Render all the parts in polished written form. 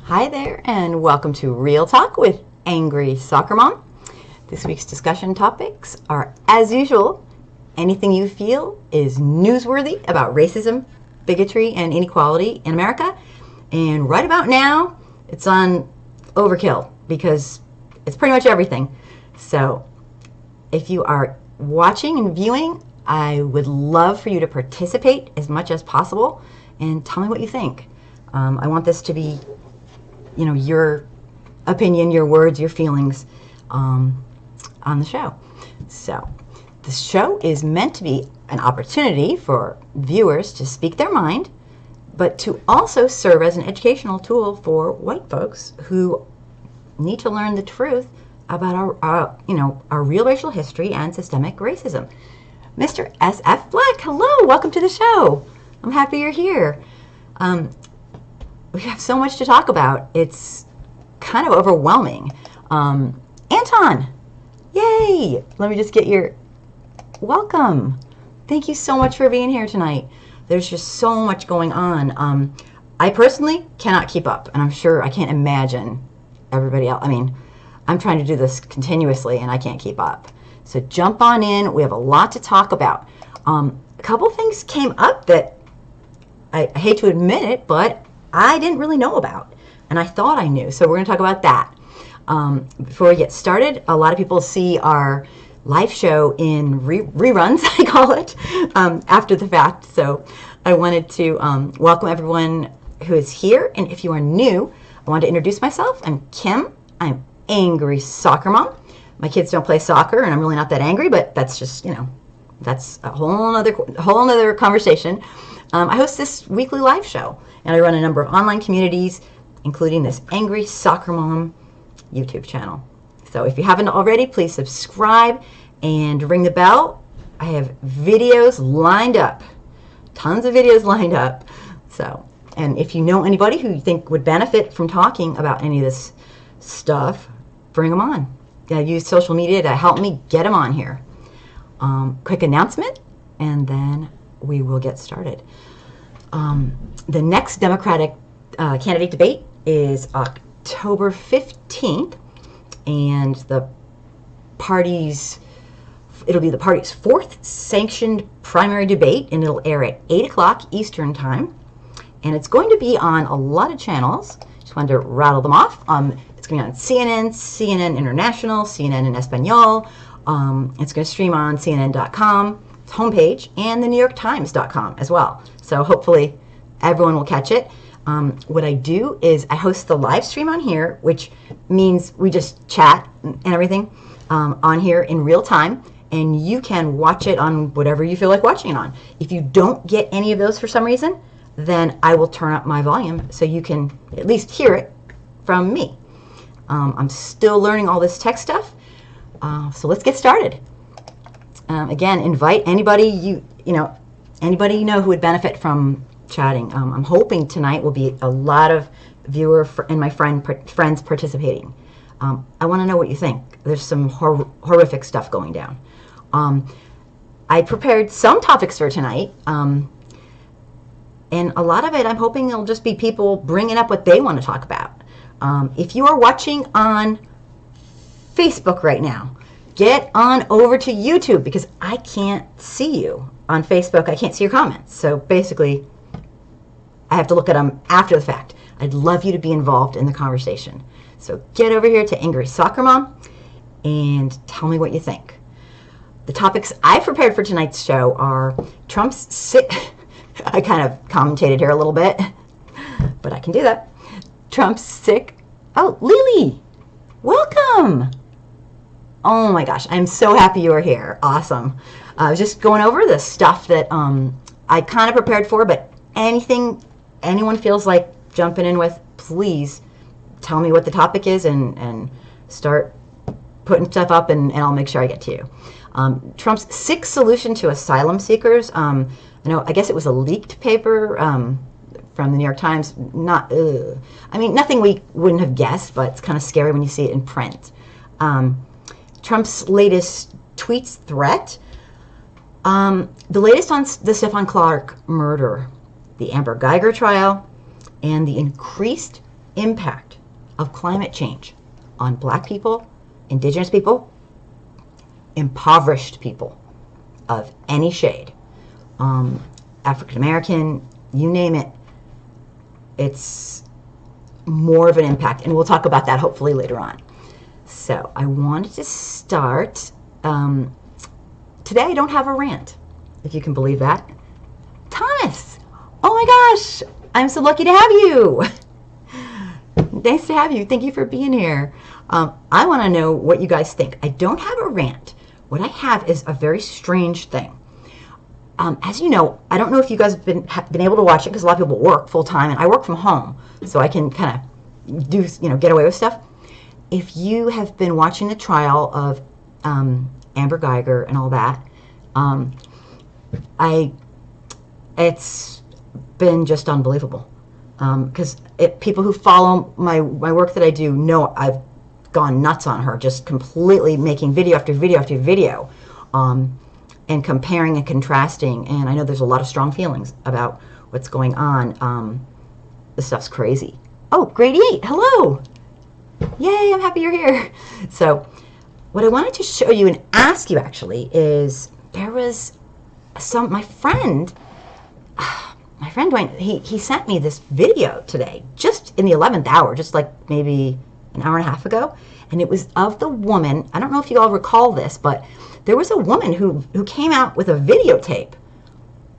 Hi there, and welcome to Real Talk with Angry Soccer Mom. This week's discussion topics are, as usual, anything you feel is newsworthy about racism, bigotry, and inequality in America. And right about now, it's on overkill because it's pretty much everything. So if you are watching and viewing, I would love for you to participate as much as possible and tell me what you think. I want this to be, your opinion, your words, your feelings on the show. So the show is meant to be an opportunity for viewers to speak their mind, but to also serve as an educational tool for white folks who need to learn the truth about our real racial history and systemic racism. Mr. S.F. Black, hello, welcome to the show. I'm happy you're here. We have so much to talk about. It's kind of overwhelming. Anton, yay! Let me just get your welcome. Thank you so much for being here tonight. There's just so much going on. I personally cannot keep up, and I'm sure I can't imagine everybody else. I mean, I'm trying to do this continuously, and I can't keep up. So jump on in. We have a lot to talk about. A couple things came up that I hate to admit it, but I didn't really know about, and I thought I knew. So we're going to talk about that. Before we get started, a lot of people see our live show in reruns, I call it, after the fact. So I wanted to welcome everyone who is here. And if you are new, I wanted to introduce myself. I'm Kim. I'm Angry Soccer Mom. My kids don't play soccer, and I'm really not that angry, but that's just, that's a whole other conversation. I host this weekly live show, and I run a number of online communities, including this Angry Soccer Mom YouTube channel. So if you haven't already, please subscribe and ring the bell. I have videos lined up, tons of videos lined up. So, and if you know anybody who you think would benefit from talking about any of this stuff, bring them on. I use social media to help me get them on here. Quick announcement, and then we will get started. The next Democratic candidate debate is October 15th, and it'll be the party's fourth sanctioned primary debate, and it'll air at 8 o'clock Eastern Time. And it's going to be on a lot of channels. Just wanted to rattle them off. It's going to be on CNN, CNN International, CNN in Espanol. It's going to stream on CNN.com homepage and the NewYorkTimes.com as well. So hopefully everyone will catch it. What I do is I host the live stream on here, which means we just chat and everything on here in real time, and you can watch it on whatever you feel like watching it on. If you don't get any of those for some reason, then I will turn up my volume so you can at least hear it from me. I'm still learning all this tech stuff, so let's get started. Again, invite anybody anybody you know who would benefit from chatting. I'm hoping tonight will be a lot of and my friends participating. I want to know what you think. There's some horrific stuff going down. I prepared some topics for tonight, and a lot of it I'm hoping it'll just be people bringing up what they want to talk about. If you are watching on Facebook right now, get on over to YouTube, because I can't see you on Facebook. I can't see your comments. So basically, I have to look at them after the fact. I'd love you to be involved in the conversation. So get over here to Angry Soccer Mom and tell me what you think. The topics I prepared for tonight's show are Trump's sick. I kind of commentated here a little bit, but I can do that. Trump's sick. Oh, Lily, welcome. Oh my gosh, I'm so happy you are here. Awesome. I was just going over the stuff that I kind of prepared for, but anything anyone feels like jumping in with, please tell me what the topic is and start putting stuff up, and I'll make sure I get to you. Trump's sick solution to asylum seekers. I guess it was a leaked paper from the New York Times. Nothing we wouldn't have guessed, but it's kind of scary when you see it in print. Trump's latest tweets threat. The latest on the Stephon Clark murder, the Amber Guyger trial, and the increased impact of climate change on Black people, Indigenous people, impoverished people of any shade, African American, you name it, it's more of an impact. And we'll talk about that hopefully later on. So I wanted to start. Today I don't have a rant, if you can believe that. Thomas, oh my gosh, I'm so lucky to have you. Nice to have you. Thank you for being here. I want to know what you guys think. I don't have a rant. What I have is a very strange thing. As you know, I don't know if you guys have been able to watch it because a lot of people work full time, and I work from home, so I can kind of do, get away with stuff. If you have been watching the trial of Amber Guyger and all that, it's been just unbelievable. Because people who follow my work that I do know I've gone nuts on her, just completely making video after video after video, and comparing and contrasting. And I know there's a lot of strong feelings about what's going on. This stuff's crazy. Oh, grade 8, hello. Yay, I'm happy you're here. So what I wanted to show you and ask you actually is, there was my friend Dwayne, he sent me this video today, just in the 11th hour, just like maybe an hour and a half ago. And it was of the woman, I don't know if you all recall this, but there was a woman who came out with a videotape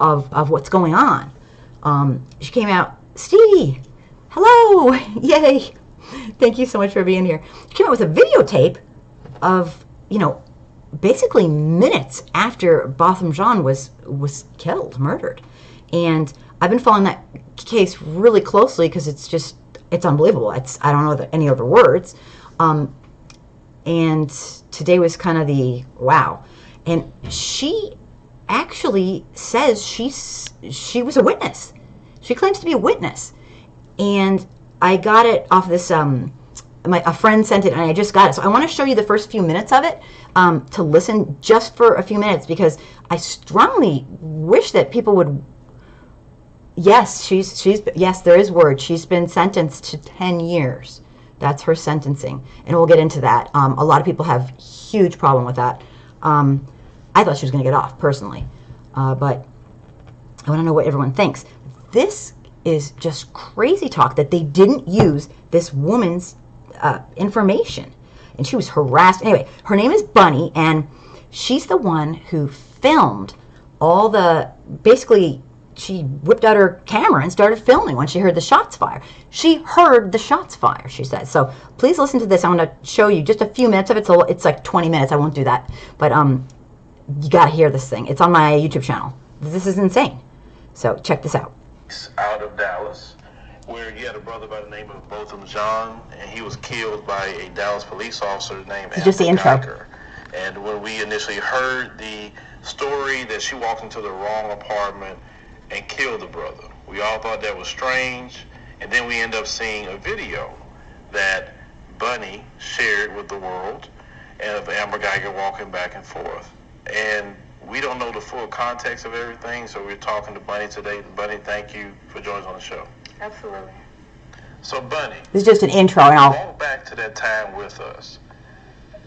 of what's going on. She came out, Stevie, hello, yay. Thank you so much for being here. She came out with a videotape of, basically minutes after Botham Jean was killed, murdered. And I've been following that case really closely because it's unbelievable. I don't know any other words. And today was kind of the wow. And she actually says she was a witness. She claims to be a witness. And I got it off this, a friend sent it and I just got it. So I want to show you the first few minutes of it, to listen just for a few minutes, because I strongly wish that people would. Yes, yes, there is word. She's been sentenced to 10 years. That's her sentencing, and we'll get into that. A lot of people have huge problem with that. I thought she was going to get off personally, but I want to know what everyone thinks. This is just crazy talk that they didn't use this woman's information, and she was harassed. Anyway, her name is Bunny, and she's the one who filmed all the, basically, she whipped out her camera and started filming when she heard the shots fire. She heard the shots fire, she said. So please listen to this. I'm going to show you just a few minutes of it. So it's like 20 minutes. I won't do that. But you got to hear this thing. It's on my YouTube channel. This is insane. So check this out. Out of Dallas, where he had a brother by the name of Botham Jean, and he was killed by a Dallas police officer named Amber Guyger. And when we initially heard the story that she walked into the wrong apartment and killed the brother, we all thought that was strange. And then we end up seeing a video that Bunny shared with the world of Amber Guyger walking back and forth. And we don't know the full context of everything, so we're talking to Bunny today. Bunny, thank you for joining us on the show. Absolutely. So Bunny, this is just an intro, and I'll walk back to that time with us.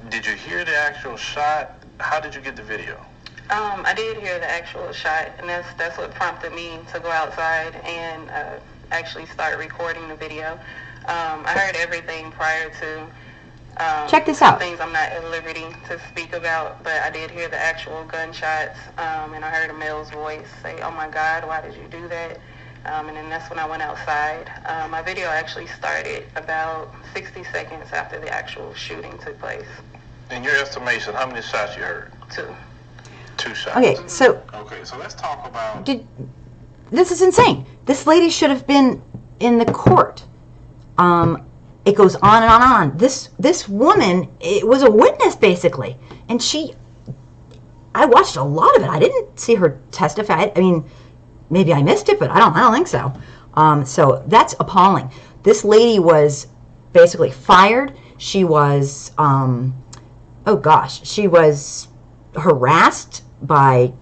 Did you hear the actual shot? How did you get the video? I did hear the actual shot, and that's what prompted me to go outside and actually start recording the video. I heard everything prior to. Check this out. Things I'm not at liberty to speak about, but I did hear the actual gunshots, and I heard a male's voice say, "Oh my God, why did you do that?" And then that's when I went outside. My video actually started about 60 seconds after the actual shooting took place. In your estimation, how many shots you heard? 2. 2 shots. Okay, so let's talk about. This is insane. This lady should have been in the court. It goes on and on and on. This woman, it was a witness basically, and I watched a lot of it. I didn't see her testify. I mean, maybe I missed it, but I don't think so. So that's appalling. This lady was basically fired. She was, she was harassed by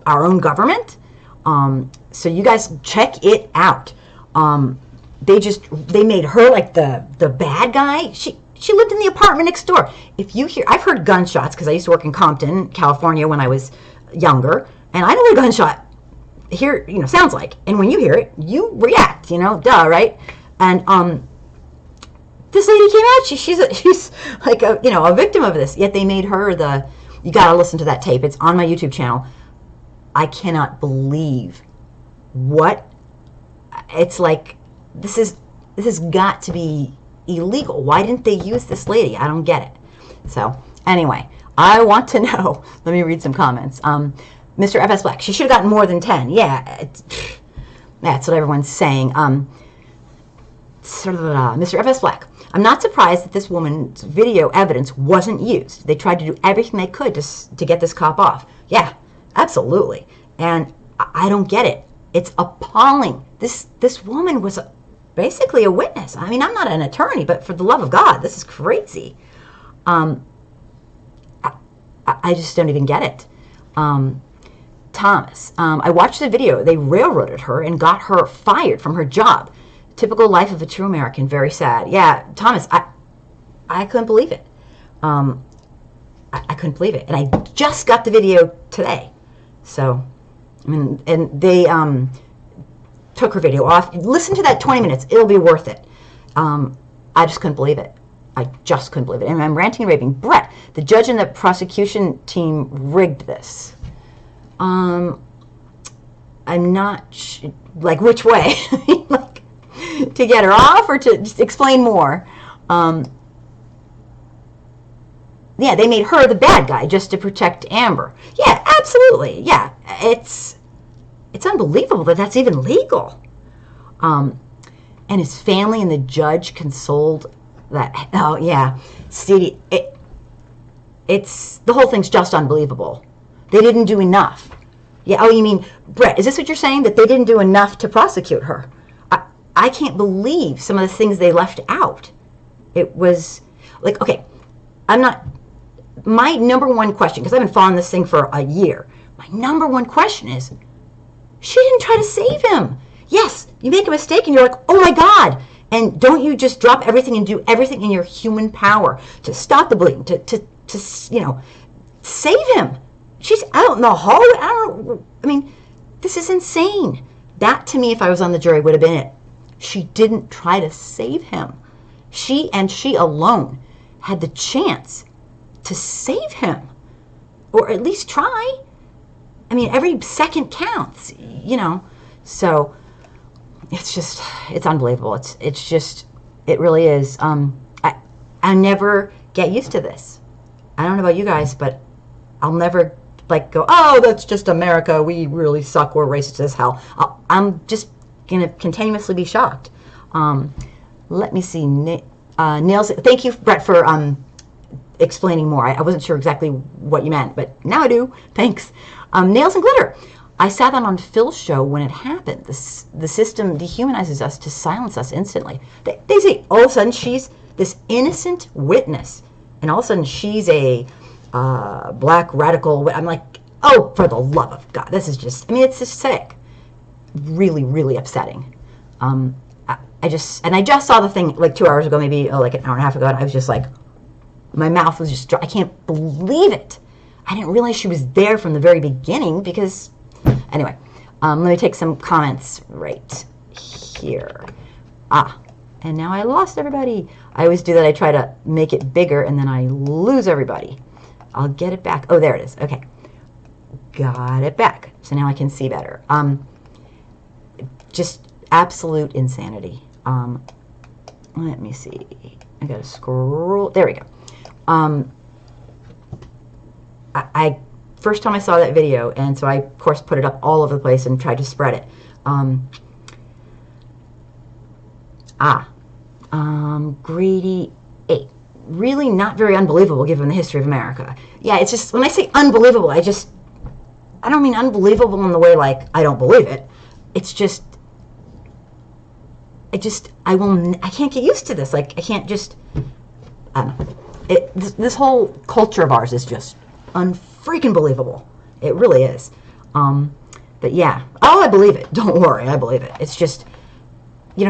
our own government. So you guys check it out. they made her like the bad guy. She lived in the apartment next door. If you hear, I've heard gunshots because I used to work in Compton, California when I was younger, and I know what a gunshot here, sounds like. And when you hear it, you react, duh, right? And this lady came out. She's like a victim of this. Yet they made her you got to listen to that tape. It's on my YouTube channel. I cannot believe what it's like. This has got to be illegal. Why didn't they use this lady? I don't get it. So anyway, I want to know. Let me read some comments. Mr. FS Black, she should have gotten more than 10. Yeah, that's what everyone's saying. Mr. FS Black, I'm not surprised that this woman's video evidence wasn't used. They tried to do everything they could to get this cop off. Yeah, absolutely. And I don't get it. It's appalling. This woman was basically a witness. I mean, I'm not an attorney, but for the love of God, this is crazy. I just don't even get it. Thomas, I watched the video. They railroaded her and got her fired from her job. Typical life of a true American. Very sad. Yeah, Thomas, I couldn't believe it. I couldn't believe it. And I just got the video today. So, I mean, and they took her video off. Listen to that 20 minutes. It'll be worth it. I just couldn't believe it. I just couldn't believe it. And I'm ranting and raving. Brett, the judge and the prosecution team rigged this. I'm not like which way, like to get her off or to just explain more. Yeah, they made her the bad guy just to protect Amber. Yeah, absolutely. Yeah, it's unbelievable that that's even legal. And his family and the judge consoled that. Oh yeah, Stevie, it's the whole thing's just unbelievable. They didn't do enough. Yeah. Oh, you mean, Brett, is this what you're saying? That they didn't do enough to prosecute her? I can't believe some of the things they left out. It was like, okay, my number one question, because I've been following this thing for a year, my number one question is, she didn't try to save him. Yes, you make a mistake and you're like, oh my God. And don't you just drop everything and do everything in your human power to stop the bleeding, to save him? She's out in the hallway. I mean, this is insane. That, to me, if I was on the jury, would have been it. She didn't try to save him. She and she alone had the chance to save him, or at least try. I mean, every second counts, So it's unbelievable. It really is. I never get used to this. I don't know about you guys, but I'll never go, oh, that's just America. We really suck. We're racist as hell. I'm just going to continuously be shocked. Let me see. Nails. Thank you, Brett, for explaining more. I wasn't sure exactly what you meant, but now I do. Thanks. Nails and Glitter. I sat on Phil's show when it happened. The system dehumanizes us to silence us instantly. They say all of a sudden she's this innocent witness, and all of a sudden she's a black radical. I'm like, oh, for the love of God, this is just, it's just sick. Really, really upsetting. I just saw the thing like 2 hours ago, maybe like an hour and a half ago, and I was just like, my mouth was just dry. I can't believe it. I didn't realize she was there from the very beginning because, anyway, let me take some comments right here. And now I lost everybody. I always do that. I try to make it bigger and then I lose everybody. I'll get it back. Oh, there it is. Okay. Got it back. So now I can see better. Just absolute insanity. Let me see. I gotta scroll. There we go. I first time I saw that video, and so I of course put it up all over the place and tried to spread it. Grady 8. Really not very unbelievable given the history of America. Yeah, it's just, when I say unbelievable, I don't mean unbelievable in the way like I don't believe it. It's just, I can't get used to this. Like, I can't just, I don't know. This whole culture of ours is just unfreaking believable. It really is. But yeah. Oh, I believe it. Don't worry. I believe it. It's just,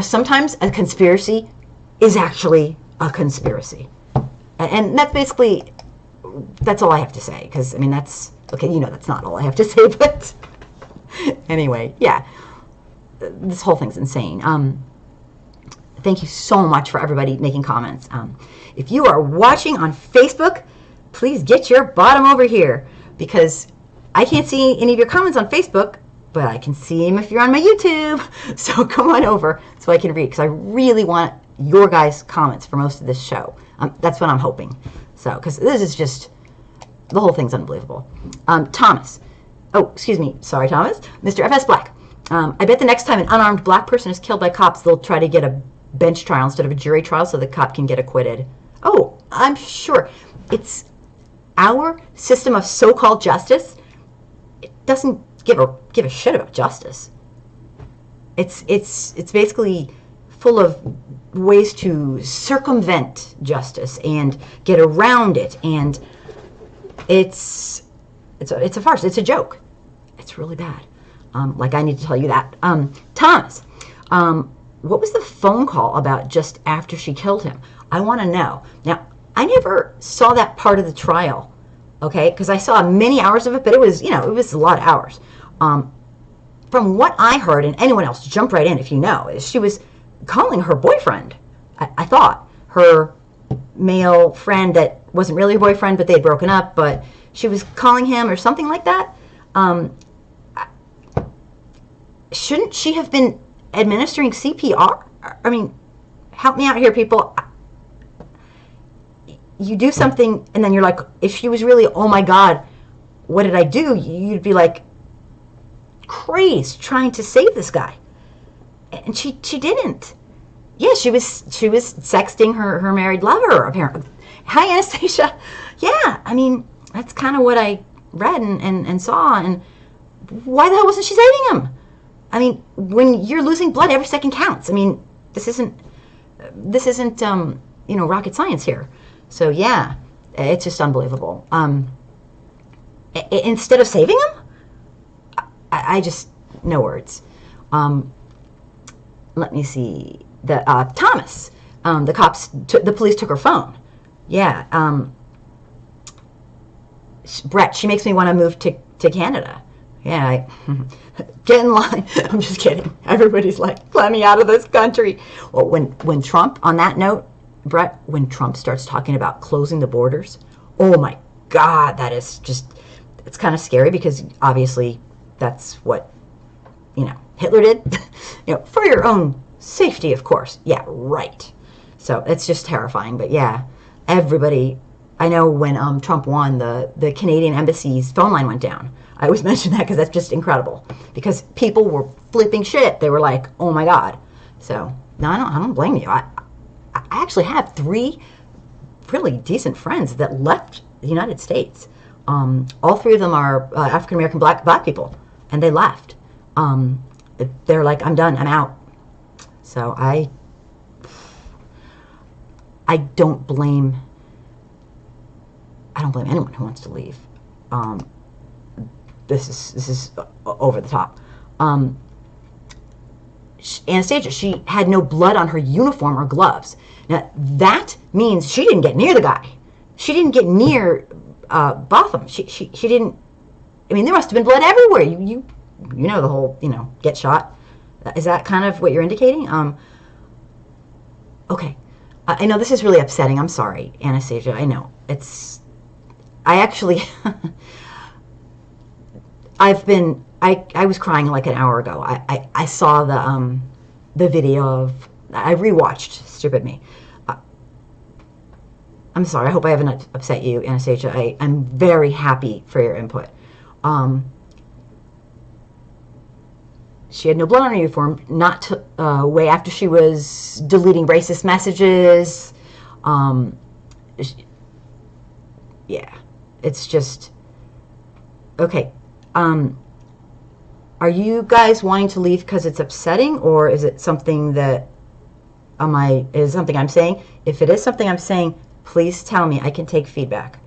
sometimes a conspiracy is actually a conspiracy. And that's basically, that's all I have to say. Because, that's, okay, that's not all I have to say. But anyway, yeah. This whole thing's insane. Thank you so much for everybody making comments. If you are watching on Facebook, please get your bottom over here, because I can't see any of your comments on Facebook, but I can see them if you're on my YouTube. So come on over so I can read, because I really want your guys' comments for most of this show. That's what I'm hoping. So, because this is just, the whole thing's unbelievable. Thomas. Oh, excuse me. Sorry, Thomas. Mr. FS Black. I bet the next time an unarmed black person is killed by cops, they'll try to get a bench trial instead of a jury trial so the cop can get acquitted. Oh, I'm sure. It's our system of so-called justice. It doesn't give a shit about justice. It's basically full of ways to circumvent justice and get around it, and it's a farce. It's a joke. It's really bad. Like, I need to tell you that. Thomas, what was the phone call about just after she killed him? I want to know. Now, I never saw that part of the trial, okay? Because I saw many hours of it, but it was, it was a lot of hours. From what I heard, and anyone else, jump right in if you know, is she was calling her boyfriend. I thought her male friend that wasn't really her boyfriend, but they had broken up, but she was calling him or something like that. Shouldn't she have been administering CPR? I mean, help me out here, people. You do something, and then you're like, if she was really, oh my God, what did I do? You'd be like crazed trying to save this guy. And she didn't. Yeah, she was sexting her married lover, apparently. Hi, Anastasia. Yeah, that's kind of what I read and saw. And why the hell wasn't she saving him? When you're losing blood, every second counts. This isn't rocket science here. So yeah, it's just unbelievable. Instead of saving him, I just, no words. Let me see. Thomas, the police took her phone. Yeah. Brett, she makes me want to move to Canada. Yeah, get in line. I'm just kidding. Everybody's like, let me out of this country. Well, when Trump, on that note, Brett, when Trump starts talking about closing the borders, oh my God, that is just, it's kind of scary, because obviously that's what, Hitler did, for your own safety, of course. Yeah, right. So it's just terrifying. But yeah, everybody, I know when Trump won, the Canadian embassy's phone line went down. I always mention that because that's just incredible. Because people were flipping shit. They were like, oh my God. So, no, I don't blame you. I actually have 3 really decent friends that left the United States. All 3 of them are African-American black people. And they left. They're like, I'm done. I'm out. So I don't blame anyone who wants to leave. This is over the top. Anastasia, she had no blood on her uniform or gloves. Now, that means she didn't get near the guy. She didn't get near Botham. She didn't, there must have been blood everywhere. You know the whole, get shot. Is that kind of what you're indicating? Okay. I know this is really upsetting. I'm sorry, Anastasia. I know. I actually... I was crying like an hour ago. I saw the video of, I rewatched, stupid me. I'm sorry, I hope I haven't upset you, Anastasia. I'm very happy for your input. She had no blood on her uniform, not way after she was deleting racist messages. Yeah, it's just, okay. Are you guys wanting to leave because it's upsetting, or is it something that is something I'm saying? If it is something I'm saying, please tell me. I can take feedback.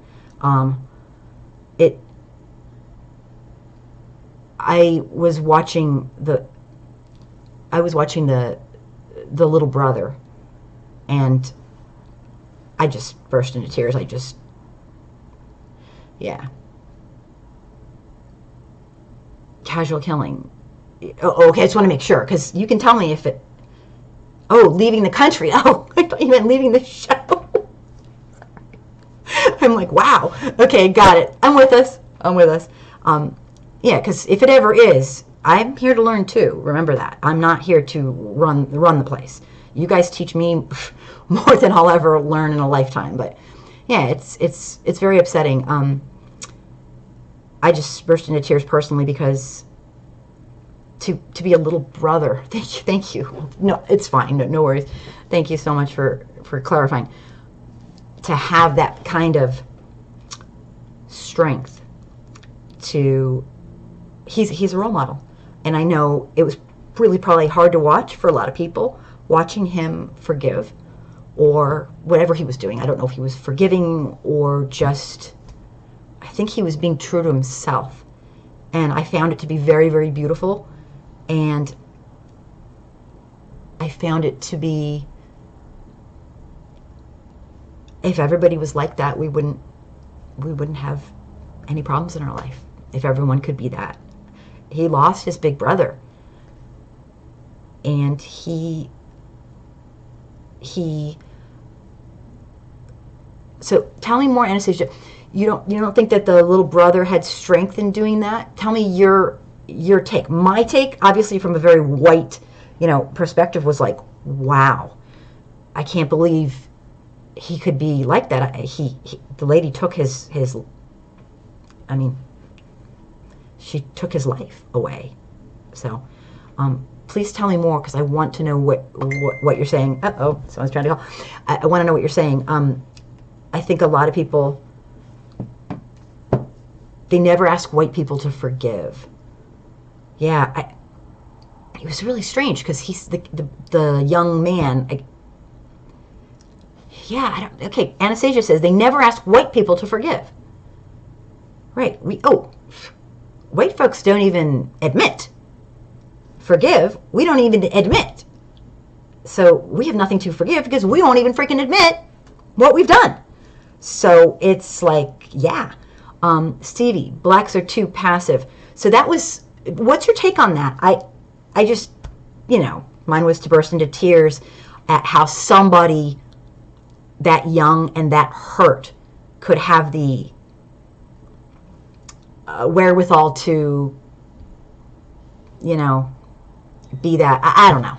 I was watching the the little brother, and I just burst into tears. Yeah. Casual killing. Oh, okay, I just want to make sure, because you can tell me if it... Oh, leaving the country. Oh, I thought you meant leaving the show. I'm like, wow. Okay, got it. I'm with us. Yeah, because if it ever is, I'm here to learn too. Remember that. I'm not here to run the place. You guys teach me more than I'll ever learn in a lifetime. But yeah, it's very upsetting. I just burst into tears personally because to be a little brother. Thank you. No, it's fine. No worries. Thank you so much for clarifying. To have that kind of strength he's a role model. And I know it was really probably hard to watch for a lot of people, watching him forgive or whatever he was doing. I don't know if he was forgiving or just, I think he was being true to himself. And I found it to be very, very beautiful. And I found it to be, if everybody was like that, we wouldn't have any problems in our life. If everyone could be that. He lost his big brother. And so tell me more, Anastasia. You don't think that the little brother had strength in doing that? Tell me your take. My take, obviously from a very white, perspective, was like, wow, I can't believe he could be like that. The lady took his she took his life away. So please tell me more, because I want to know what you're saying. Uh-oh, someone's trying to call. I want to know what you're saying. I think a lot of people, they never ask white people to forgive. Yeah, it was really strange, because he's the young man. Okay, Anastasia says they never ask white people to forgive. Right, white folks don't even admit. Forgive, we don't even admit. So we have nothing to forgive because we won't even freaking admit what we've done. So it's like, yeah. Stevie, blacks are too passive. So that was, what's your take on that? I just, mine was to burst into tears at how somebody that young and that hurt could have the wherewithal to, be that. I don't know.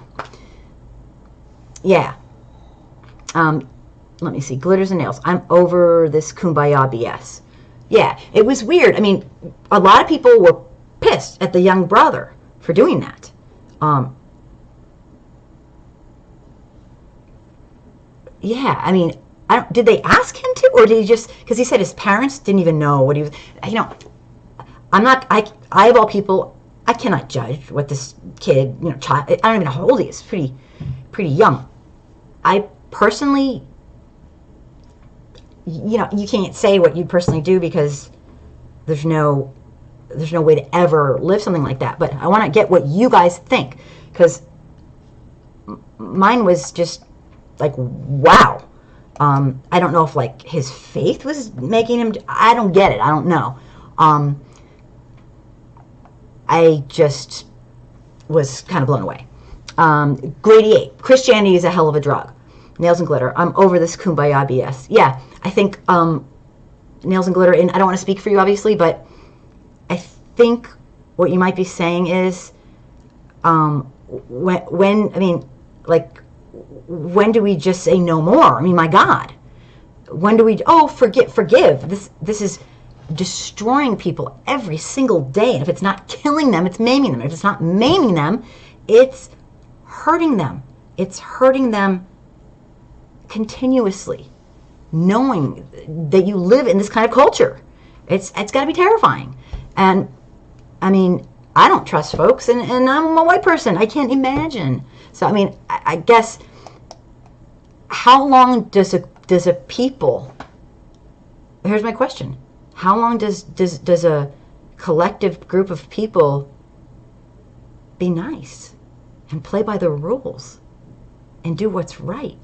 Yeah. Let me see. Glitters and nails. I'm over this kumbaya BS. Yeah, it was weird. I mean, a lot of people were pissed at the young brother for doing that. Yeah, I mean, did they ask him to, or did he just, because he said his parents didn't even know what he was, I'm not, I of all people, I cannot judge what this kid, child, I don't even know how old he is, pretty young. I personally, you can't say what you'd personally do, because there's no way to ever live something like that. But I want to get what you guys think, because mine was just like, wow. I don't know if like his faith was making him, I don't get it. I don't know. I just was kind of blown away. Grady 8, Christianity is a hell of a drug. Nails and glitter. I'm over this kumbaya BS. Yeah, I think nails and glitter, and I don't want to speak for you, obviously, but I think what you might be saying is when do we just say no more? I mean, my God. When do we, forgive. This is destroying people every single day. And if it's not killing them, it's maiming them. If it's not maiming them, it's hurting them. It's hurting them continuously, knowing that you live in this kind of culture. It's got to be terrifying. And I mean, I don't trust folks, and I'm a white person. I can't imagine. So I mean, I guess, how long does a people, here's my question, how long does a collective group of people be nice and play by the rules? and do what's right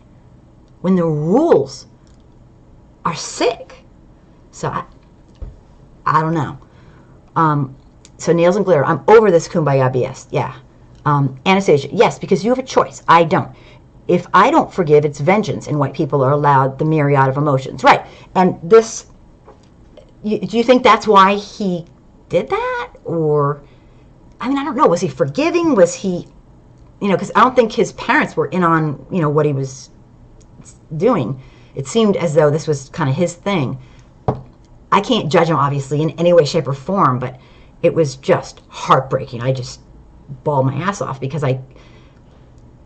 when the rules are sick. So I don't know. So nails and glitter. I'm over this kumbaya BS. Yeah. Anastasia. Yes, because you have a choice. I don't. If I don't forgive, it's vengeance, and white people are allowed the myriad of emotions. Right. And this, do you think that's why he did that? Or, I mean, I don't know. Was he forgiving? Was he, because I don't think his parents were in on, what he was doing. It seemed as though this was kind of his thing. I can't judge him, obviously, in any way, shape, or form, but it was just heartbreaking. I just bawled my ass off because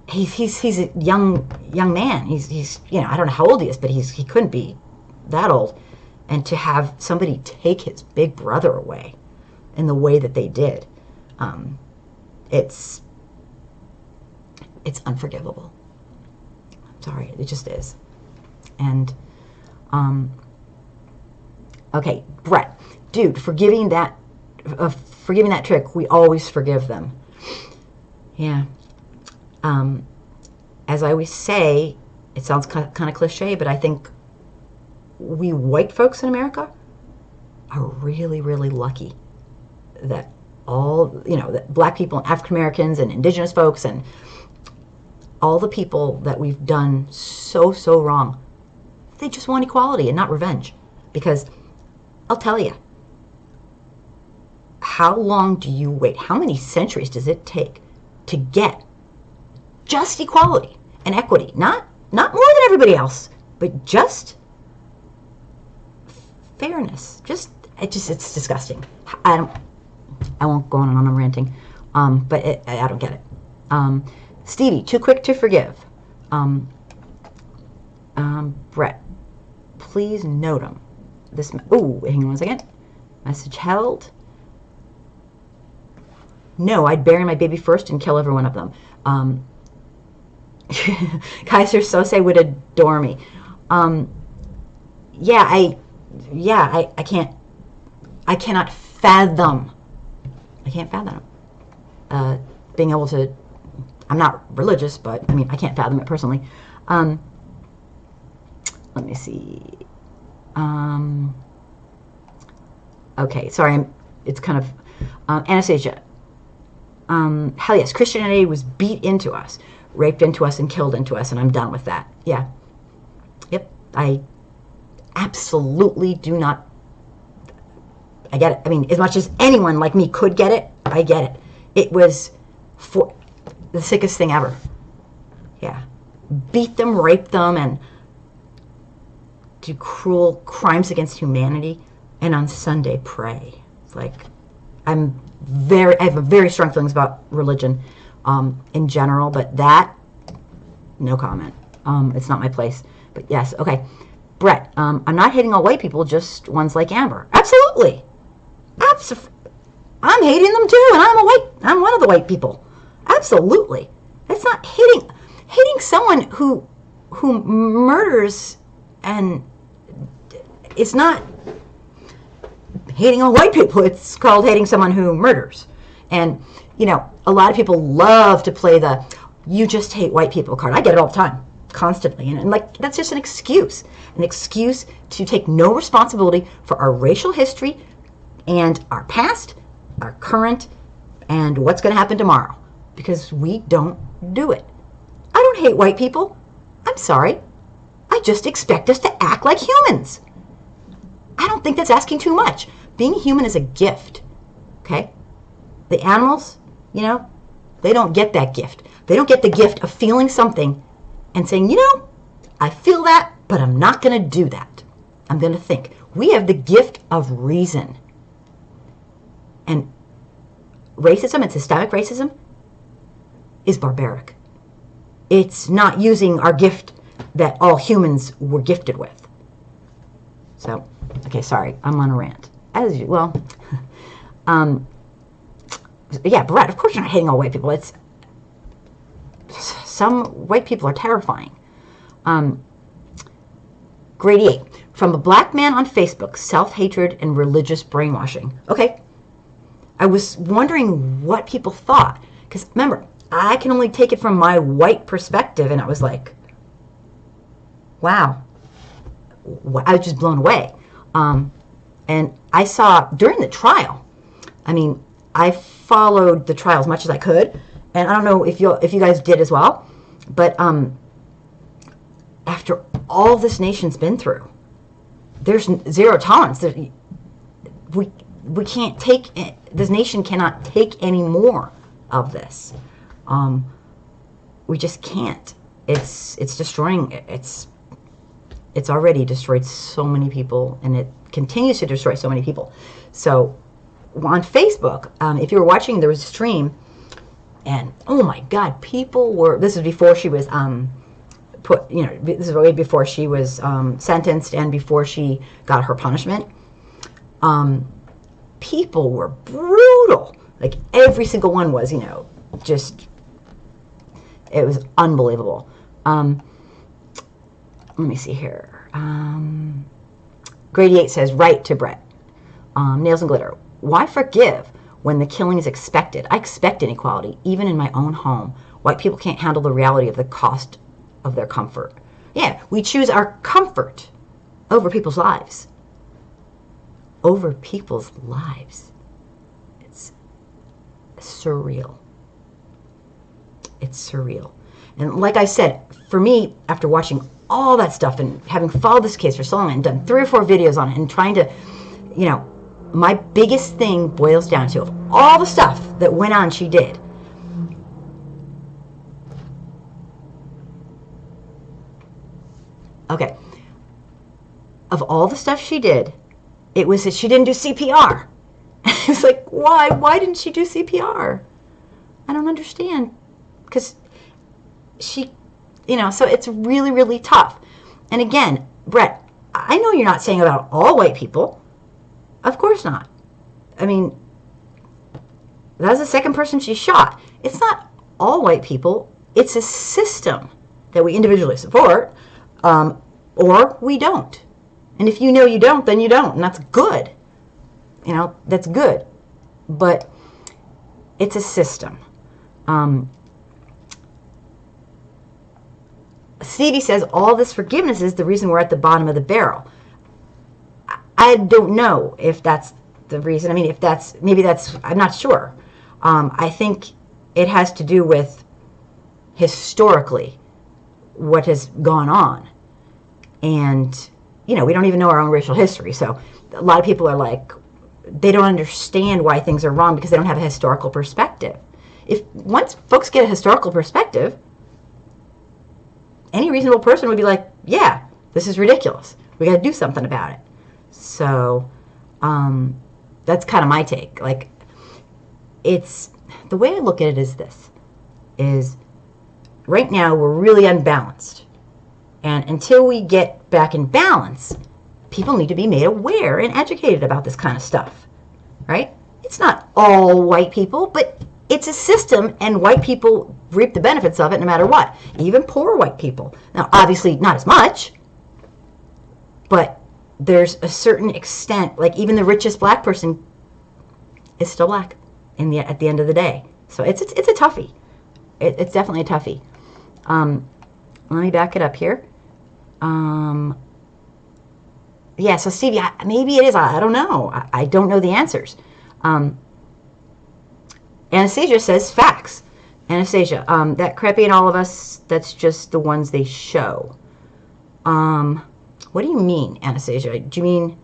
he's a young man. He's I don't know how old he is, but he couldn't be that old. And to have somebody take his big brother away in the way that they did, it's unforgivable. I'm sorry, it just is. And okay, Brett, dude, forgiving that trick, we always forgive them. Yeah. As I always say, it sounds kind of cliche, but I think we white folks in America are really, really lucky that that black people and African Americans and indigenous folks and all the people that we've done so wrong, they just want equality and not revenge. Because I'll tell you, how long do you wait? How many centuries does it take to get just equality and equity? Not more than everybody else, but just fairness. It's disgusting. I won't go on and on. I'm ranting, but I don't get it. Stevie, too quick to forgive. Brett, please note him. Hang on 1 second. Message held. No, I'd bury my baby first and kill every one of them. Kaiser Sose would adore me. I cannot fathom. I can't fathom being able to. I'm not religious, but I mean, I can't fathom it personally. Let me see. Okay, sorry. It's kind of Anastasia. Hell yes, Christianity was beat into us, raped into us, and killed into us, and I'm done with that. Yeah. Yep. I absolutely do not. I get it. I mean, as much as anyone like me could get it, I get it. It was for the sickest thing ever. Yeah. Beat them, rape them, and do cruel crimes against humanity, and on Sunday pray. It's like, I have very strong feelings about religion in general, but that, no comment. It's not my place. But yes, okay. Brett, I'm not hating all white people, just ones like Amber. Absolutely. I'm hating them too, and I'm one of the white people. Absolutely. It's not hating someone who murders, and it's not hating all white people. It's called hating someone who murders. And, a lot of people love to play the you just hate white people card. I get it all the time, constantly. And like, that's just an excuse to take no responsibility for our racial history and our past, our current, and what's going to happen tomorrow. Because we don't do it. I don't hate white people. I'm sorry. I just expect us to act like humans. I don't think that's asking too much. Being human is a gift, okay? The animals, they don't get that gift. They don't get the gift of feeling something and saying, I feel that, but I'm not going to do that. I'm going to think. We have the gift of reason. And racism and systemic racism is barbaric. It's not using our gift that all humans were gifted with. So, okay, sorry, I'm on a rant. As you, well, yeah, Brett, of course you're not hating all white people. It's, some white people are terrifying. Grade 8, from a black man on Facebook, self-hatred and religious brainwashing. Okay, I was wondering what people thought. Because remember, I can only take it from my white perspective, and I was like, wow. I was just blown away. And I saw during the trial, I mean, I followed the trial as much as I could, and I don't know if you guys did as well, but after all this nation's been through, there's zero tolerance. We can't take it. This nation cannot take any more of this. We just can't. It's destroying. It's already destroyed so many people, and it continues to destroy so many people. So on Facebook, if you were watching, there was a stream, and oh my God, people were. This is before she was this is way before she was sentenced and before she got her punishment. People were brutal. Like every single one was, just, it was unbelievable. Let me see here. Grady 8 says, right to Brett. Nails and Glitter. Why forgive when the killing is expected? I expect inequality, even in my own home. White people can't handle the reality of the cost of their comfort. Yeah, we choose our comfort over people's lives. Over people's lives. It's surreal. It's surreal. And like I said, for me, after watching all that stuff and having followed this case for so long and done 3 or 4 videos on it and trying to, my biggest thing boils down to, of all the stuff that went on she did, okay, of all the stuff she did, it was that she didn't do CPR. It's like, why? Why didn't she do CPR? I don't understand. Because she, so it's really, really tough. And again, Brett, I know you're not saying about all white people. Of course not. I mean, that was the second person she shot. It's not all white people. It's a system that we individually support, or we don't. And if you know you don't, then you don't. And that's good. That's good. But it's a system. Stevie says all this forgiveness is the reason we're at the bottom of the barrel. I don't know if that's the reason. I mean, maybe that's, I'm not sure. I think it has to do with historically what has gone on. And, we don't even know our own racial history. So a lot of people are like, they don't understand why things are wrong because they don't have a historical perspective. If once folks get a historical perspective, any reasonable person would be like, yeah, this is ridiculous. We got to do something about it. So that's kind of my take. Like, it's, the way I look at it is this, is right now we're really unbalanced. And until we get back in balance, people need to be made aware and educated about this kind of stuff, right? It's not all white people, but it's a system, and white people reap the benefits of it no matter what. Even poor white people. Now, obviously not as much, but there's a certain extent, like even the richest black person is still black at the end of the day. So it's a toughie. It's definitely a toughie. Let me back it up here. Yeah, so Stevie, maybe it is. I don't know. I don't know the answers. Anastasia says facts. Anastasia, that crappy in all of us, that's just the ones they show. What do you mean, Anastasia? Do you mean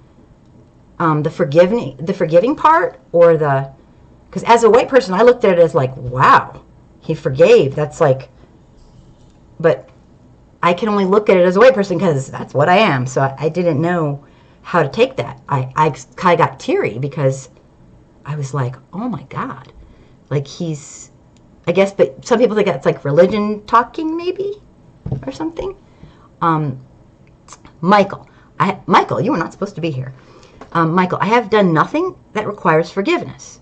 the forgiving part, or the? Because as a white person, I looked at it as like, wow, he forgave. That's like, but I can only look at it as a white person because that's what I am. So I didn't know how to take that. I kind of got teary because I was like, oh my God. Like he's, I guess, but some people think that's like religion talking maybe or something. Michael, you were not supposed to be here. Michael, I have done nothing that requires forgiveness.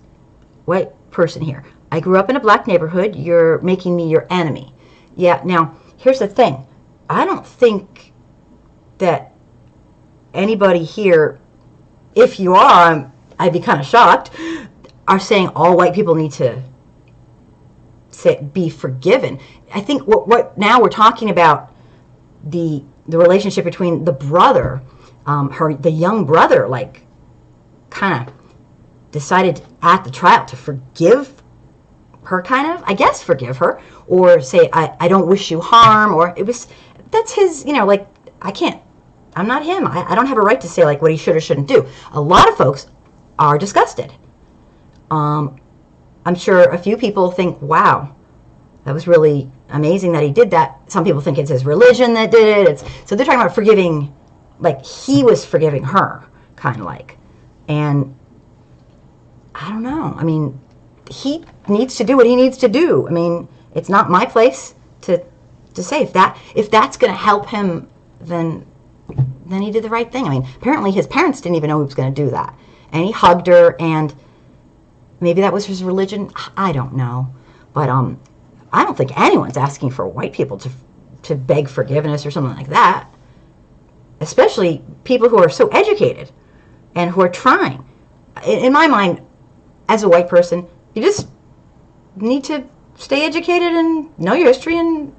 White person here. I grew up in a black neighborhood. You're making me your enemy. Yeah, now, here's the thing. I don't think that anybody here, if you are, I'd be kind of shocked, are saying all white people need to be forgiven. I think what now we're talking about the relationship between the brother, the young brother, like kind of decided at the trial to forgive her, kind of, I guess, forgive her, or say, I don't wish you harm, or that's his, like, I'm not him. I don't have a right to say, like, what he should or shouldn't do. A lot of folks are disgusted. I'm sure a few people think, wow, that was really amazing that he did that. Some people think it's his religion that did it. So they're talking about forgiving, like he was forgiving her, kind of like. And I don't know. I mean, he needs to do what he needs to do. I mean, it's not my place to say if that's going to help him, then he did the right thing. I mean, apparently his parents didn't even know he was going to do that. And he hugged her, and maybe that was his religion. I don't know. But I don't think anyone's asking for white people to beg forgiveness or something like that. Especially people who are so educated and who are trying. In my mind, as a white person, you just need to stay educated and know your history and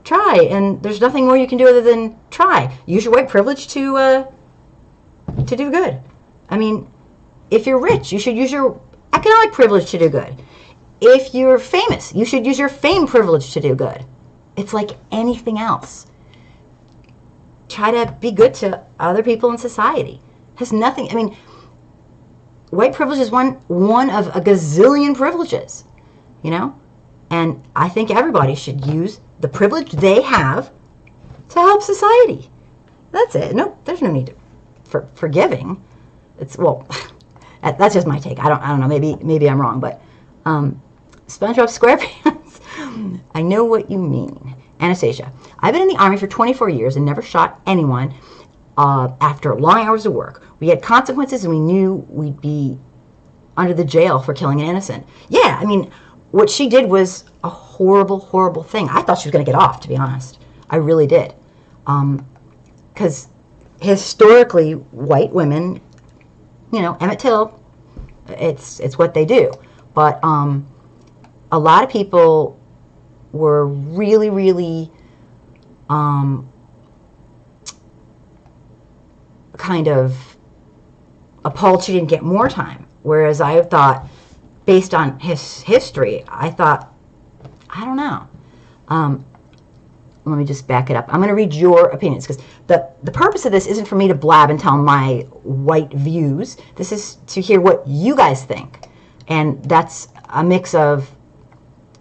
try. And there's nothing more you can do other than try. Use your white privilege to do good. I mean, if you're rich, you should use your economic privilege to do good. If you're famous, you should use your fame privilege to do good. It's like anything else. Try to be good to other people in society. Has nothing, I mean, white privilege is one of a gazillion privileges, And I think everybody should use the privilege they have to help society. That's it. No, there's no need for forgiving. That's just my take. I don't know. Maybe I'm wrong, but SpongeBob SquarePants. I know what you mean. Anastasia, I've been in the Army for 24 years and never shot anyone after long hours of work. We had consequences and we knew we'd be under the jail for killing an innocent. Yeah, I mean, what she did was a horrible, horrible thing. I thought she was going to get off, to be honest. I really did. Because historically, white women, Emmett Till, it's what they do. But a lot of people were really, really kind of appalled she didn't get more time. Whereas I thought, based on his history, I don't know. Let me just back it up. I'm going to read your opinions, because the purpose of this isn't for me to blab and tell my white views. This is to hear what you guys think. And that's a mix of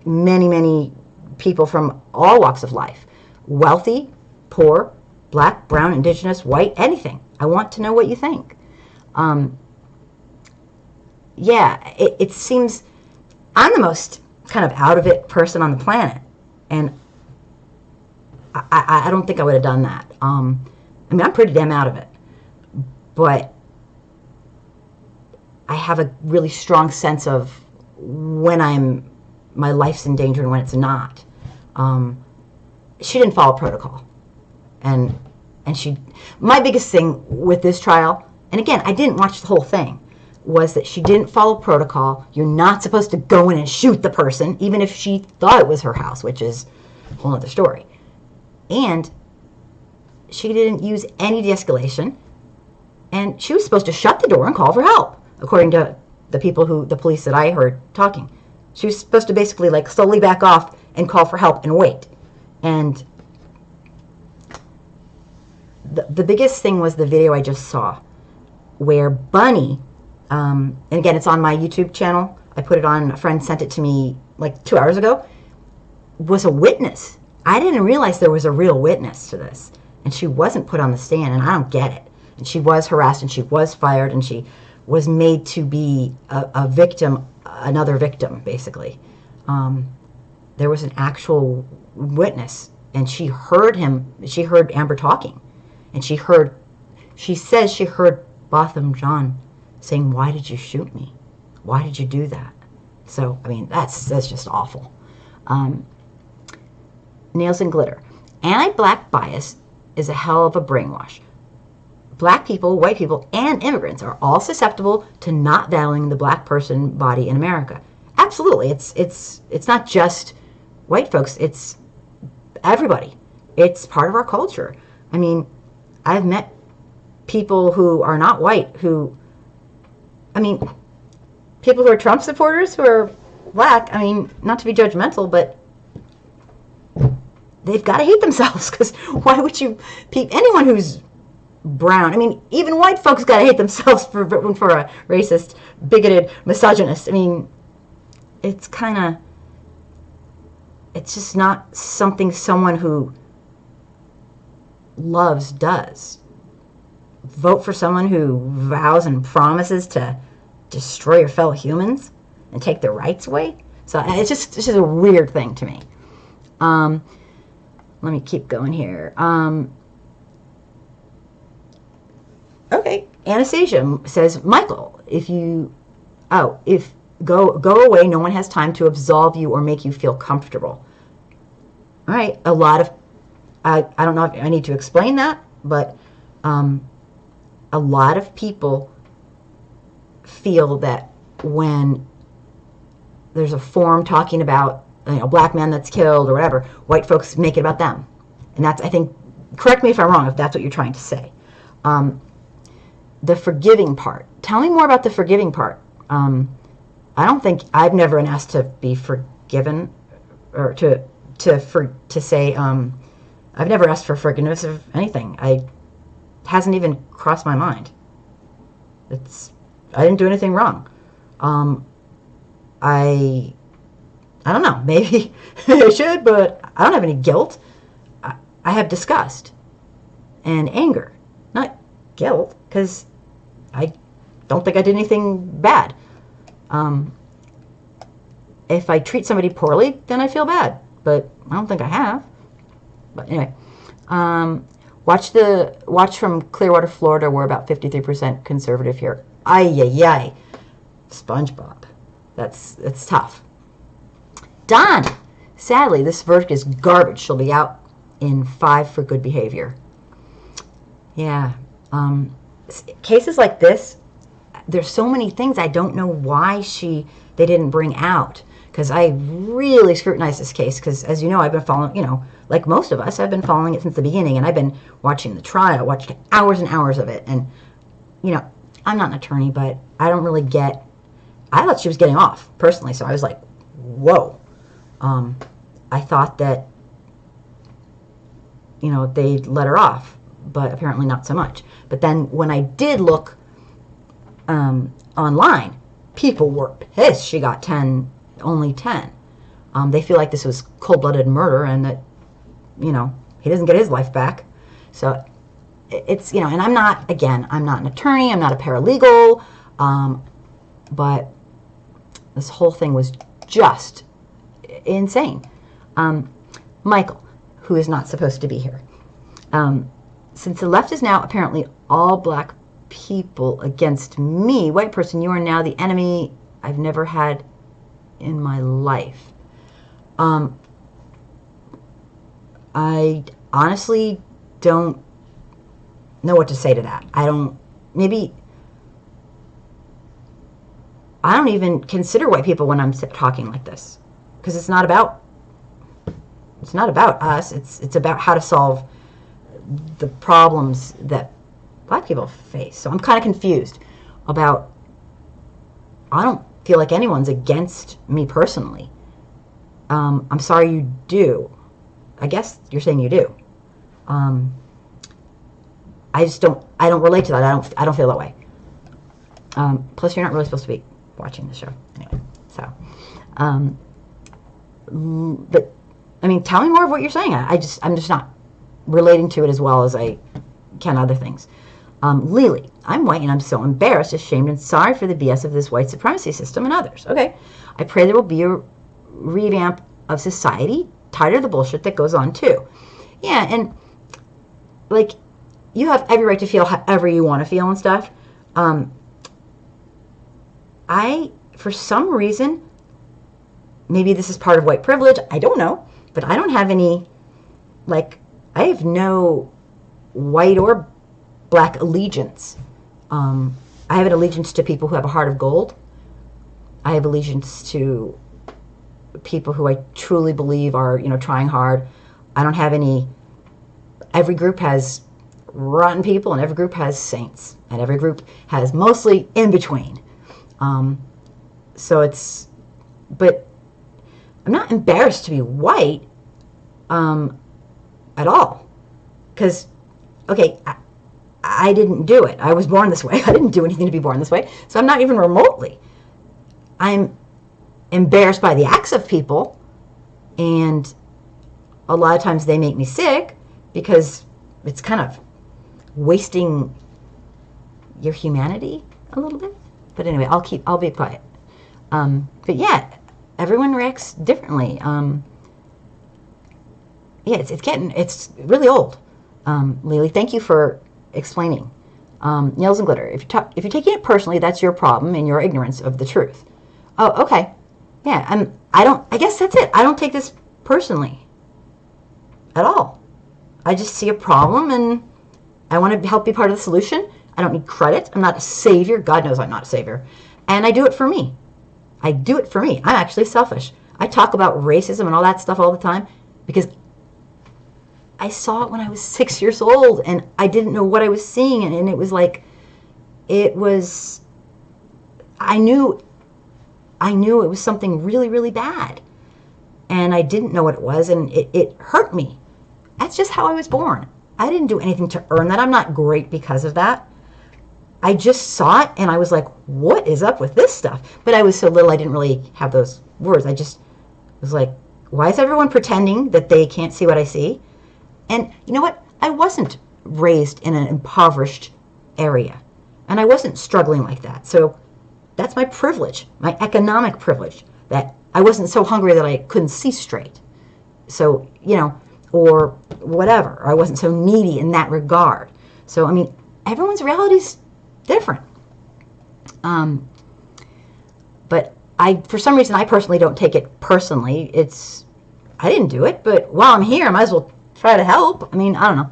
many, many people from all walks of life. Wealthy, poor, black, brown, indigenous, white, anything. I want to know what you think. It seems I'm the most kind of out of it person on the planet. And I don't think I would have done that. I mean, I'm pretty damn out of it. But I have a really strong sense of when my life's in danger and when it's not. She didn't follow protocol. And my biggest thing with this trial, and again, I didn't watch the whole thing, was that she didn't follow protocol. You're not supposed to go in and shoot the person, even if she thought it was her house, which is a whole other story. And she didn't use any de-escalation, and she was supposed to shut the door and call for help, according to the police that I heard talking. She was supposed to basically like slowly back off and call for help and wait. And the biggest thing was the video I just saw, where Bunny, and again, it's on my YouTube channel. I put it on, a friend sent it to me like 2 hours ago, was a witness. I didn't realize there was a real witness to this. And she wasn't put on the stand, and I don't get it. And she was harassed, and she was fired, and she was made to be a victim, another victim, basically. There was an actual witness, and she heard Amber talking. And she says she heard Botham John saying, "Why did you shoot me? Why did you do that?" So, I mean, that's just awful. Nails and glitter. Anti-black bias is a hell of a brainwash. Black people, white people, and immigrants are all susceptible to not valuing the black person body in America. absolutely. It's not just white folks. It's everybody. It's part of our culture. I mean, I've met people who are not white who, I mean, people who are Trump supporters who are black. I mean, not to be judgmental, but they've got to hate themselves, because why would you, anyone who's brown, I mean, even white folks got to hate themselves for a racist, bigoted, misogynist. I mean, it's kind of, it's just not something someone who loves does. Vote for someone who vows and promises to destroy your fellow humans and take their rights away. So it's just a weird thing to me. Let me keep going here. Okay, Anastasia says, Michael, if go away, no one has time to absolve you or make you feel comfortable. All right, a lot of, I don't know if I need to explain that, but a lot of people feel that when there's a forum talking about a black man that's killed or whatever, white folks make it about them. And that's, I think, correct me if I'm wrong, if that's what you're trying to say. The forgiving part. Tell me more about the forgiving part. I don't think, I've never been asked to be forgiven, or to say, I've never asked for forgiveness of anything. Hasn't even crossed my mind. I didn't do anything wrong. I don't know, maybe I should, but I don't have any guilt. I have disgust and anger, not guilt, because I don't think I did anything bad. If I treat somebody poorly, then I feel bad, but I don't think I have. But anyway, watch from Clearwater, Florida. We're about 53% conservative here. Ay. SpongeBob. That's tough. Don, sadly, this verdict is garbage. She'll be out in 5 for good behavior. Yeah. Cases like this, there's so many things I don't know why they didn't bring out, because I really scrutinized this case, because as you know, I've been following, like most of us, I've been following it since the beginning, and I've been watching the trial, watched hours and hours of it, and I'm not an attorney, but I don't really get, I thought she was getting off, personally, so I was like, whoa. I thought that, they'd let her off, but apparently not so much. But then when I did look online, people were pissed she got only 10. They feel like this was cold-blooded murder, and that, he doesn't get his life back. So it's, and I'm not an attorney, I'm not a paralegal, but this whole thing was just insane. Michael, who is not supposed to be here. Since the left is now apparently all black people against me, white person, you are now the enemy I've never had in my life. I honestly don't know what to say to that. I don't even consider white people when I'm talking like this, because it's not about us. It's about how to solve the problems that black people face. So I'm kind of confused about, I don't feel like anyone's against me personally. I'm sorry you do. I guess you're saying you do. I don't relate to that. I don't feel that way. Plus you're not really supposed to be watching the show anyway. So, but I mean, tell me more of what you're saying. I'm just not relating to it as well as I can other things. Lily, I'm white and I'm so embarrassed, ashamed, and sorry for the BS of this white supremacy system and others. Okay. I pray there will be a revamp of society, tired of the bullshit that goes on too. Yeah, and like, you have every right to feel however you want to feel and stuff. For some reason, maybe this is part of white privilege, I don't know, but I don't have any, I have no white or black allegiance. I have an allegiance to people who have a heart of gold. I have allegiance to people who I truly believe are, trying hard. I don't have any. Every group has rotten people, and every group has saints, and every group has mostly in between. But I'm not embarrassed to be white at all. Because, okay, I didn't do it. I was born this way. I didn't do anything to be born this way. So I'm not even remotely. I'm embarrassed by the acts of people, and a lot of times they make me sick because it's kind of wasting your humanity a little bit. But anyway, I'll be quiet. But yeah, everyone reacts differently. Yeah, it's really old. Lily, thank you for explaining. Nails and glitter. If you're taking it personally, that's your problem and your ignorance of the truth. Oh, okay. Yeah, I guess that's it. I don't take this personally at all. I just see a problem and I want to help be part of the solution. I don't need credit. I'm not a savior. God knows I'm not a savior. And I do it for me. I'm actually selfish. I talk about racism and all that stuff all the time because I saw it when I was 6 years old and I didn't know what I was seeing. And it was like, I knew it was something really, really bad. And I didn't know what it was, and it hurt me. That's just how I was born. I didn't do anything to earn that. I'm not great because of that. I just saw it, and I was like, what is up with this stuff? But I was so little, I didn't really have those words. I just was like, why is everyone pretending that they can't see what I see? And you know what? I wasn't raised in an impoverished area, and I wasn't struggling like that. So that's my privilege, my economic privilege, that I wasn't so hungry that I couldn't see straight. So, or whatever. Or I wasn't so needy in that regard. So, everyone's reality is different. But for some reason, I personally don't take it personally. I didn't do it, but while I'm here, I might as well try to help. I don't know.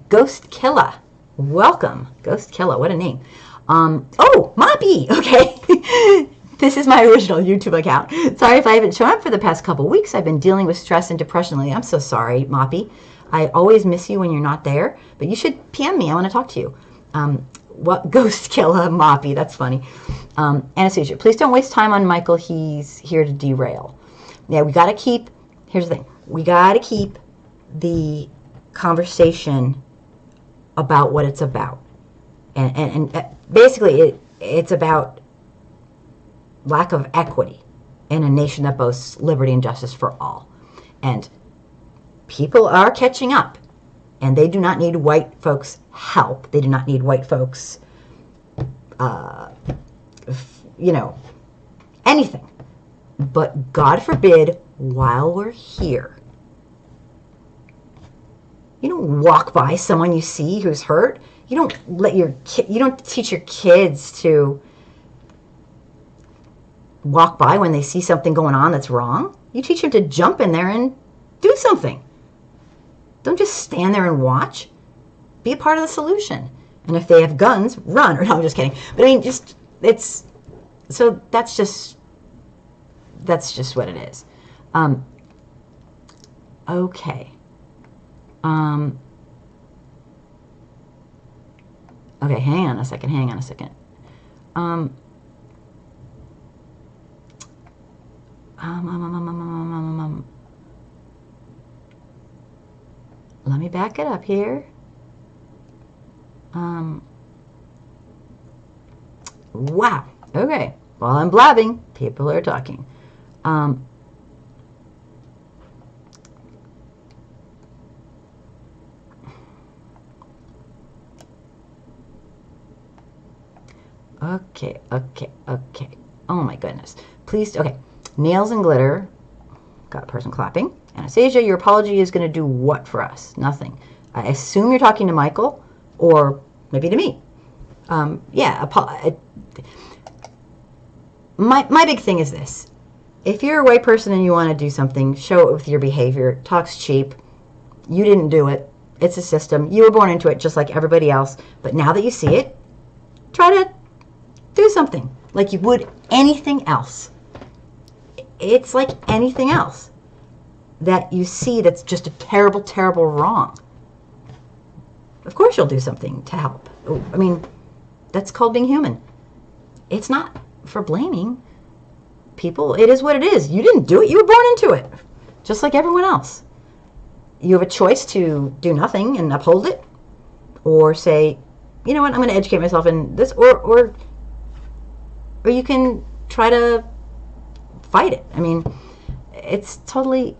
Ghost Killa, welcome. Ghost Killa, what a name. Oh, Moppy, okay. This is my original YouTube account. Sorry if I haven't shown up for the past couple weeks. I've been dealing with stress and depression lately. I'm so sorry, Moppy. I always miss you when you're not there, but you should PM me. I want to talk to you. What Ghost Killa, Moppy, that's funny. Anastasia, please don't waste time on Michael. He's here to derail. Yeah, here's the thing. We got to keep the conversation about what it's about. And basically, it's about lack of equity in a nation that boasts liberty and justice for all. And people are catching up. And they do not need white folks' help. They do not need white folks, anything. But God forbid, while we're here, you don't walk by someone you see who's hurt. You don't teach your kids to walk by when they see something going on that's wrong. You teach them to jump in there and do something. Don't just stand there and watch. Be a part of the solution. And if they have guns, run. Or no, I'm just kidding. But that's just what it is. Okay. Okay, hang on a second. Let me back it up here. Wow. Okay. While I'm blabbing, people are talking. Okay. Oh my goodness. Please, okay. Nails and glitter. Got a person clapping. Anastasia, your apology is going to do what for us? Nothing. I assume you're talking to Michael or maybe to me. My big thing is this. If you're a white person and you want to do something, show it with your behavior. Talk's cheap. You didn't do it. It's a system. You were born into it just like everybody else. But now that you see it, try to do something like you would anything else. it's like anything else that you see that's just a terrible, terrible wrong. Of course you'll do something to help. I mean, that's called being human. It's not for blaming people. It is what it is. You didn't do it. You were born into it, just like everyone else. You have a choice to do nothing and uphold it, or say, you know what, I'm going to educate myself in this, or you can try to fight it. I mean, it's totally...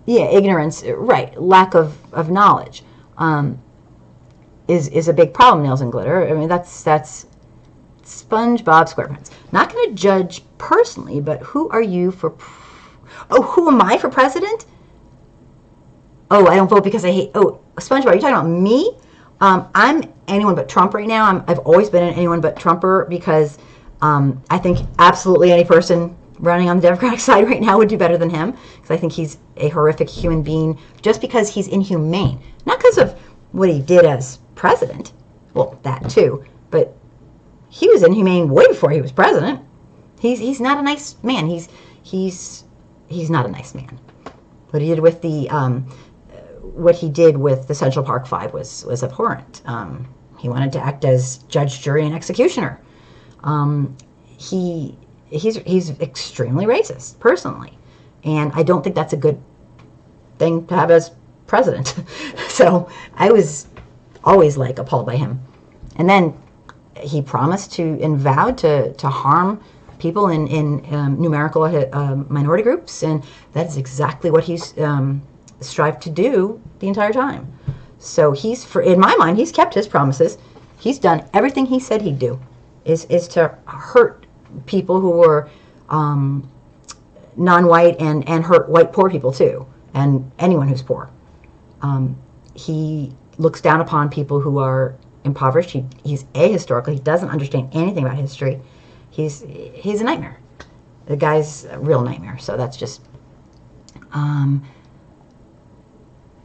Yeah, ignorance, right, lack of knowledge is a big problem, Nails and Glitter. I mean, that's SpongeBob SquarePants. Not going to judge personally, but who are you for... Oh, who am I for president? Oh, I don't vote because I hate... Oh, SpongeBob, are you talking about me? I'm anyone but Trump right now. I've always been an anyone but Trumper because I think absolutely any person running on the Democratic side right now would do better than him, because I think he's a horrific human being just because he's inhumane. Not because of what he did as president. Well, that too. But he was inhumane way before he was president. He's not a nice man. He's not a nice man. What he did with the Central Park Five was abhorrent. He wanted to act as judge, jury, and executioner. He's extremely racist, personally, and I don't think that's a good thing to have as president. So I was always appalled by him. And then he promised to and vowed to harm people in numerical minority groups, and that is exactly what he's strived to do the entire time. So in my mind, he's kept his promises. He's done everything he said he'd do, is to hurt people who are non-white and hurt white poor people too, and anyone who's poor. He looks down upon people who are impoverished. He's ahistorical. He doesn't understand anything about history. He's a nightmare. The guy's a real nightmare. So that's just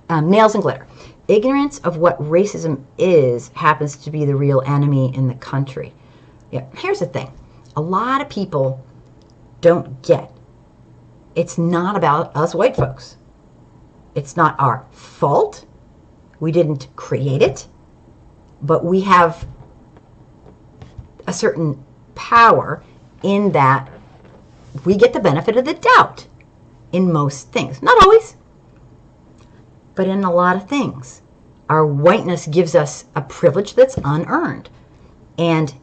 Nails and Glitter. Ignorance of what racism is happens to be the real enemy in the country. Yeah, here's the thing. A lot of people don't get. It's not about us white folks. It's not our fault. We didn't create it. But we have a certain power in that we get the benefit of the doubt in most things. Not always, but in a lot of things. Our whiteness gives us a privilege that's unearned. And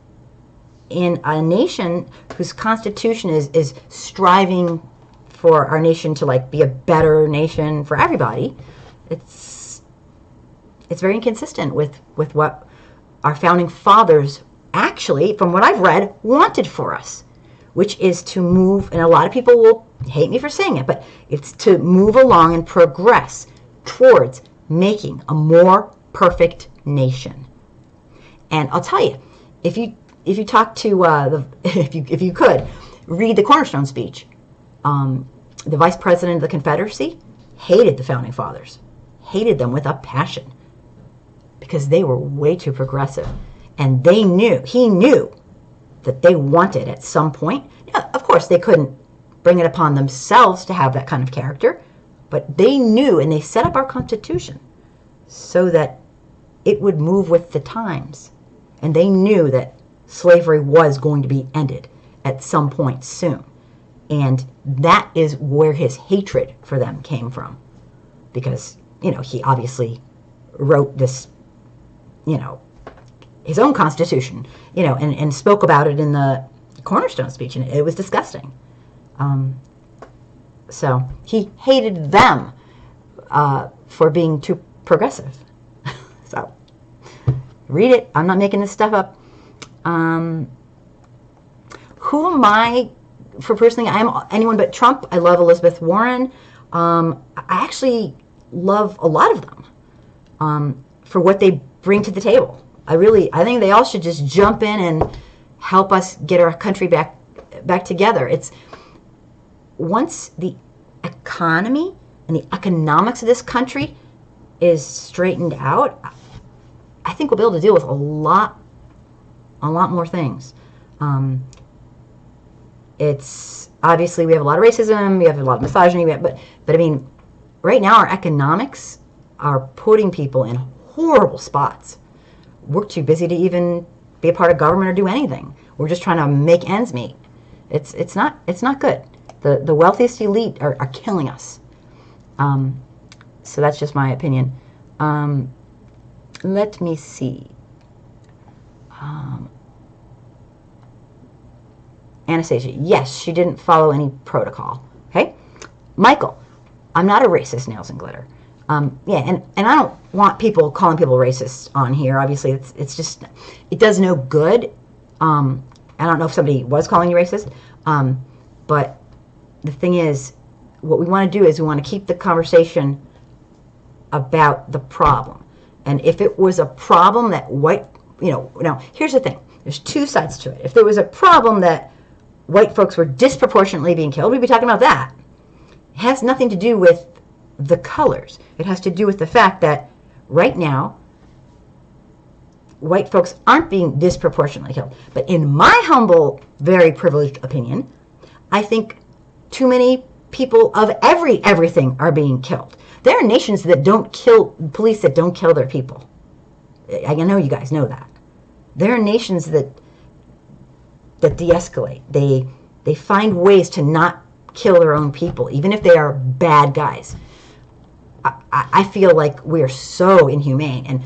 in a nation whose constitution is striving for our nation to be a better nation for everybody, it's very inconsistent with what our founding fathers actually, from what I've read, wanted for us, which is to move, and a lot of people will hate me for saying it, but it's to move along and progress towards making a more perfect nation. And I'll tell you, if you talk to if you could read the Cornerstone speech, the Vice President of the Confederacy hated the founding fathers, hated them with a passion, because they were way too progressive, and he knew that they wanted at some point. Now, of course, they couldn't bring it upon themselves to have that kind of character, but they knew, and they set up our Constitution so that it would move with the times, and they knew that slavery was going to be ended at some point soon. And that is where his hatred for them came from. Because, he obviously wrote this, his own constitution, and spoke about it in the Cornerstone speech, and it was disgusting. So he hated them for being too progressive. So read it. I'm not making this stuff up. Who am I for personally? I am anyone but Trump. I love Elizabeth Warren. I actually love a lot of them for what they bring to the table. I think they all should just jump in and help us get our country back together. It's once the economy and the economics of this country is straightened out, I think we'll be able to deal with a lot a lot more things. It's obviously we have a lot of racism, we have a lot of misogyny, but I mean, right now our economics are putting people in horrible spots. We're too busy to even be a part of government or do anything. We're just trying to make ends meet. It's not good. The wealthiest elite are killing us. So that's just my opinion. Let me see. Anastasia, yes, she didn't follow any protocol. Okay, Michael, I'm not a racist, Nails and Glitter. Yeah, and I don't want people calling people racist on here. Obviously, it's just, it does no good. I don't know if somebody was calling you racist, but the thing is, what we want to do is we want to keep the conversation about the problem. And if it was a problem that white, now here's the thing. There's two sides to it. If there was a problem that white folks were disproportionately being killed, we'd be talking about that. It has nothing to do with the colors. It has to do with the fact that right now, white folks aren't being disproportionately killed. But in my humble, very privileged opinion, I think too many people of everything are being killed. There are nations that don't kill, police that don't kill their people. I know you guys know that. There are nations that de-escalate. They find ways to not kill their own people, even if they are bad guys. I feel like we're so inhumane. And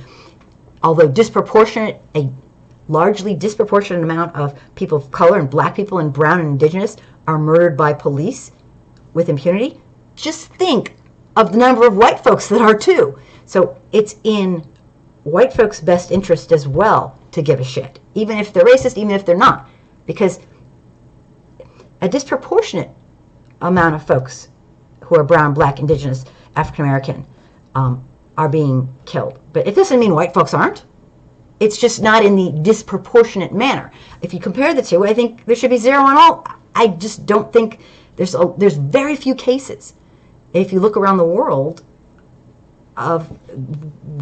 although a largely disproportionate amount of people of color and black people and brown and indigenous are murdered by police with impunity, just think of the number of white folks that are too. So it's in white folks' best interest as well to give a shit, even if they're racist, even if they're not. Because a disproportionate amount of folks who are brown, black, indigenous, African American are being killed. But it doesn't mean white folks aren't. It's just not in the disproportionate manner. If you compare the two, I think there should be zero on all. I just don't think there's very few cases. If you look around the world,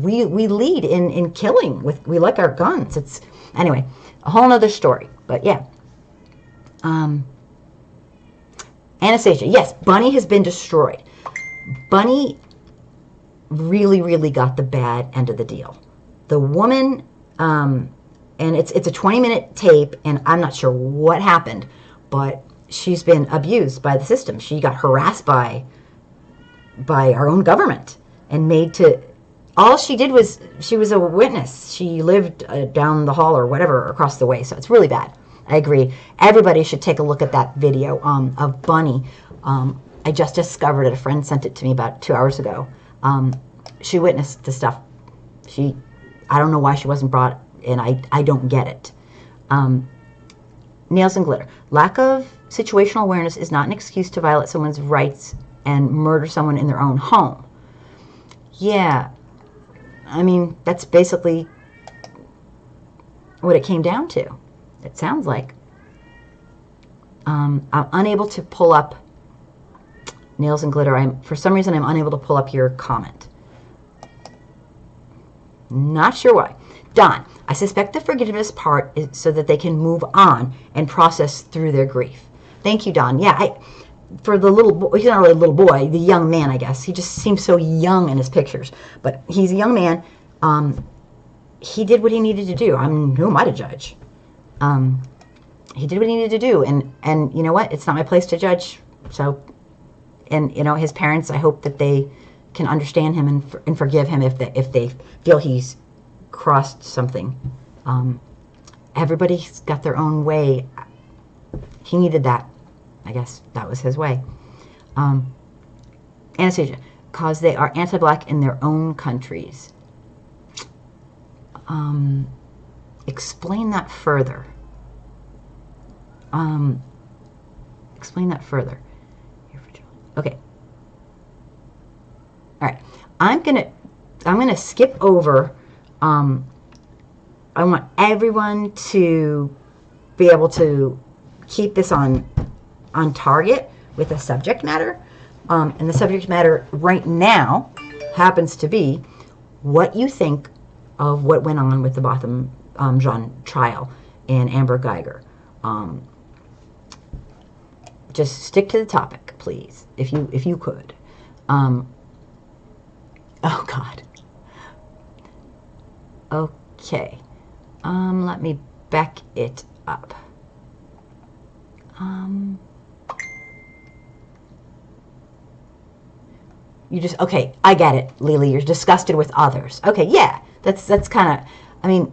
we lead in killing. We like our guns. It's anyway a whole nother story. But yeah. Anastasia, yes, Bunny has been destroyed. Bunny really, really got the bad end of the deal. The woman, and it's a 20-minute tape, and I'm not sure what happened, but she's been abused by the system. She got harassed by our own government and made to. All she did was she was a witness. She lived down the hall or whatever across the way, so it's really bad. I agree. Everybody should take a look at that video of Bunny. I just discovered it. A friend sent it to me about 2 hours ago. She witnessed the stuff. I don't know why she wasn't brought in. I don't get it. Nails and Glitter. Lack of situational awareness is not an excuse to violate someone's rights and murder someone in their own home. Yeah. I mean, that's basically what it came down to. It sounds like. I'm unable to pull up Nails and Glitter. For some reason, I'm unable to pull up your comment. Not sure why. Don, I suspect the forgiveness part is so that they can move on and process through their grief. Thank you, Don. Yeah, for the little boy, he's not really a little boy, the young man, I guess. He just seems so young in his pictures. But he's a young man. He did what he needed to do. Who am I to judge? He did what he needed to do. And you know what? It's not my place to judge. So, and, his parents, I hope that they can understand him and forgive him if they feel he's crossed something. Everybody's got their own way. He needed that. I guess that was his way. Anastasia, because they are anti-black in their own countries. Explain that further. Explain that further. Okay. All right. I'm gonna skip over. I want everyone to be able to keep this on target with the subject matter. And the subject matter right now happens to be what you think of what went on with the Botham Jean trial. and Amber Guyger. Just stick to the topic, please, if you could. Oh God. Okay. Let me back it up. You just, okay, I get it, Lily. You're disgusted with others. Okay, yeah, that's kind of, I mean,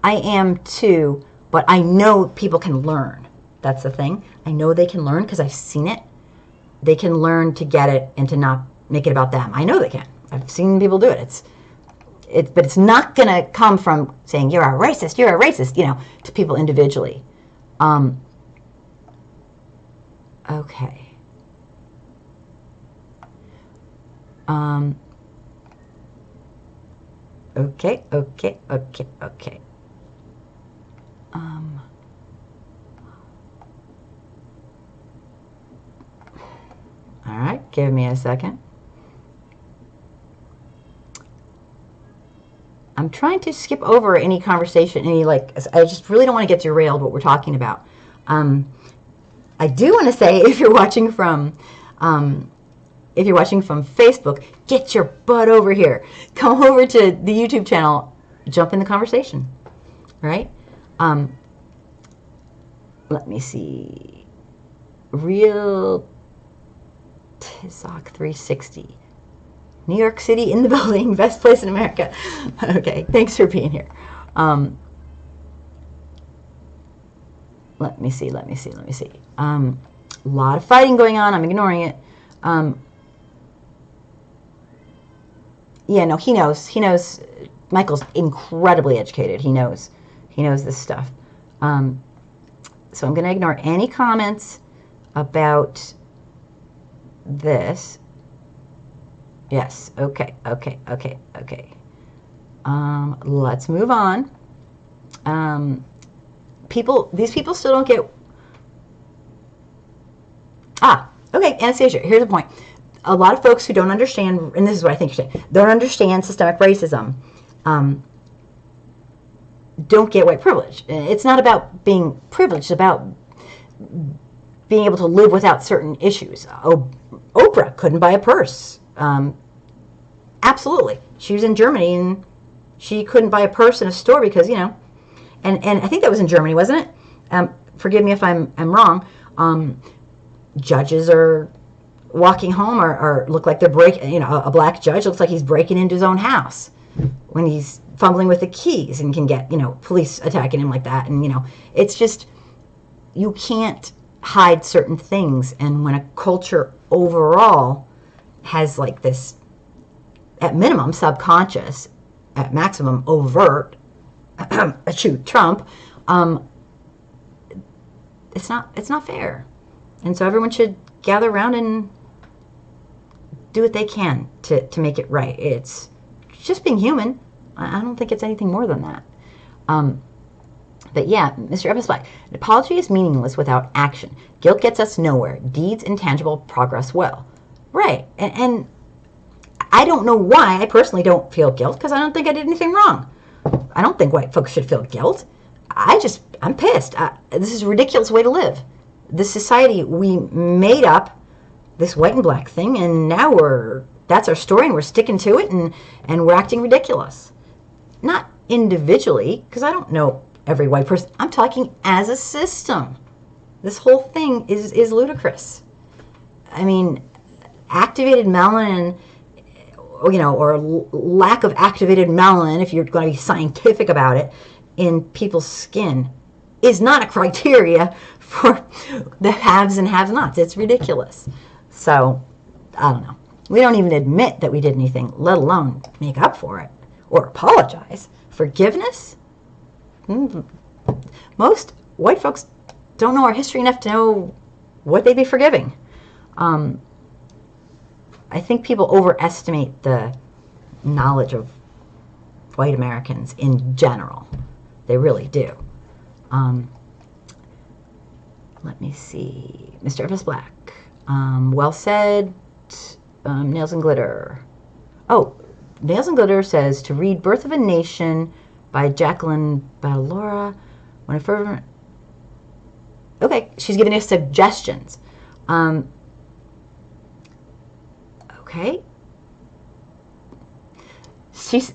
I am too, but I know people can learn. That's the thing. I know they can learn because I've seen it. They can learn to get it and to not make it about them. I know they can. I've seen people do it. But it's not going to come from saying, you're a racist, to people individually. Okay. Okay. All right, give me a second. I'm trying to skip over any conversation, I just really don't want to get derailed what we're talking about. I do want to say, if you're watching from Facebook, get your butt over here. Come over to the YouTube channel, jump in the conversation, right? Let me see. Real Tizok 360. New York City in the building, best place in America. Okay, thanks for being here. Let me see. A lot of fighting going on. I'm ignoring it. Yeah, no, he knows. Michael's incredibly educated. He knows this stuff. So I'm going to ignore any comments about this. Yes, okay. Let's move on. These people still don't get... okay, Anastasia, here's the point. A lot of folks who don't understand, and this is what I think you're saying, don't understand systemic racism, don't get white privilege. It's not about being privileged, it's about being able to live without certain issues. Oprah couldn't buy a purse. Absolutely. She was in Germany, and she couldn't buy a purse in a store because, and I think that was in Germany, wasn't it? Forgive me if I'm wrong. Judges are walking home or look like they're breaking, a black judge looks like he's breaking into his own house when he's fumbling with the keys and can get, police attacking him like that. And, it's just, you can't hide certain things. And when a culture overall has like this, at minimum, subconscious, at maximum, overt, Trump, it's not fair. And so everyone should gather around and do what they can to make it right. It's just being human. I don't think it's anything more than that. But yeah, Mr. Evans Black, an apology is meaningless without action. Guilt gets us nowhere. Deeds and tangible progress will. Right. And I don't know why I personally don't feel guilt, because I don't think I did anything wrong. I don't think white folks should feel guilt. I'm pissed. This is a ridiculous way to live. This society, we made up this white and black thing, and now that's our story, and we're sticking to it, and we're acting ridiculous. Not individually, because I don't know every white person. I'm talking as a system. This whole thing is ludicrous. I mean, activated melanin, or lack of activated melanin, if you're going to be scientific about it, in people's skin is not a criteria for the haves and have-nots. It's ridiculous. So, I don't know. We don't even admit that we did anything, let alone make up for it or apologize. Forgiveness? Most white folks don't know our history enough to know what they'd be forgiving. I think people overestimate the knowledge of white Americans in general. They really do. Let me see. Mr. Evans Black. Well said. Nails and Glitter. Oh, Nails and Glitter says to read Birth of a Nation by Jacqueline Ballora. When a fervent... Okay, she's giving us suggestions. Okay. She's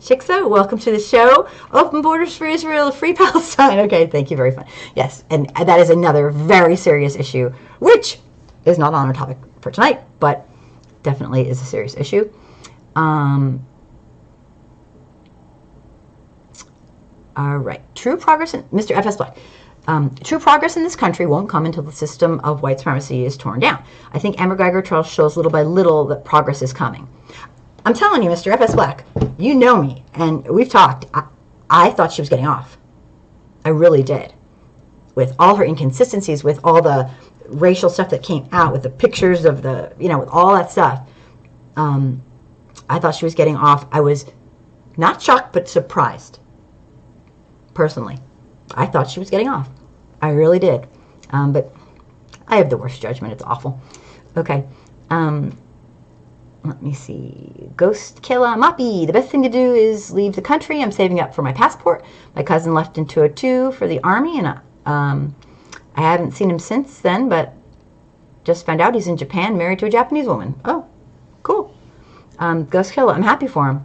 Shiksa, welcome to the show. Open borders for Israel, free Palestine. Okay, thank you, very fun. Yes, and that is another very serious issue, which is not on our topic for tonight, but definitely is a serious issue. All right, true progress in Mr. F.S. Black. True progress in this country won't come until the system of white supremacy is torn down. I think Amber Guyger trial shows little by little that progress is coming. I'm telling you, Mr. F.S. Black, you know me, and we've talked. I thought she was getting off. I really did. With all her inconsistencies, with all the racial stuff that came out, with the pictures of the, with all that stuff, I thought she was getting off. I was not shocked, but surprised. Personally, I thought she was getting off. I really did. But I have the worst judgment. It's awful. Okay. Let me see. Ghost Killer Mappy. The best thing to do is leave the country. I'm saving up for my passport. My cousin left in 2002 for the army, and I haven't seen him since then, but just found out he's in Japan, married to a Japanese woman. Oh, cool. Ghost Killer, I'm happy for him.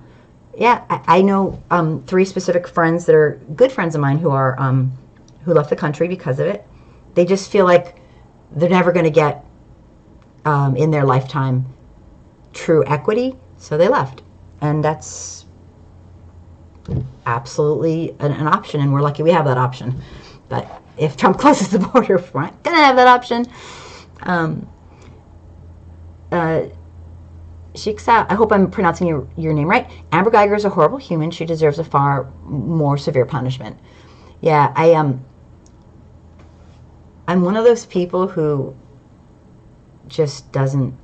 Yeah, I know 3 specific friends that are good friends of mine who are who left the country because of it. They just feel like they're never going to get in their lifetime true equity, so they left, and that's absolutely an option, and we're lucky we have that option. But if Trump closes the border, we're not going to have that option. Shiksa, I hope I'm pronouncing your name right. Amber Guyger is a horrible human. She deserves a far more severe punishment. Yeah, I'm one of those people who just doesn't...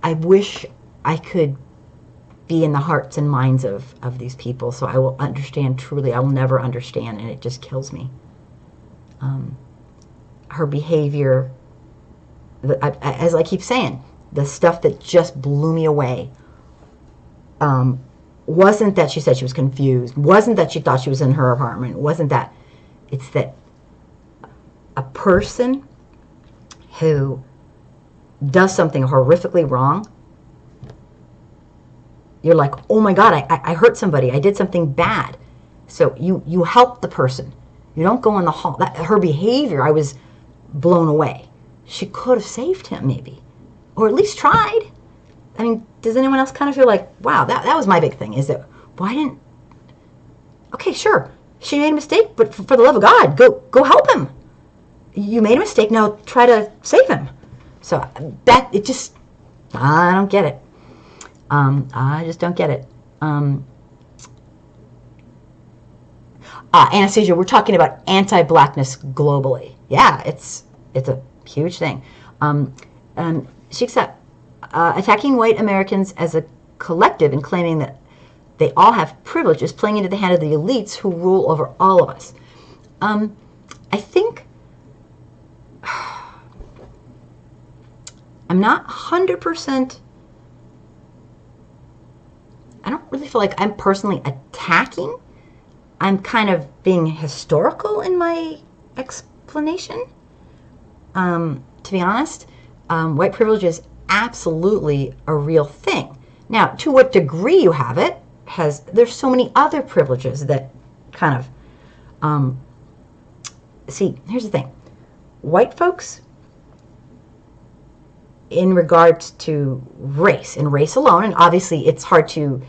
I wish I could be in the hearts and minds of these people, so I will understand truly. I will never understand, and it just kills me. Her behavior... as I keep saying, the stuff that just blew me away wasn't that she said she was confused, wasn't that she thought she was in her apartment, wasn't that. It's that a person who does something horrifically wrong, you're like, oh my God, I hurt somebody, I did something bad. So you help the person. You don't go in the hall. Her behavior, I was blown away. She could have saved him, maybe. Or at least tried. I mean, does anyone else kind of feel like, wow, that was my big thing, is that, why didn't... Okay, sure, she made a mistake, but for the love of God, go help him. You made a mistake, now try to save him. So, it just... I don't get it. I just don't get it. Anastasia, we're talking about anti-blackness globally. Yeah, it's a huge thing. Shiksa, attacking white Americans as a collective and claiming that they all have privileges playing into the hand of the elites who rule over all of us. I think I'm not 100%. I don't really feel like I'm personally attacking. I'm kind of being historical in my explanation. To be honest, white privilege is absolutely a real thing. Now, to what degree you have it, there's so many other privileges that kind of, see, here's the thing. White folks, in regards to race, and race alone, and obviously it's hard to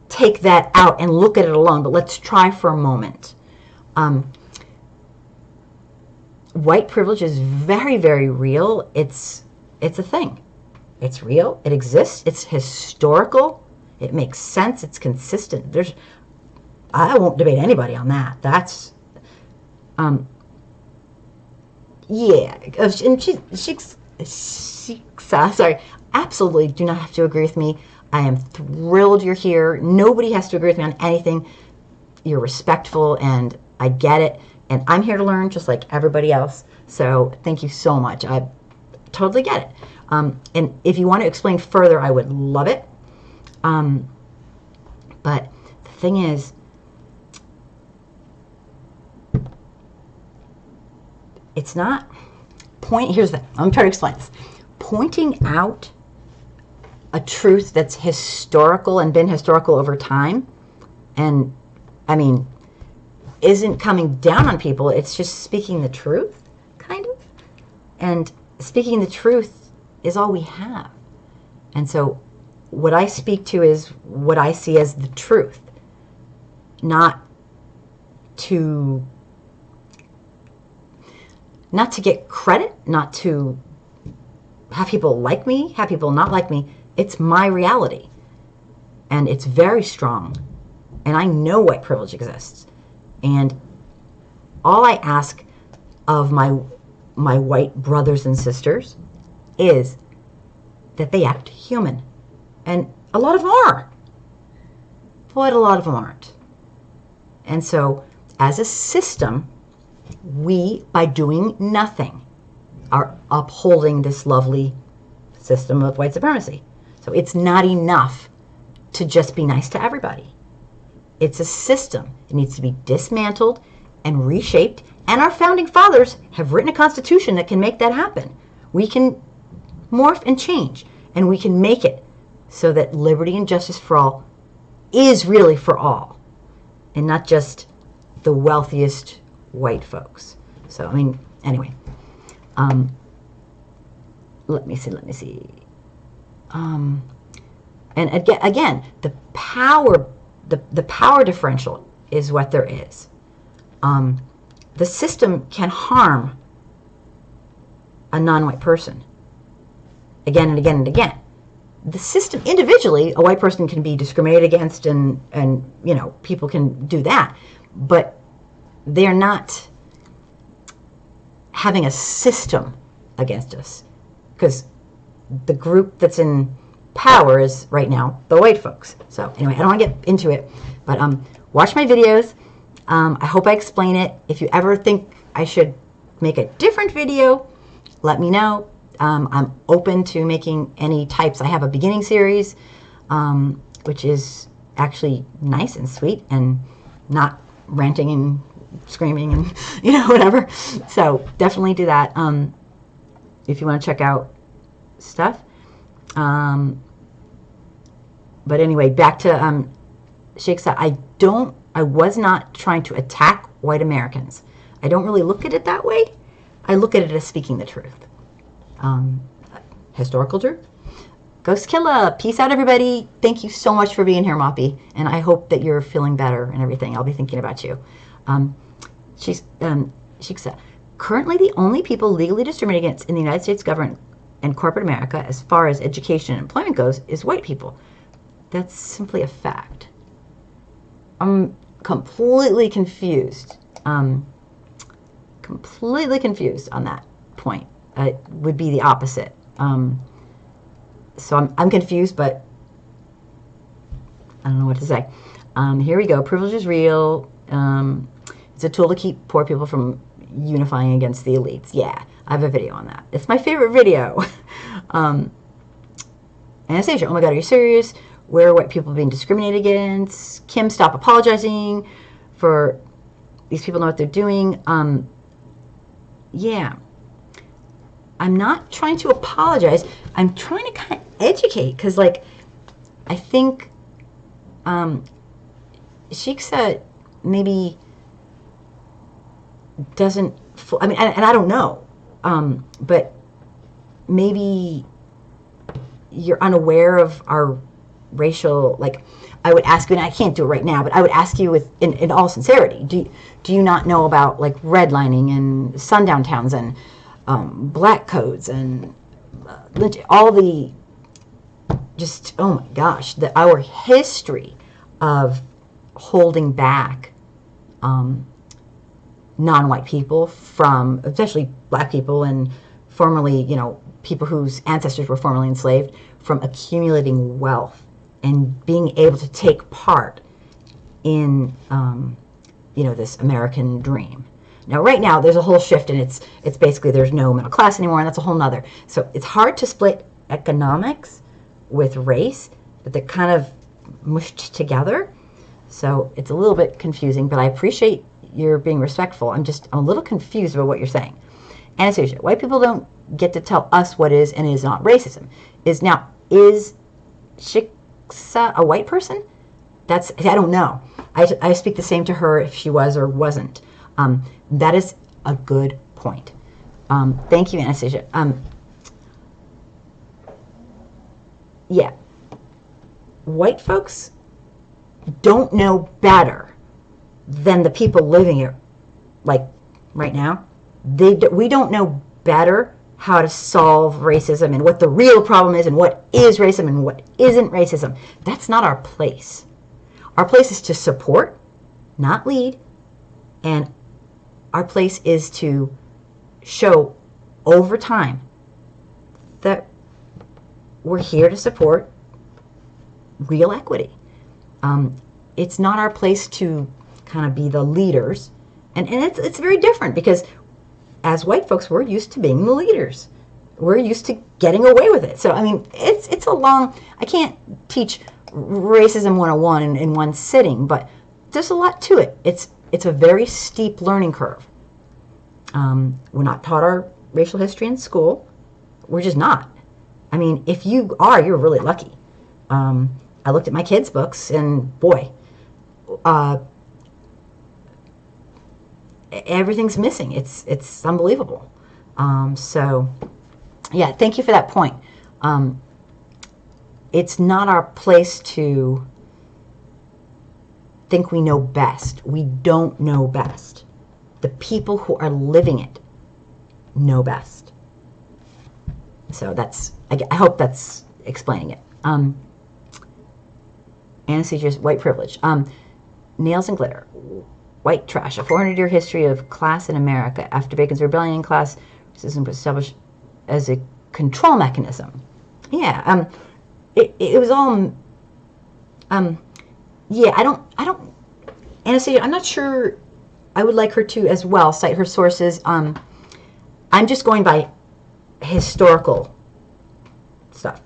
take that out and look at it alone, but let's try for a moment. White privilege is very, very real. It's a thing. It's real. It exists. It's historical. It makes sense. It's consistent. I won't debate anybody on that. That's, yeah. And she's sorry. Absolutely do not have to agree with me. I am thrilled you're here. Nobody has to agree with me on anything. You're respectful, and I get it. And I'm here to learn just like everybody else. So thank you so much. I totally get it. And if you want to explain further, I would love it. But the thing is, it's not here's the thing. I'm trying to explain this. Pointing out a truth that's historical and been historical over time, and I mean, isn't coming down on people. It's just speaking the truth, kind of. And speaking the truth is all we have. And so what I speak to is what I see as the truth, not to get credit, not to have people like me, have people not like me. It's my reality. And it's very strong. And I know white privilege exists. And all I ask of my white brothers and sisters is that they act human. And a lot of them are. But a lot of them aren't. And so, as a system, we, by doing nothing, are upholding this lovely system of white supremacy. So it's not enough to just be nice to everybody. It's a system. It needs to be dismantled and reshaped. And our founding fathers have written a constitution that can make that happen. We can morph and change, and we can make it so that liberty and justice for all is really for all, and not just the wealthiest white folks. So, I mean, anyway. Let me see. And again, the power differential is what there is. The system can harm a non-white person again and again and again. The system individually, a white person can be discriminated against, and you know, people can do that, but they're not having a system against us, because the group that's in power is right now the white folks. So anyway, I don't want to get into it, but watch my videos. I hope I explain it. If you ever think I should make a different video, let me know. I'm open to making any types. I have a beginning series, which is actually nice and sweet and not ranting and screaming and, you know, whatever. So definitely do that if you want to check out stuff. But anyway, back to Sheikh Sa. I was not trying to attack white Americans. I don't really look at it that way. I look at it as speaking the truth. Historical truth. Ghost Killa. Peace out, everybody. Thank you so much for being here, Moppy. And I hope that you're feeling better and everything. I'll be thinking about you. Sheikh Sa. Currently, the only people legally discriminated against in the United States government and corporate America, as far as education and employment goes, is white people. That's simply a fact. I'm completely confused. Completely confused on that point. It would be the opposite. So I'm confused, but I don't know what to say. Here we go. Privilege is real. It's a tool to keep poor people from unifying against the elites. Yeah, I have a video on that. It's my favorite video. Anastasia, oh my God, are you serious? Where are white people being discriminated against? Kim, stop apologizing for these people know what they're doing. Yeah. I'm not trying to apologize. I'm trying to kind of educate, because, like, I think Sheikh said maybe doesn't, I mean, and I don't know, but maybe you're unaware of our racial, like, I would ask you, and I can't do it right now, but I would ask you in all sincerity, do you not know about, like, redlining and sundown towns and black codes and all the, just, oh my gosh, our history of holding back non-white people from, especially black people and formerly, you know, people whose ancestors were formerly enslaved, from accumulating wealth and being able to take part in, you know, this American dream. Now, right now, there's a whole shift, and it's basically there's no middle class anymore, and that's a whole nother. So it's hard to split economics with race, but they're kind of mushed together. So it's a little bit confusing, but I appreciate your being respectful. I'm a little confused about what you're saying. Anastasia, white people don't get to tell us what is and is not racism. Is Shiksa a white person? I don't know. I speak the same to her if she was or wasn't. That is a good point. Thank you, Anastasia. Yeah. White folks don't know better than the people living here, like right now. We don't know better how to solve racism and what the real problem is and what is racism and what isn't racism. That's not our place. Our place is to support, not lead, and our place is to show over time that we're here to support real equity. It's not our place to kind of be the leaders, and it's very different because as white folks, we're used to being the leaders. We're used to getting away with it. So I mean, it's a long. I can't teach racism 101 in one sitting, but there's a lot to it. It's a very steep learning curve. We're not taught our racial history in school. We're just not. I mean, if you are, you're really lucky. I looked at my kids' books, and boy, everything's missing. It's unbelievable. So, yeah, thank you for that point. It's not our place to think we know best. We don't know best. The people who are living it know best. So I hope that's explaining it. Anastasia's white privilege. Nails and glitter. White trash. A 400-year history of class in America. After Bacon's rebellion, class racism was established as a control mechanism. Yeah. It was all. Yeah. I don't. Anastasia, I'm not sure. I would like her to as well cite her sources. I'm just going by historical stuff,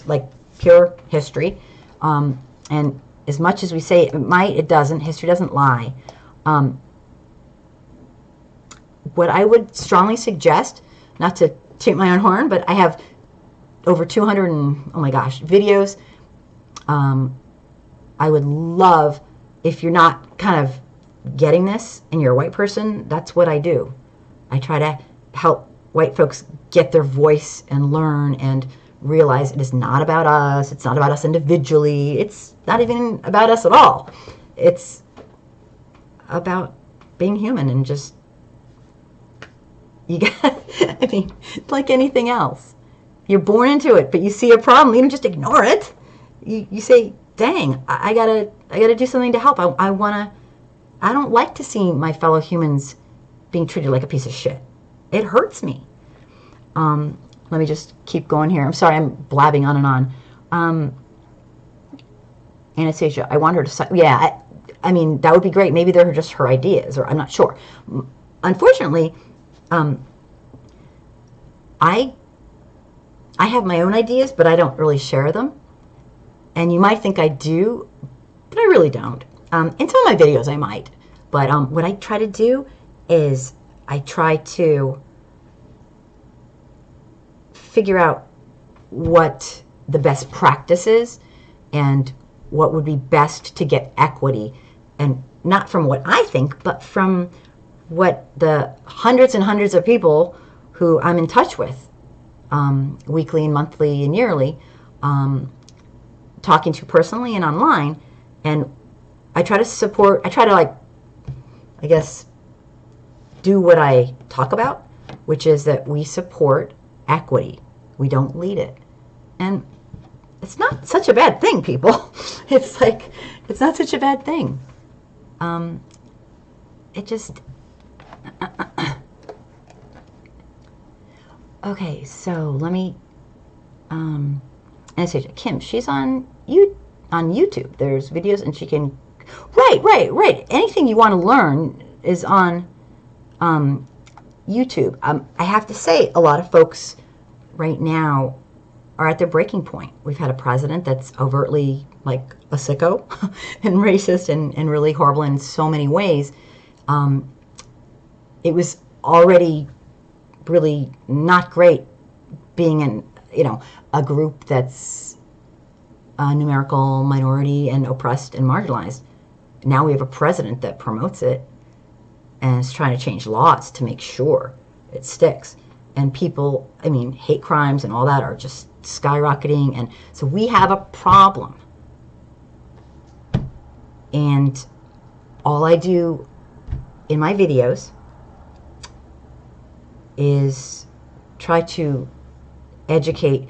like pure history. And as much as we say it might, it doesn't. History doesn't lie. What I would strongly suggest, not to toot my own horn, but I have over 200 videos. I would love, if you're not kind of getting this and you're a white person, that's what I do. I try to help white folks get their voice and learn and realize it is not about us. It's not about us individually. It's not even about us at all. It's about being human and just, I mean, like anything else. You're born into it, but you see a problem, you don't just ignore it. You say, dang, I gotta do something to help. I don't like to see my fellow humans being treated like a piece of shit. It hurts me. Let me just keep going here. I'm sorry, I'm blabbing on and on. Anastasia, I want her to, yeah, I mean, that would be great. Maybe they're just her ideas, or I'm not sure. Unfortunately, I have my own ideas, but I don't really share them. And you might think I do, but I really don't. In some of my videos, I might. But what I try to do is I try to figure out what the best practice is and what would be best to get equity, and not from what I think, but from what the hundreds and hundreds of people who I'm in touch with weekly and monthly and yearly, talking to personally and online. And I try to like, I guess, do what I talk about, which is that we support equity. We don't lead it. And it's not such a bad thing, people. It's like, it's not such a bad thing. It just... Okay, so let me... Anastasia, Kim, she's on YouTube. There's videos and she can... Right. Anything you want to learn is on YouTube. I have to say, a lot of folks right now are at their breaking point. We've had a president that's overtly like a sicko and racist and really horrible in so many ways. It was already really not great being in, a group that's a numerical minority and oppressed and marginalized. Now we have a president that promotes it and is trying to change laws to make sure it sticks. And people, hate crimes and all that are just skyrocketing. And so we have a problem. And all I do in my videos is try to educate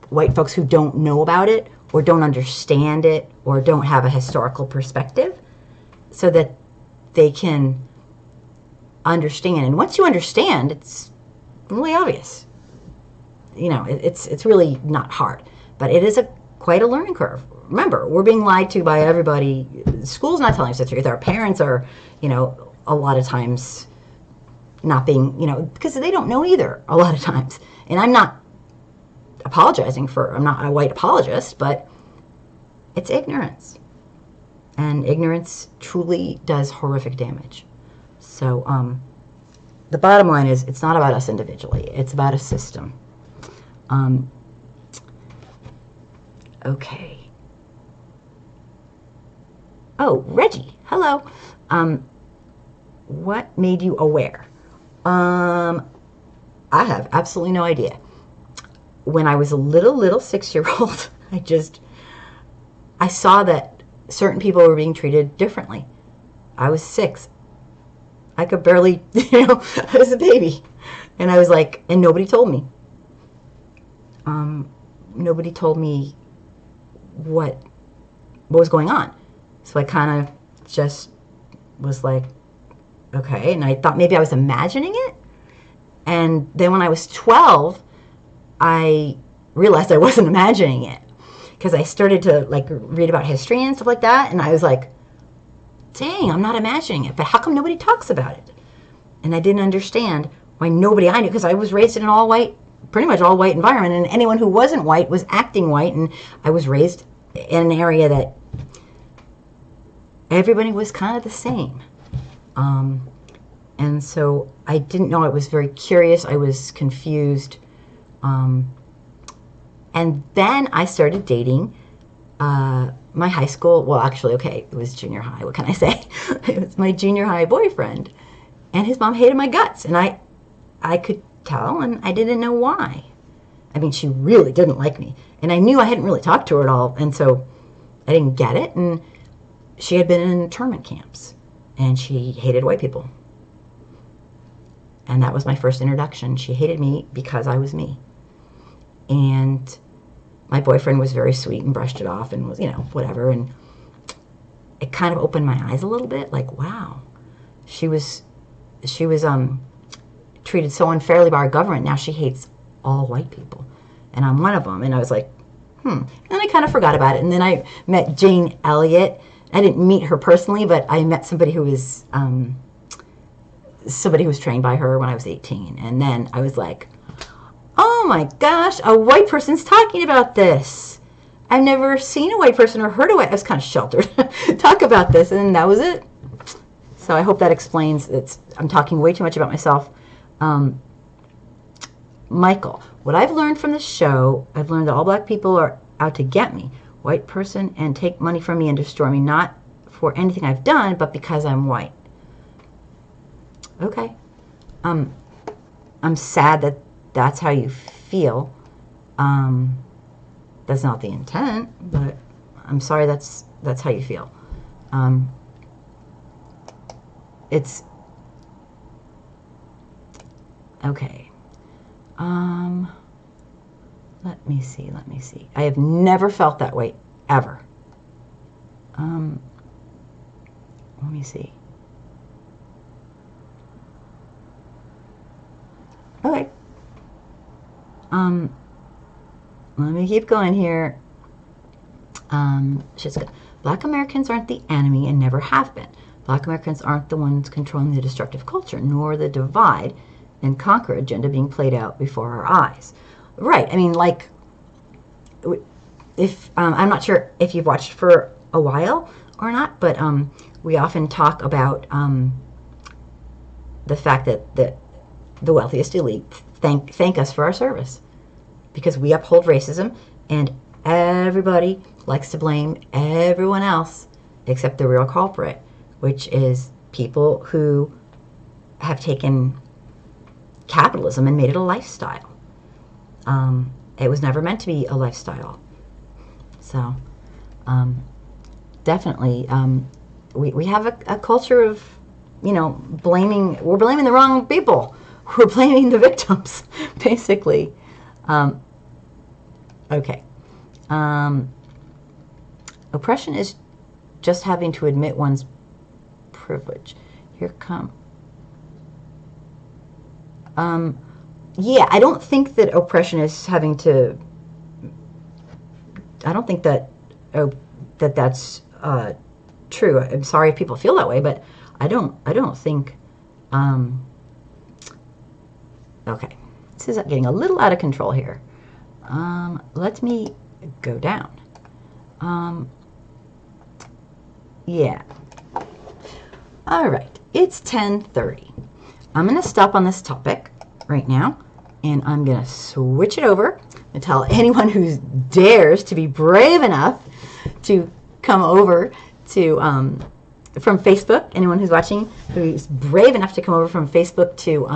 white folks who don't know about it or don't understand it or don't have a historical perspective so that they can understand. And once you understand, it's really obvious. It's really not hard, but it is quite a learning curve. Remember, we're being lied to by everybody. School's not telling us the truth. Our parents are, a lot of times not being, because they don't know either a lot of times. And I'm not I'm not a white apologist, but it's ignorance. And ignorance truly does horrific damage. So the bottom line is it's not about us individually. It's about a system. Okay. Oh, Reggie, hello. What made you aware? I have absolutely no idea. When I was a little 6-year-old, I saw that certain people were being treated differently. I was 6. I could barely, I was a baby. And I was like, and nobody told me. Nobody told me what was going on. So I kind of just was like, okay. And I thought maybe I was imagining it. And then when I was 12, I realized I wasn't imagining it. Because I started to read about history and stuff like that. And I was like, dang, I'm not imagining it. But how come nobody talks about it? And I didn't understand why nobody I knew, because I was raised in an pretty much all white environment. And anyone who wasn't white was acting white. And I was raised in an area that everybody was kind of the same. And so I didn't know. I was very curious. I was confused. And then I started dating my high school. Well, actually, okay, it was junior high. What can I say? It was my junior high boyfriend. And his mom hated my guts. And I could tell, and I didn't know why. She really didn't like me. And I knew I hadn't really talked to her at all. And so I didn't get it. And she had been in internment camps. And she hated white people. And that was my first introduction. She hated me because I was me. And my boyfriend was very sweet and brushed it off and was, whatever. And it kind of opened my eyes a little bit. Like, wow, she was treated so unfairly by our government. Now she hates all white people. And I'm one of them. And I was like, And I kind of forgot about it. And then I met Jane Elliott. I didn't meet her personally, but I met somebody who was trained by her when I was 18. And then I was like, oh my gosh, a white person's talking about this. I've never seen a white person or heard a white. I was kind of sheltered. Talk about this, and that was it. So I hope that explains. I'm talking way too much about myself. Michael, what I've learned from the show, I've learned that all black people are out to get me, white person, and take money from me and destroy me, not for anything I've done, but because I'm white. Okay. I'm sad that that's how you feel. That's not the intent, but I'm sorry that's how you feel. It's okay. Let me see. I have never felt that way ever. Let me see. Okay. Let me keep going here. Black Americans aren't the enemy and never have been. Black Americans aren't the ones controlling the destructive culture, nor the divide and conquer agenda being played out before our eyes. Right. if I'm not sure if you've watched for a while or not, but we often talk about the fact that the wealthiest elite thank us for our service because we uphold racism, and everybody likes to blame everyone else except the real culprit, which is people who have taken capitalism and made it a lifestyle. It was never meant to be a lifestyle. So definitely we have a culture of, we're blaming the wrong people. We're blaming the victims, basically. Okay. Oppression is just having to admit one's privilege. Here come. Yeah, I don't think that oppression is having to. I don't think that that's true. I'm sorry if people feel that way, but I don't think. Okay, this is getting a little out of control here. Let me go down. Yeah. All right, it's 10:30. I'm going to stop on this topic right now, and I'm going to switch it over and tell anyone who dares to be brave enough to come over to, from Facebook, anyone who's watching who's brave enough to come over from Facebook to,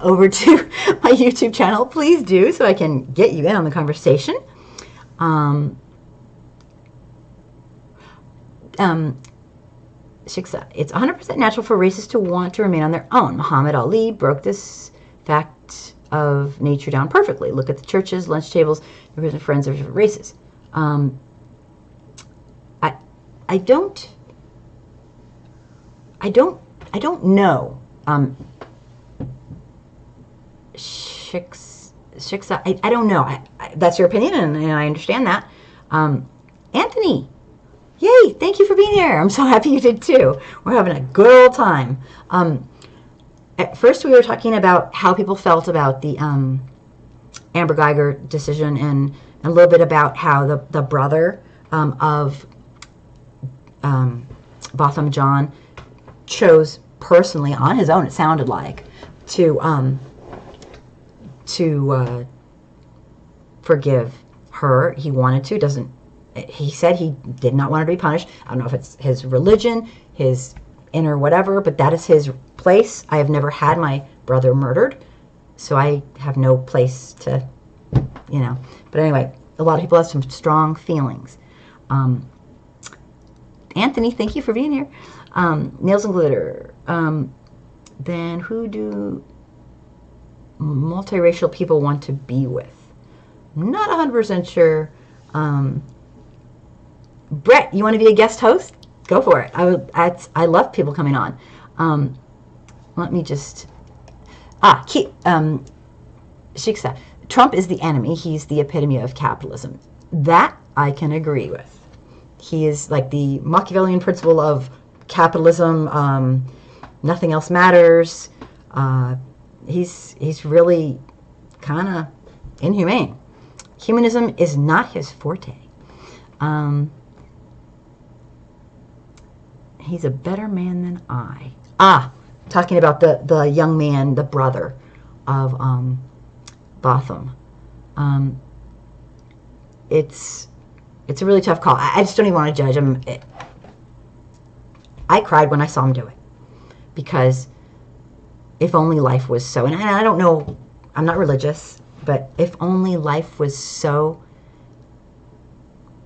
over to my YouTube channel, please do, so I can get you in on the conversation. Shiksa, it's 100% natural for races to want to remain on their own. Muhammad Ali broke this fact of nature down perfectly. Look at the churches, lunch tables, the friends of different races. I don't know. Shiksa, I don't know. That's your opinion, and I understand that. Anthony, yay, thank you for being here. I'm so happy you did too. We're having a good old time. At first we were talking about how people felt about the Amber Guyger decision, and a little bit about how the brother of Botham John chose personally on his own, it sounded like, to forgive her. He wanted to. He said he did not want her to be punished. I don't know if it's his religion, his inner whatever, but that is his place. I have never had my brother murdered, so I have no place to, But anyway, a lot of people have some strong feelings. Anthony, thank you for being here. Nails and glitter. Then who do multiracial people want to be with? I'm not 100% sure. Brett, you want to be a guest host? Go for it. I love people coming on. Let me just... Shiksa. Trump is the enemy. He's the epitome of capitalism. That I can agree with. He is like the Machiavellian principle of capitalism. Nothing else matters. He's really kind of inhumane. Humanism is not his forte. He's a better man than I. Talking about the young man, the brother of Botham. It's a really tough call. I just don't even want to judge him. I cried when I saw him do it, because if only life was so, and I don't know, I'm not religious, but if only life was so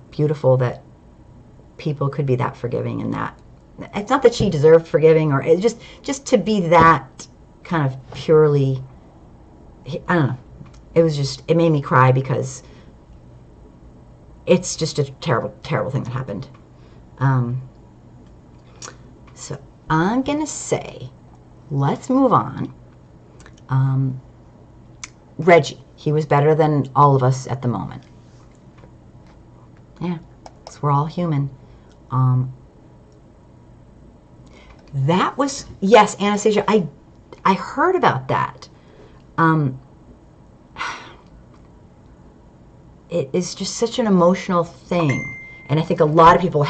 beautiful that people could be that forgiving, and that it's not that she deserved forgiving, or it just to be that kind of purely, I don't know, it made me cry, because it's just a terrible, terrible thing that happened. So I'm gonna say, let's move on. Reggie, he was better than all of us at the moment. Yeah, because we're all human. That was, yes, Anastasia, I heard about that. it is just such an emotional thing. And I think a lot of people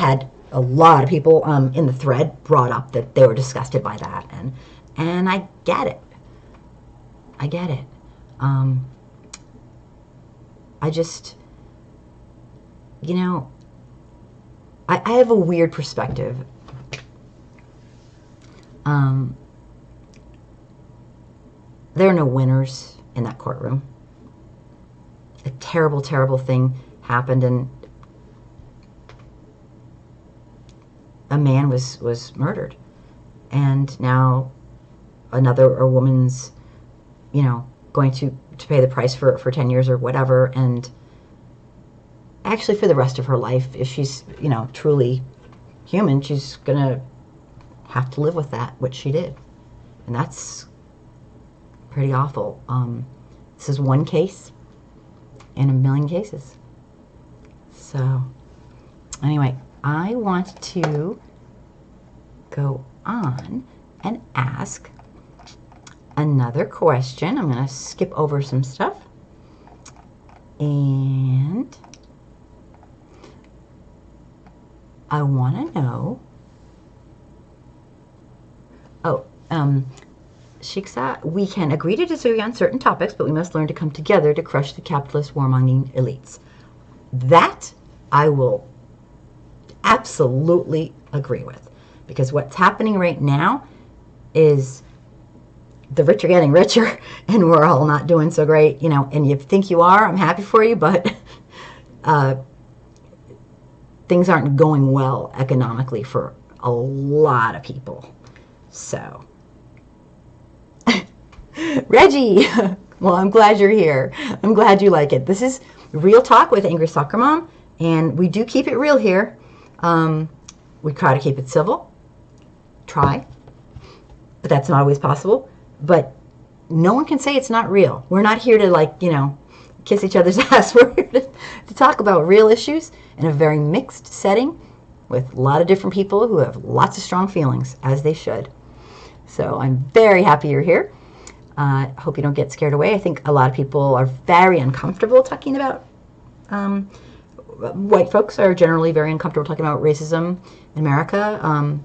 in the thread brought up that they were disgusted by that. And I get it. I get it. I just, I have a weird perspective. There are no winners in that courtroom. A terrible, terrible thing happened, and a man was murdered. And now a woman's, going to pay the price for 10 years or whatever, and actually for the rest of her life, if she's, truly human, she's going to have to live with that, what she did. And that's pretty awful. This is one case in a million cases. So, anyway, I want to go on and ask another question. I'm going to skip over some stuff. And I want to know, Shiksa, we can agree to disagree on certain topics, but we must learn to come together to crush the capitalist warmongering elites. That I will absolutely agree with, because what's happening right now is the rich are getting richer and we're all not doing so great, and you think you are, I'm happy for you, but things aren't going well economically for a lot of people. So, Reggie, well, I'm glad you're here. I'm glad you like it. This is Real Talk with Angry Soccer Mom, and we do keep it real here. We try to keep it civil. Try. But that's not always possible. But no one can say it's not real. We're not here to, kiss each other's ass. We're here to talk about real issues in a very mixed setting with a lot of different people who have lots of strong feelings, as they should. So I'm very happy you're here. I hope you don't get scared away. I think a lot of people are very uncomfortable talking about, white folks are generally very uncomfortable talking about racism in America.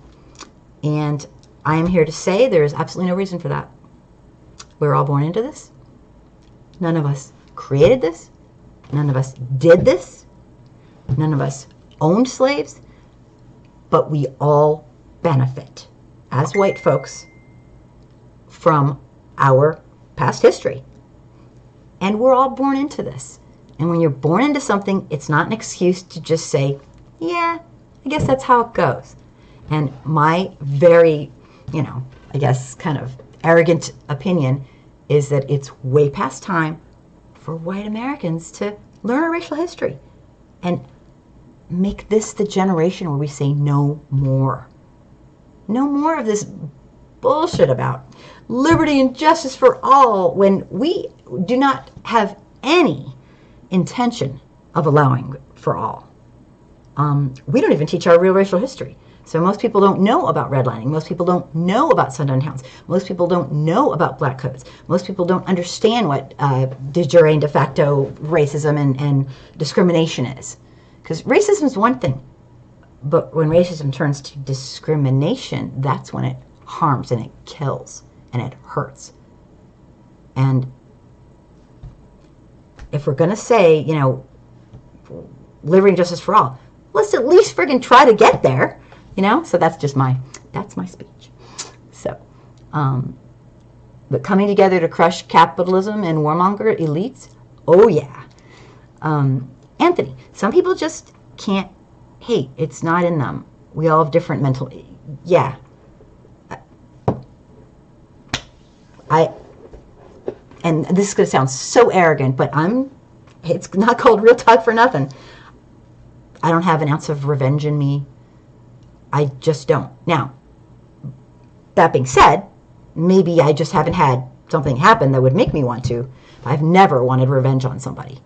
And I am here to say there is absolutely no reason for that. We're all born into this. None of us created this. None of us did this. None of us owned slaves. But we all benefit, as white folks, from our past history. And we're all born into this. And when you're born into something, it's not an excuse to just say, yeah, I guess that's how it goes. And my very, I guess kind of arrogant opinion is that it's way past time for white Americans to learn our racial history and make this the generation where we say no more. No more of this bullshit about liberty and justice for all when we do not have any intention of allowing for all. We don't even teach our real racial history. So most people don't know about redlining. Most people don't know about sundown towns. Most people don't know about black codes. Most people don't understand what de jure and de facto racism and discrimination is. Because racism is one thing, but when racism turns to discrimination, that's when it harms and it kills and it hurts. And if we're going to say, liberty and justice for all, let's at least friggin' try to get there, So that's my speech. So, but coming together to crush capitalism and warmonger elites, oh yeah. Anthony, some people just can't hate. It's not in them. We all have different mental, yeah. And this is going to sound so arrogant, but it's not called Real Talk for nothing. I don't have an ounce of revenge in me. I just don't. Now, that being said, maybe I just haven't had something happen that would make me want to. I've never wanted revenge on somebody.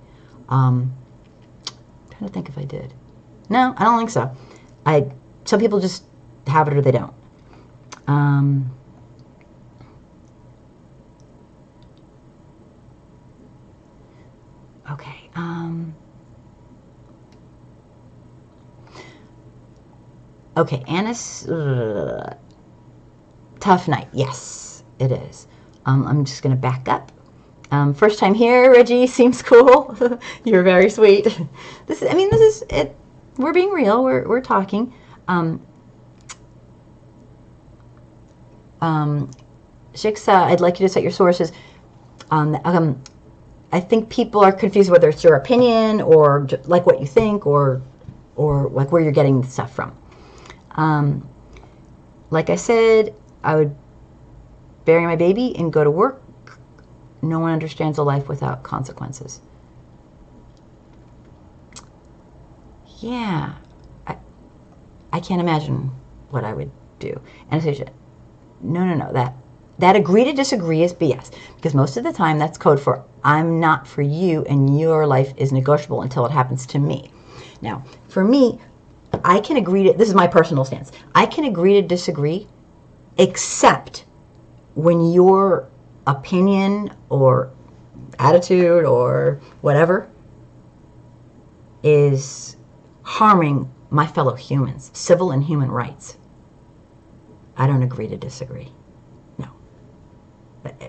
I'm trying to think if I did. No, I don't think so. Some people just have it or they don't. Okay. Okay, Anna's tough night. Yes, it is. I'm just going to back up. First time here, Reggie seems cool. You're very sweet. This is it. We're being real. We're talking. Shiksa, I'd like you to set your sources. I think people are confused whether it's your opinion or like what you think or like where you're getting the stuff from. Like I said, I would bury my baby and go to work. No one understands a life without consequences. Yeah, I can't imagine what I would do. Anastasia, no. That agree to disagree is BS, because most of the time that's code for I'm not for you and your life is negotiable until it happens to me. Now, for me, I can agree to, this is my personal stance, I can agree to disagree except when your opinion or attitude or whatever is harming my fellow humans, civil and human rights. I don't agree to disagree. No.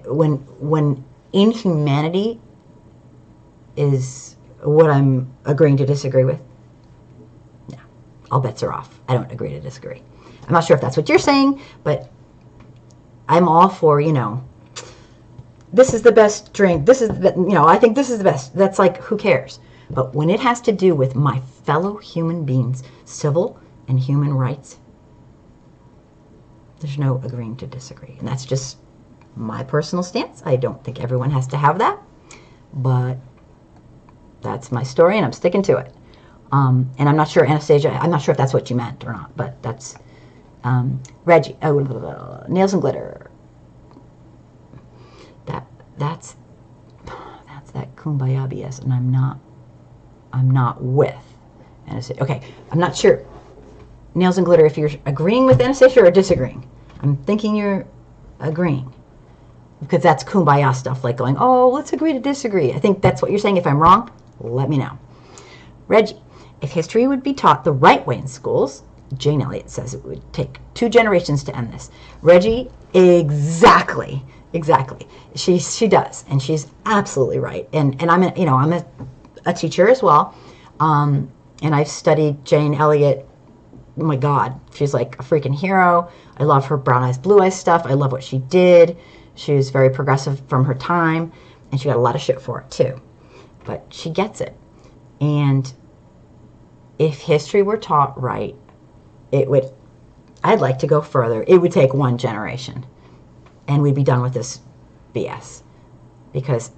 When inhumanity is what I'm agreeing to disagree with, no, all bets are off. I don't agree to disagree. I'm not sure if that's what you're saying, but I'm all for, this is the best drink. This is, I think this is the best. That's like, who cares? But when it has to do with my fellow human beings, civil and human rights, there's no agreeing to disagree. And that's just my personal stance. I don't think everyone has to have that, but that's my story and I'm sticking to it. And I'm not sure, Anastasia, I'm not sure if that's what you meant or not, but that's Reggie, nails and glitter. That's that kumbaya BS, and I'm not with Anastasia. Okay, I'm not sure, nails and glitter, if you're agreeing with Anastasia or disagreeing. I'm thinking you're agreeing, because that's kumbaya stuff, like going, oh, let's agree to disagree. I think that's what you're saying. If I'm wrong, let me know. Reggie, if history would be taught the right way in schools, Jane Elliott says it would take 2 generations to end this. Reggie, exactly. She does, and she's absolutely right. And I'm a teacher as well, and I've studied Jane Elliott. Oh my God, she's like a freaking hero. I love her brown eyes, blue eyes stuff. I love what she did. She was very progressive from her time, and she got a lot of shit for it too. But she gets it. And if history were taught right, I'd like to go further. It would take 1 generation, and we'd be done with this BS. Because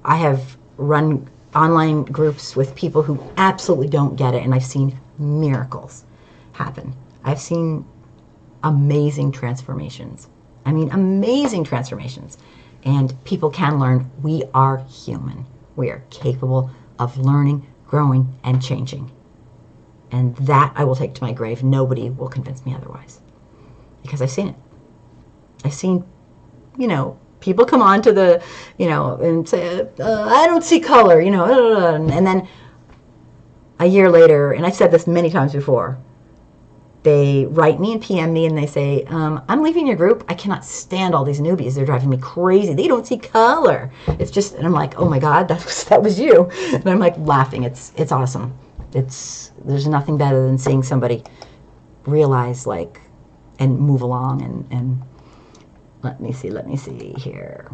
I have run online groups with people who absolutely don't get it, and I've seen miracles happen. I've seen amazing transformations. I mean, amazing transformations. And people can learn. We are human. We are capable of learning, growing, and changing. And that I will take to my grave. Nobody will convince me otherwise. Because I've seen it. I've seen, people come on to the, and say, I don't see color, and then a year later, and I've said this many times before, they write me and PM me and they say, I'm leaving your group. I cannot stand all these newbies. They're driving me crazy. They don't see color. It's just, and I'm like, oh my God, that was you. And I'm like laughing. It's awesome. There's nothing better than seeing somebody realize, and move along and let me see here.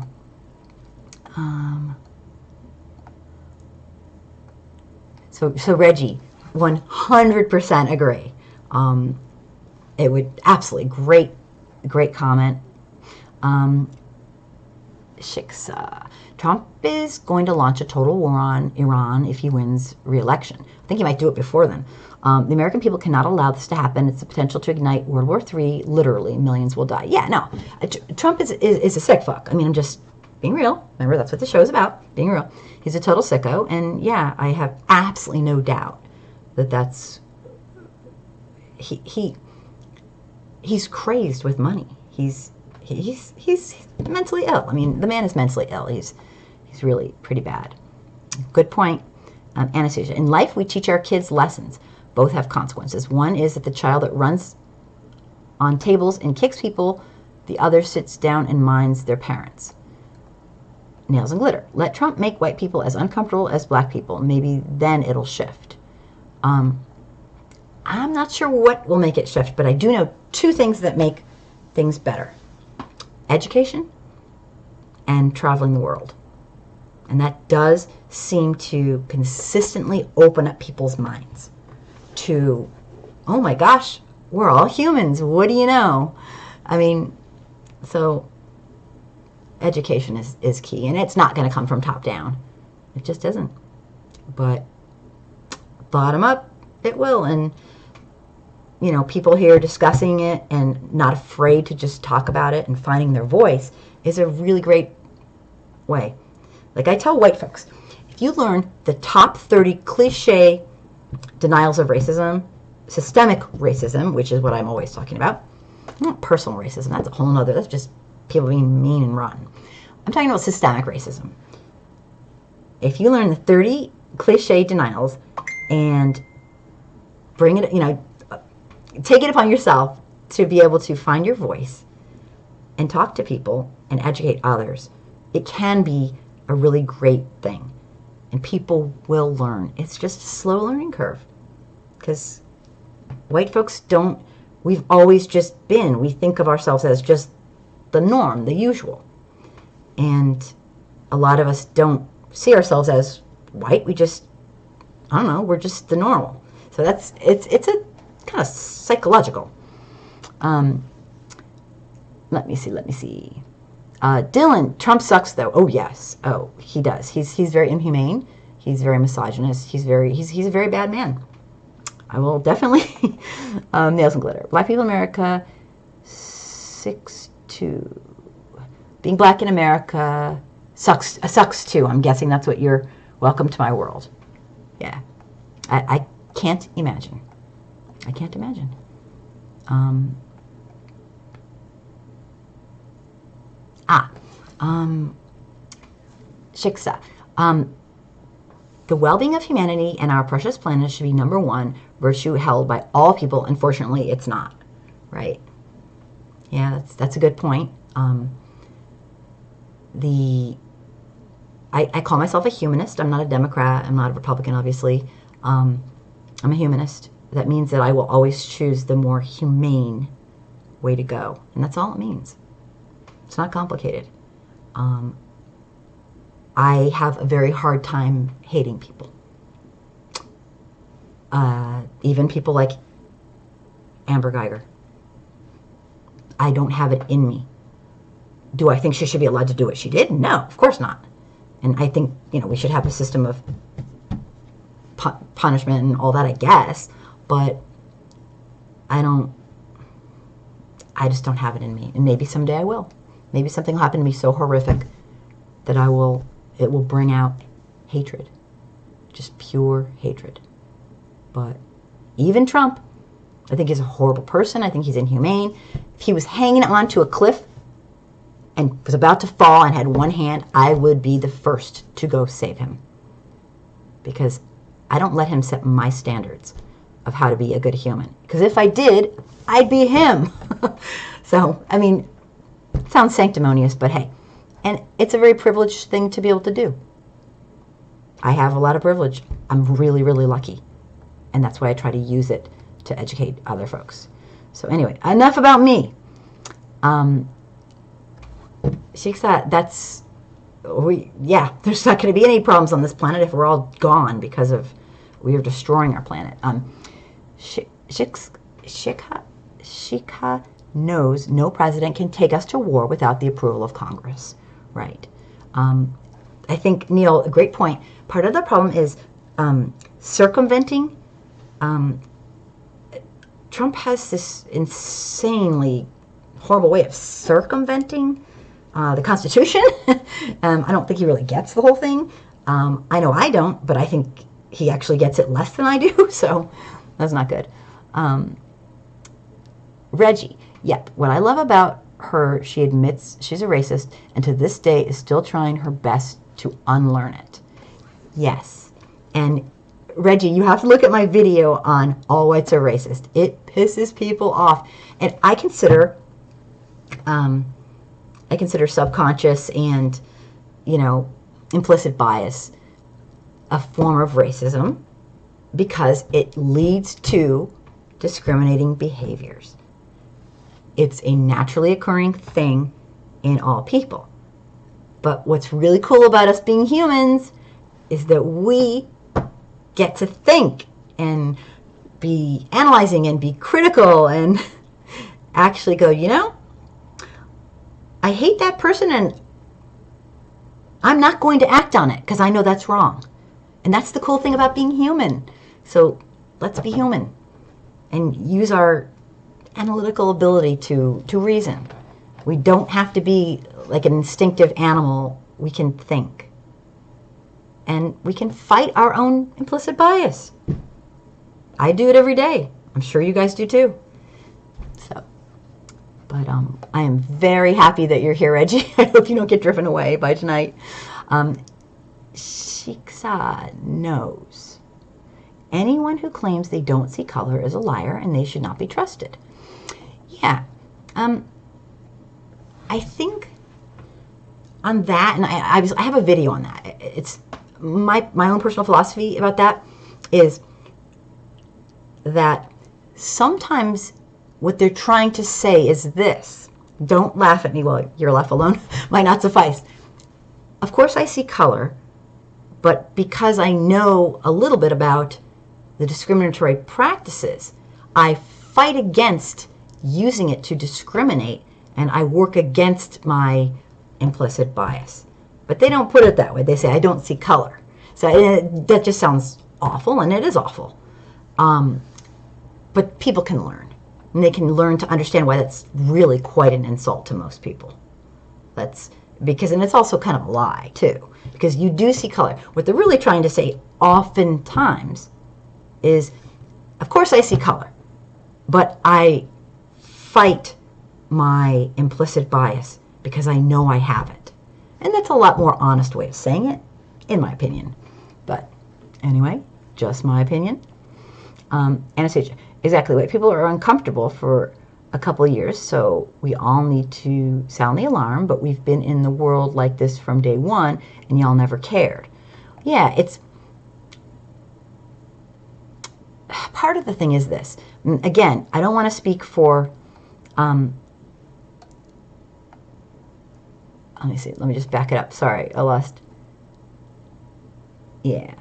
So Reggie, 100% agree. It would absolutely great comment. Shiksa. Trump is going to launch a total war on Iran if he wins re-election. I think he might do it before then. The American people cannot allow this to happen. It's the potential to ignite World War III. Literally, millions will die. Yeah, no. Trump is a sick fuck. I mean, I'm just being real. Remember, that's what the show is about, being real. He's a total sicko. And yeah, I have absolutely no doubt that's... He's crazed with money. He's mentally ill. I mean, the man is mentally ill. He's really pretty bad. Good point. Anastasia, in life we teach our kids lessons. both have consequences. One is that the child that runs on tables and kicks people, the other sits down and minds their parents. Nails and glitter. Let Trump make white people as uncomfortable as black people. Maybe then it'll shift. I'm not sure what will make it shift, but I do know two things that make things better. Education and traveling the world. And that does seem to consistently open up people's minds to, oh my gosh, we're all humans. What do you know? I mean, so education is key, and it's not going to come from top down. It just isn't. But bottom up, it will. And, you know, people here discussing it and not afraid to just talk about it and finding their voice is a really great way. Like I tell white folks, if you learn the top 30 cliche denials of racism, systemic racism, which is what I'm always talking about, not personal racism, that's a whole nother, that's just people being mean and rotten. I'm talking about systemic racism. If you learn the 30 cliche denials and bring it, you know, take it upon yourself to be able to find your voice and talk to people and educate others, it can be a really great thing. And people will learn. It's just a slow learning curve. Because white folks don't, we've always just been, we think of ourselves as just the norm, the usual. And a lot of us don't see ourselves as white. We just, I don't know, we're just the normal. So that's, it's a kind of psychological. Let me see. Dylan, Trump sucks though. Oh yes. Oh, he does. He's very inhumane. He's very misogynist. He's a very bad man. I will definitely nails and glitter. Black people in America 6'2". Being black in America sucks too. I'm guessing that's what you're welcome to my world. Yeah. I can't imagine. I can't imagine. Shiksa. The well-being of humanity and our precious planet should be number one virtue held by all people. Unfortunately, it's not. Right? Yeah, that's a good point. I call myself a humanist. I'm not a Democrat. I'm not a Republican, obviously. I'm a humanist. That means that I will always choose the more humane way to go. And that's all it means. It's not complicated. I have a very hard time hating people. Even people like Amber Guyger. I don't have it in me. Do I think she should be allowed to do what she did? No, of course not. And I think, you know, we should have a system of punishment and all that, I guess. But I just don't have it in me. And maybe someday I will. Maybe something will happen to me so horrific that it will bring out hatred. Just pure hatred. But even Trump, I think he's a horrible person. I think he's inhumane. If he was hanging onto a cliff and was about to fall and had one hand, I would be the first to go save him. Because I don't let him set my standards of how to be a good human. Because if I did, I'd be him. So, I mean, it sounds sanctimonious, but hey. And it's a very privileged thing to be able to do. I have a lot of privilege. I'm really, really lucky. And that's why I try to use it to educate other folks. So anyway, enough about me. Shiksa, there's not going to be any problems on this planet if we're all gone because of we are destroying our planet. Shikha knows no president can take us to war without the approval of Congress. Right. I think, Neil, a great point. Part of the problem is circumventing. Trump has this insanely horrible way of circumventing the Constitution. I don't think he really gets the whole thing. I know I don't, but I think he actually gets it less than I do, so that's not good. Reggie, yep, what I love about her, she admits she's a racist, and to this day is still trying her best to unlearn it. Yes, and Reggie, you have to look at my video on all whites are racist. It pisses people off. And I consider subconscious and, implicit bias a form of racism because it leads to discriminating behaviors. It's a naturally occurring thing in all people. But what's really cool about us being humans is that we get to think and be analyzing and be critical and actually go, I hate that person and I'm not going to act on it because I know that's wrong. And that's the cool thing about being human. So let's be human and use our analytical ability to reason. We don't have to be like an instinctive animal. We can think. And we can fight our own implicit bias. I do it every day. I'm sure you guys do too. So, but I am very happy that you're here, Reggie. I hope you don't get driven away by tonight. Shiksa knows. Anyone who claims they don't see color is a liar and they should not be trusted. Yeah. I think on that, and I have a video on that. It's my own personal philosophy about that is that sometimes what they're trying to say is this. Don't laugh at me. Well, your laugh alone might not suffice. Of course I see color, but because I know a little bit about the discriminatory practices, I fight against using it to discriminate, and I work against my implicit bias. But they don't put it that way. They say, I don't see color. So that just sounds awful, and it is awful. But people can learn. And they can learn to understand why that's really quite an insult to most people. And it's also kind of a lie, too. Because you do see color. What they're really trying to say oftentimes is, of course I see color, but I fight my implicit bias because I know I have it. And that's a lot more honest way of saying it, in my opinion. But anyway, just my opinion. Anastasia, exactly right. People are uncomfortable for a couple of years, so we all need to sound the alarm, but we've been in the world like this from day one, and y'all never cared. Yeah, it's... Part of the thing is this. Again, I don't want to speak for... let me see. Let me just back it up. Sorry, I lost... Yeah.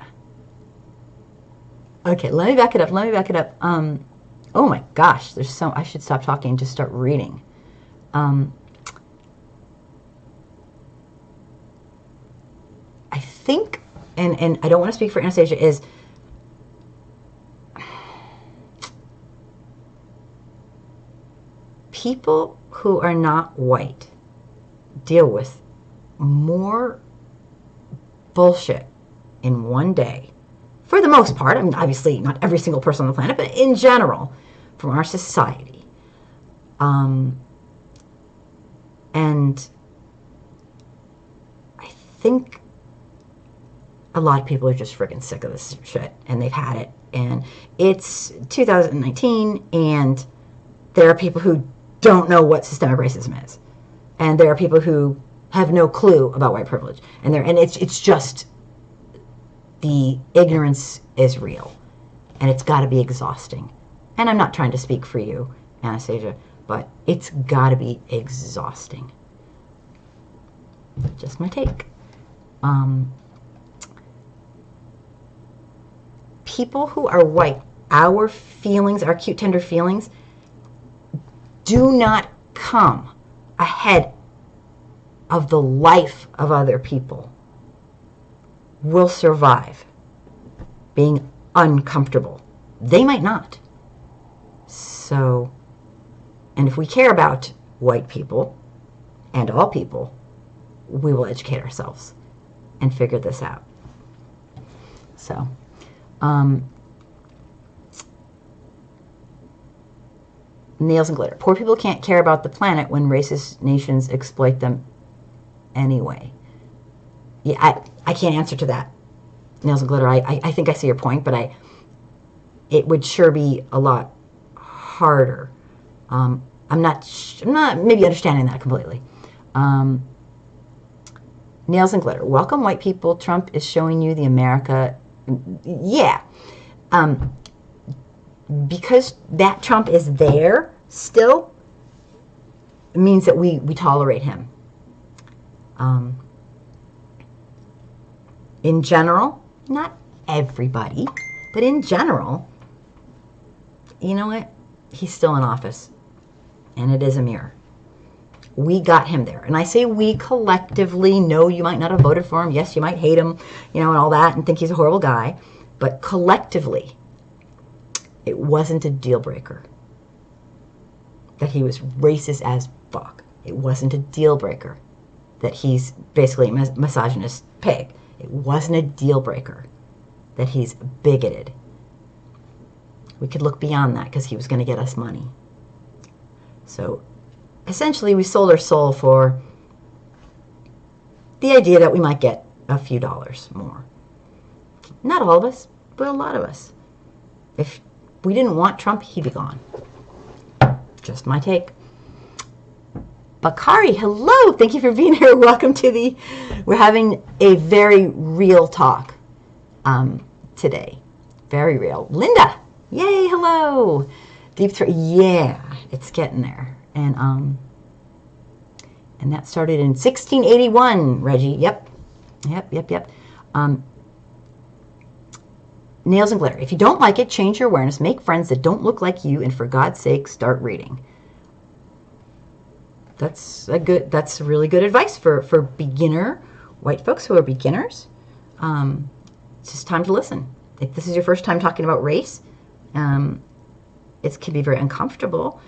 Okay, let me back it up. Oh my gosh, there's so... I should stop talking and just start reading. I think, and I don't want to speak for Anastasia, is... people who are not white deal with more bullshit in one day. For the most part, I mean, obviously not every single person on the planet, but in general, from our society. And I think a lot of people are just freaking sick of this shit, and they've had it. And it's 2019, and there are people who don't know what systemic racism is. And there are people who have no clue about white privilege. And it's just... the ignorance is real, and it's got to be exhausting. And I'm not trying to speak for you, Anastasia, but it's got to be exhausting. Just my take. People who are white, our feelings, our cute, tender feelings, do not come ahead of the life of other people. Will survive being uncomfortable. They might not. So, and if we care about white people and all people, we will educate ourselves and figure this out. So, nails and glitter. Poor people can't care about the planet when racist nations exploit them anyway. Yeah, I can't answer to that. Nails and Glitter, I think I see your point, but it would sure be a lot harder. I'm not maybe understanding that completely. Nails and Glitter, welcome white people. Trump is showing you the America. Yeah. Because that Trump is there still means that we tolerate him. In general, not everybody, but in general, you know what? He's still in office, and it is a mirror. We got him there. And I say we collectively. No, you might not have voted for him. Yes, you might hate him, and all that, and think he's a horrible guy. But collectively, it wasn't a deal breaker that he was racist as fuck. It wasn't a deal breaker that he's basically a misogynist pig. It wasn't a deal breaker that he's bigoted. We could look beyond that because he was going to get us money. So essentially we sold our soul for the idea that we might get a few dollars more. Not all of us, but a lot of us. If we didn't want Trump, he'd be gone. Just my take. Bakari, hello. Thank you for being here. Welcome to we're having a very real talk today. Very real. Linda, yay, hello. Deep throat, yeah, it's getting there. And that started in 1681, Reggie. Yep. Nails and Glitter. If you don't like it, change your awareness. Make friends that don't look like you, and for God's sake, start reading. That's really good advice for beginner white folks who are beginners. It's just time to listen. If this is your first time talking about race, it can be very uncomfortable.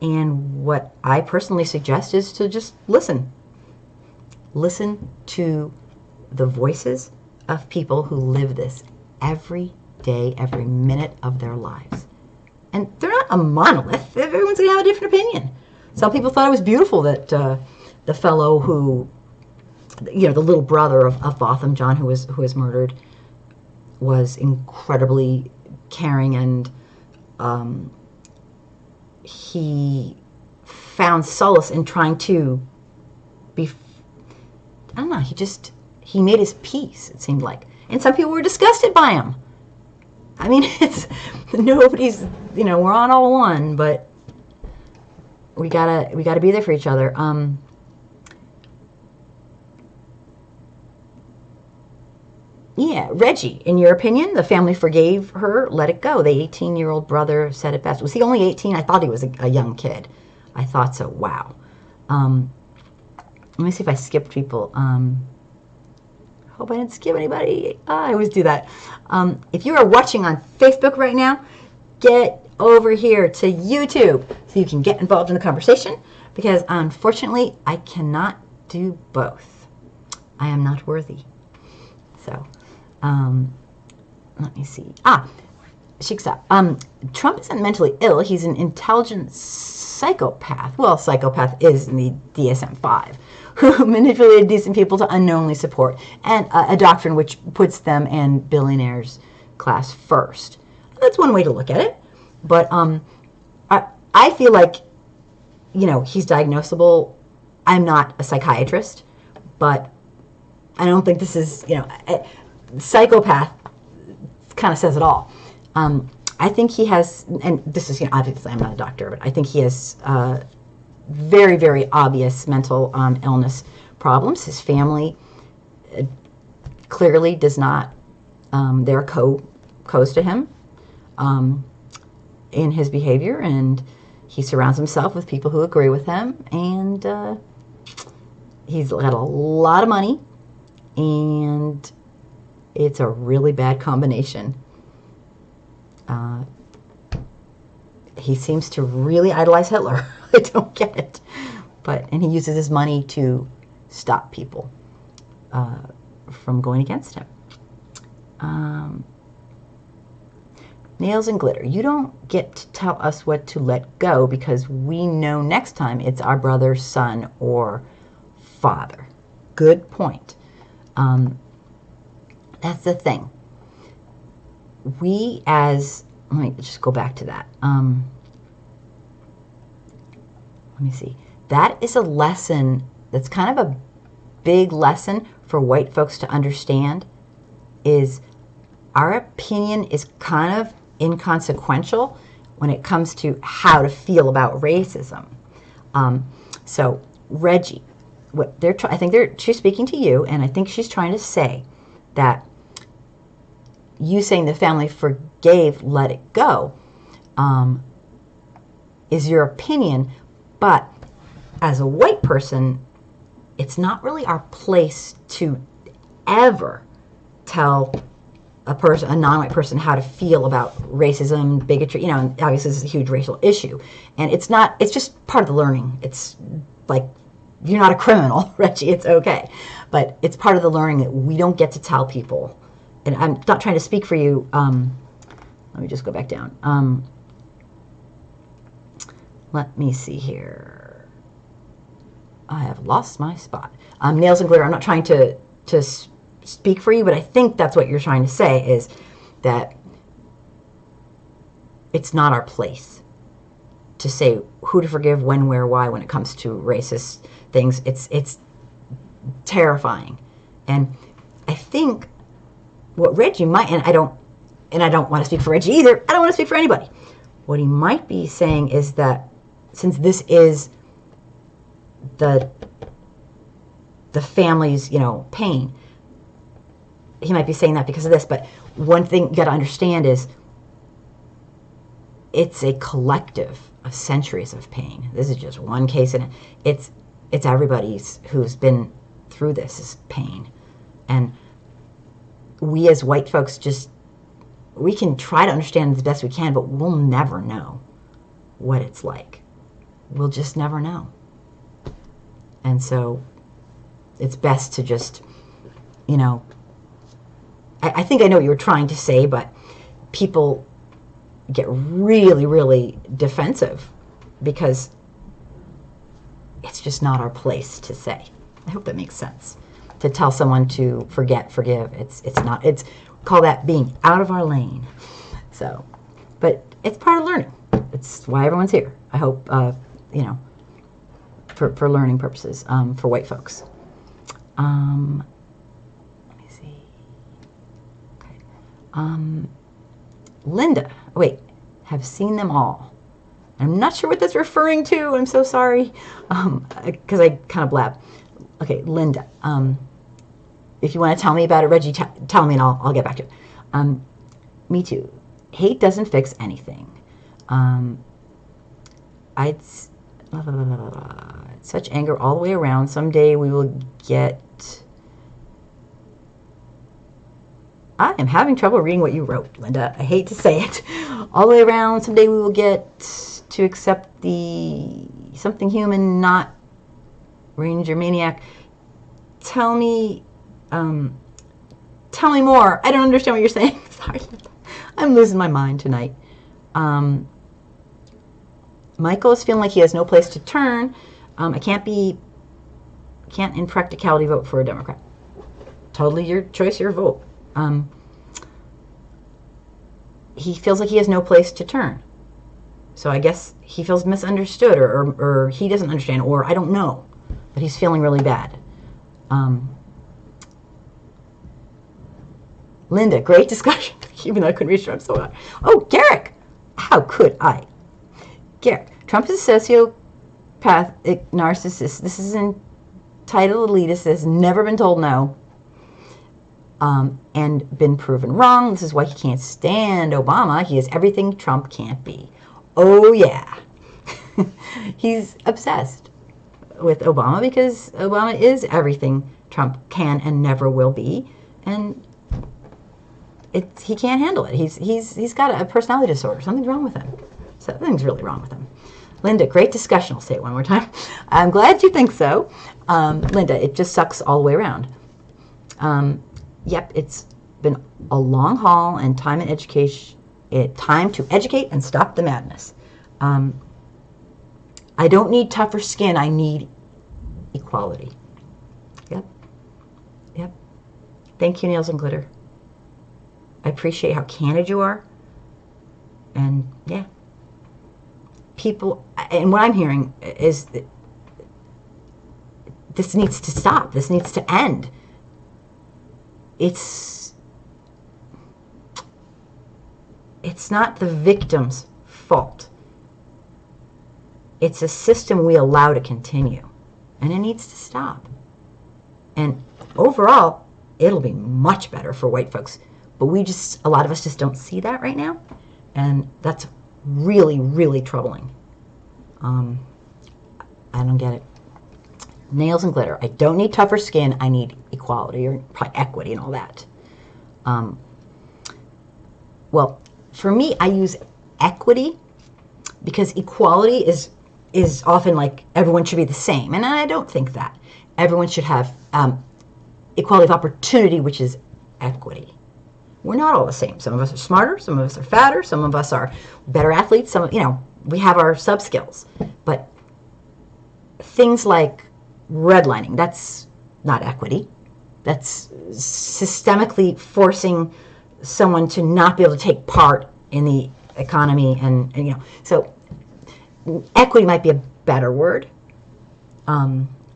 And what I personally suggest is to just listen. Listen to the voices of people who live this every day, every minute of their lives. And they're not a monolith. Everyone's going to have a different opinion. Some people thought it was beautiful that the fellow who, the little brother of Botham, John, who was murdered, was incredibly caring, and he found solace in trying to be, I don't know, he made his peace, it seemed like. And some people were disgusted by him. I mean, nobody's, we're on all one, but we gotta be there for each other. Yeah, Reggie, in your opinion, the family forgave her, let it go. The 18-year-old brother said it best. Was he only 18? I thought he was a young kid. I thought so. Wow. Let me see if I skipped people. Hope I didn't skip anybody. I always do that. If you are watching on Facebook right now, get over here to YouTube so you can get involved in the conversation, because unfortunately I cannot do both. I am not worthy. So let me see. Shiksa. Trump isn't mentally ill. He's an intelligent psychopath. Well, psychopath is in the DSM-5, who manipulated decent people to unknowingly support and a doctrine which puts them and billionaires class first. That's one way to look at it. But I feel like, he's diagnosable. I'm not a psychiatrist, but I don't think this is, psychopath kind of says it all. I think he has, and this is, obviously I'm not a doctor, but I think he has very, very obvious mental illness problems. His family clearly does not, they're co's to him in his behavior, and he surrounds himself with people who agree with him, and he's got a lot of money, and it's a really bad combination. He seems to really idolize Hitler. I don't get it. And he uses his money to stop people from going against him. Nails and Glitter. You don't get to tell us what to let go, because we know next time it's our brother, son, or father. Good point. That That's the thing. We as, let me just go back to that. Let me see. That is a lesson that's kind of a big lesson for white folks to understand, is our opinion is kind of inconsequential when it comes to how to feel about racism. So Reggie, I think she's speaking to you, and I think she's trying to say that you saying the family forgave, let it go, is your opinion, but as a white person, it's not really our place to ever tell a non-white person how to feel about racism, bigotry. You know, and obviously this is a huge racial issue, and it's just part of the learning. It's like, you're not a criminal, Reggie. It's okay, but it's part of the learning that we don't get to tell people. And I'm not trying to speak for you. Let me just go back down. Let me see here. I have lost my spot. Nails and glitter. I'm not trying to speak for you, but I think that's what you're trying to say, is that it's not our place to say who to forgive, when, where, why, when it comes to racist things. It's terrifying. And I think what Reggie might, and I don't want to speak for Reggie either. I don't want to speak for anybody. What he might be saying is that since this is the family's, pain, he might be saying that because of this. But one thing you got to understand is it's a collective of centuries of pain. This is just one case, and it's everybody's who's been through this is pain. And we as white folks, we can try to understand as best we can, but we'll never know what it's like. We'll just never know. And so it's best to just, I think I know what you were trying to say, but people get really, really defensive because it's just not our place to say. I hope that makes sense. To tell someone to forget, forgive, it's call that being out of our lane. So, but it's part of learning. It's why everyone's here. I hope, for learning purposes, for white folks. Let me see. Okay. Linda, wait, have seen them all. I'm not sure what that's referring to. I'm so sorry, because I kind of blab. Okay, Linda, if you want to tell me about it, Reggie, tell me and I'll get back to it. Me too. Hate doesn't fix anything. Such anger all the way around. Someday we will get... I am having trouble reading what you wrote, Linda. I hate to say it. All the way around, someday we will get to accept the something human, not Ranger Maniac. Tell me more. I don't understand what you're saying. Sorry. I'm losing my mind tonight. Michael is feeling like he has no place to turn. I can't in practicality vote for a Democrat. Totally your choice, your vote. He feels like he has no place to turn. So I guess he feels misunderstood, or he doesn't understand, or I don't know. But he's feeling really bad. Linda, great discussion. Even though I couldn't reach her, I'm so hot. Oh, Garrick! How could I? Garrick, Trump is a sociopathic narcissist. This is entitled elitist that has never been told no. And been proven wrong. This is why he can't stand Obama. He is everything Trump can't be. Oh, yeah. He's obsessed with Obama because Obama is everything Trump can and never will be. And he can't handle it. He's got a personality disorder. Something's wrong with him. Something's really wrong with him. Linda, great discussion. I'll say it one more time. I'm glad you think so. Linda, it just sucks all the way around. Yep, it's been a long haul and time to educate and stop the madness. I don't need tougher skin. I need equality. Yep. Thank you, Nails and Glitter. I appreciate how candid you are. And yeah, people, and what I'm hearing is that this needs to stop. This needs to end. It's not the victim's fault. It's a system we allow to continue, and it needs to stop. And overall, it'll be much better for white folks. But a lot of us just don't see that right now. And that's really, really troubling. I don't get it. Nails and glitter. I don't need tougher skin. I need equality or probably equity and all that. Well, for me, I use equity because equality is often like everyone should be the same. And I don't think that. Everyone should have equality of opportunity, which is equity. We're not all the same. Some of us are smarter, some of us are fatter, some of us are better athletes, we have our sub-skills. But things like redlining, that's not equity. That's systemically forcing someone to not be able to take part in the economy and so equity might be a better word.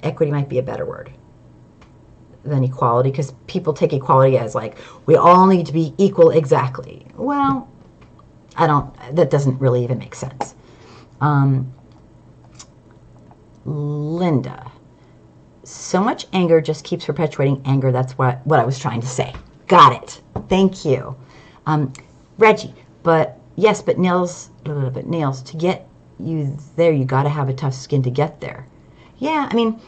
Equity might be a better word than equality, because people take equality as like we all need to be equal exactly. Well, that doesn't really even make sense. Linda, so much anger just keeps perpetuating anger. That's what I was trying to say. Got it. Thank you. Reggie, but nails, to get you there, you got to have a tough skin to get there. Yeah, I mean,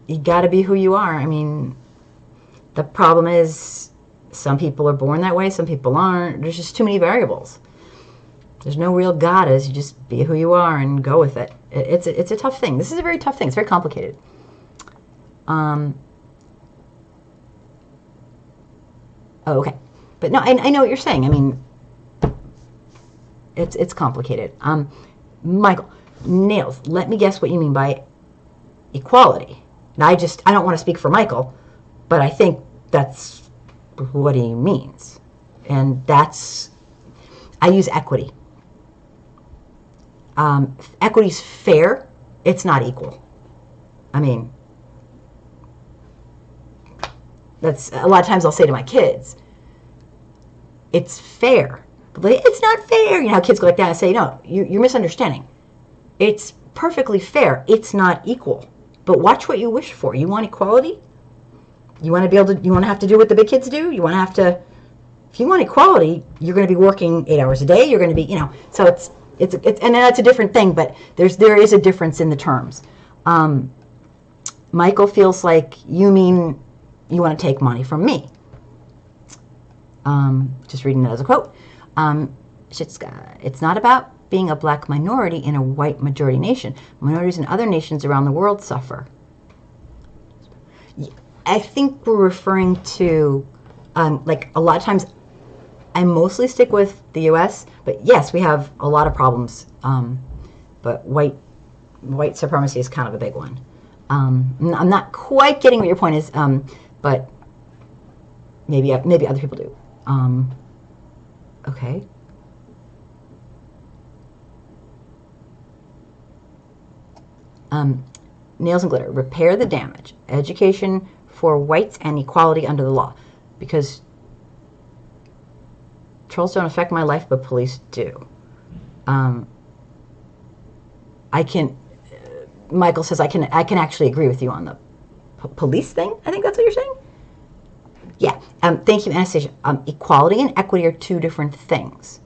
you got to be who you are. I mean, the problem is some people are born that way, some people aren't. There's just too many variables. There's no real goddess. You just be who you are and go with it. It's a tough thing. This is a very tough thing. It's very complicated. Okay. But no, I know what you're saying. I mean, it's complicated. Michael, nails, let me guess what you mean by equality. Now, I don't want to speak for Michael, but I think that's what he means. And I use equity. Equity's fair. It's not equal. I mean, that's a lot of times I'll say to my kids, it's fair. But it's not fair. You know how kids go like that and say, no, you're misunderstanding. It's perfectly fair. It's not equal. But watch what you wish for. You want equality? You want to have to do what the big kids do? If you want equality, you're going to be working 8 hours a day. You're going to be, so it's and that's a different thing, but there is a difference in the terms. Michael feels like you mean you want to take money from me. Just reading that as a quote. It's not about being a black minority in a white majority nation. Minorities in other nations around the world suffer. I think we're referring to, like a lot of times, I mostly stick with the U.S., but yes, we have a lot of problems. But white supremacy is kind of a big one. I'm not quite getting what your point is, but maybe other people do. Okay. Nails and glitter. Repair the damage. Education for whites and equality under the law. Because trolls don't affect my life, but police do. Michael says I can actually agree with you on the police thing. I think that's what you're saying. Yeah. Thank you, Anastasia. Equality and equity are two different things.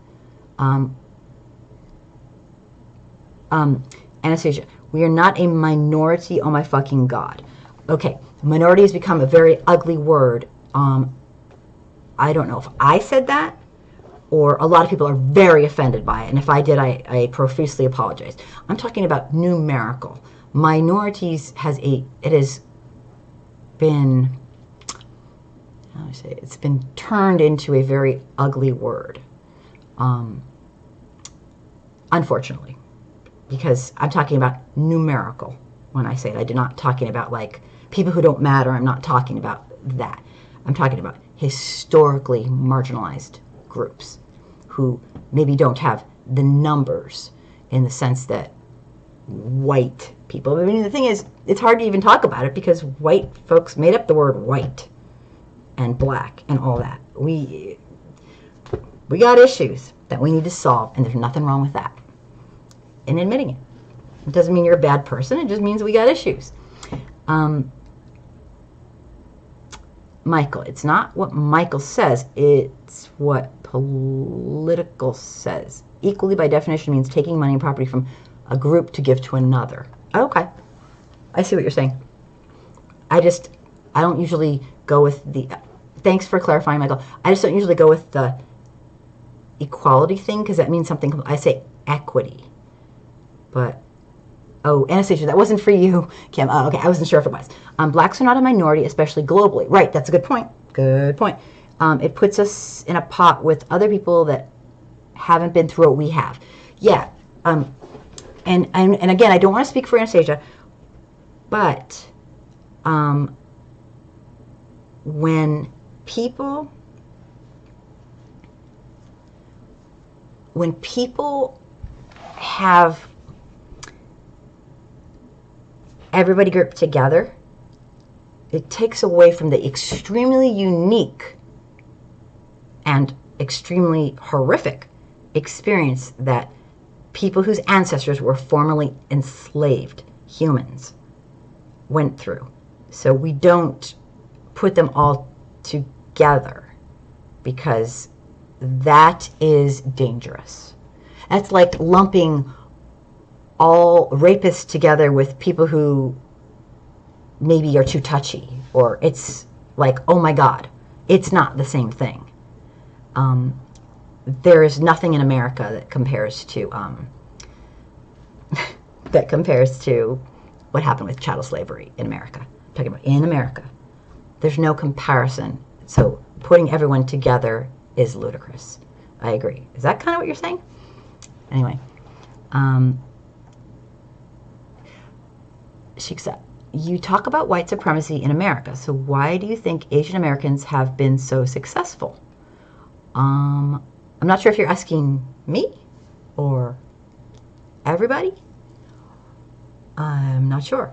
Anastasia, we are not a minority. Oh my fucking God. Okay. Minority has become a very ugly word. I don't know if I said that, or a lot of people are very offended by it. And if I did, I profusely apologize. I'm talking about numerical. Minorities has been, how do I say it? It's been turned into a very ugly word. Unfortunately. Because I'm talking about numerical. when I say it. I'm not talking about like people who don't matter. I'm not talking about that. I'm talking about historically marginalized groups who maybe don't have the numbers in the sense that white people. I mean, the thing is, it's hard to even talk about it because white folks made up the word white and black and all that. We got issues that we need to solve, and there's nothing wrong with that. And admitting it. It doesn't mean you're a bad person. It just means we got issues. Michael, it's not what Michael says. It's what political says. Equally, by definition, means taking money and property from a group to give to another. Okay. I see what you're saying. I don't usually go with the... Thanks for clarifying, Michael. I just don't usually go with the equality thing because that means something... I say equity. But... Oh, Anastasia, that wasn't for you, Kim. Oh, okay, I wasn't sure if it was. Blacks are not a minority, especially globally. Right, that's a good point. Good point. It puts us in a pot with other people that haven't been through what we have. Yeah. And again, I don't want to speak for Anastasia, but when people have everybody grouped together, it takes away from the extremely unique and extremely horrific experience that people whose ancestors were formerly enslaved humans went through. So we don't put them all together because that is dangerous. That's like lumping all rapists together with people who maybe are too touchy, or it's like, oh my God, it's not the same thing. There is nothing in America that compares to what happened with chattel slavery in America. I'm talking about in America. There's no comparison. So putting everyone together is ludicrous. I agree. Is that kind of what you're saying? Anyway. Shiksa, you talk about white supremacy in America, so why do you think Asian Americans have been so successful? I'm not sure if you're asking me or everybody. I'm not sure.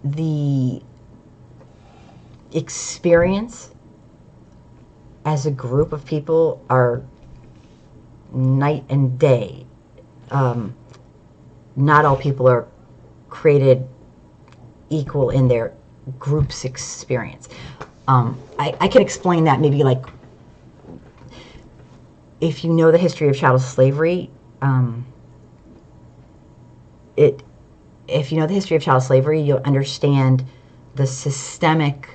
The experience as a group of people are night and day. Not all people are created equal in their group's experience. I can explain that maybe like if you know the history of chattel slavery, if you know the history of chattel slavery, you'll understand the systemic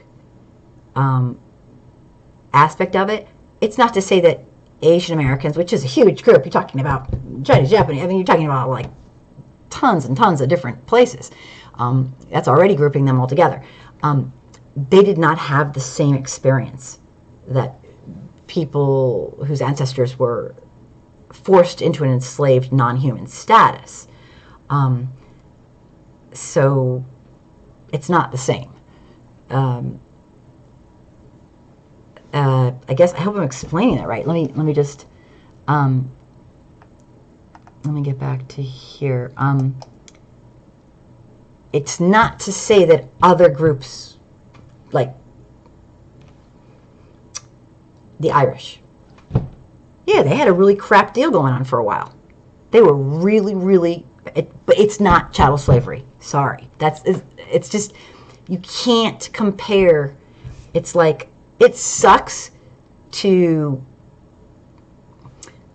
aspect of it. It's not to say that Asian Americans, which is a huge group, you're talking about Chinese, Japanese, I mean, you're talking about like tons and tons of different places. That's already grouping them all together. They did not have the same experience that people whose ancestors were forced into an enslaved non-human status. So it's not the same. I guess I hope I'm explaining that right. Let me just let me get back to here. It's not to say that other groups, like the Irish, yeah, they had a really crap deal going on for a while. They were really, but it's not chattel slavery. Sorry, it's just you can't compare. It's like it sucks to.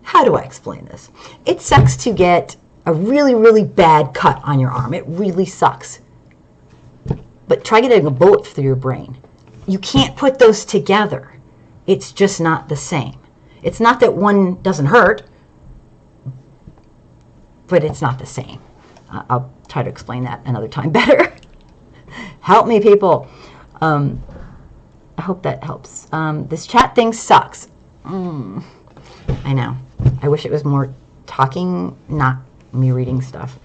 How do I explain this? It sucks to get a really bad cut on your arm. It really sucks. But try getting a bullet through your brain. You can't put those together. It's just not the same. It's not that one doesn't hurt, but it's not the same. I'll try to explain that another time better. Help me, people. I hope that helps. This chat thing sucks. I know. I wish it was more talking, not me reading stuff.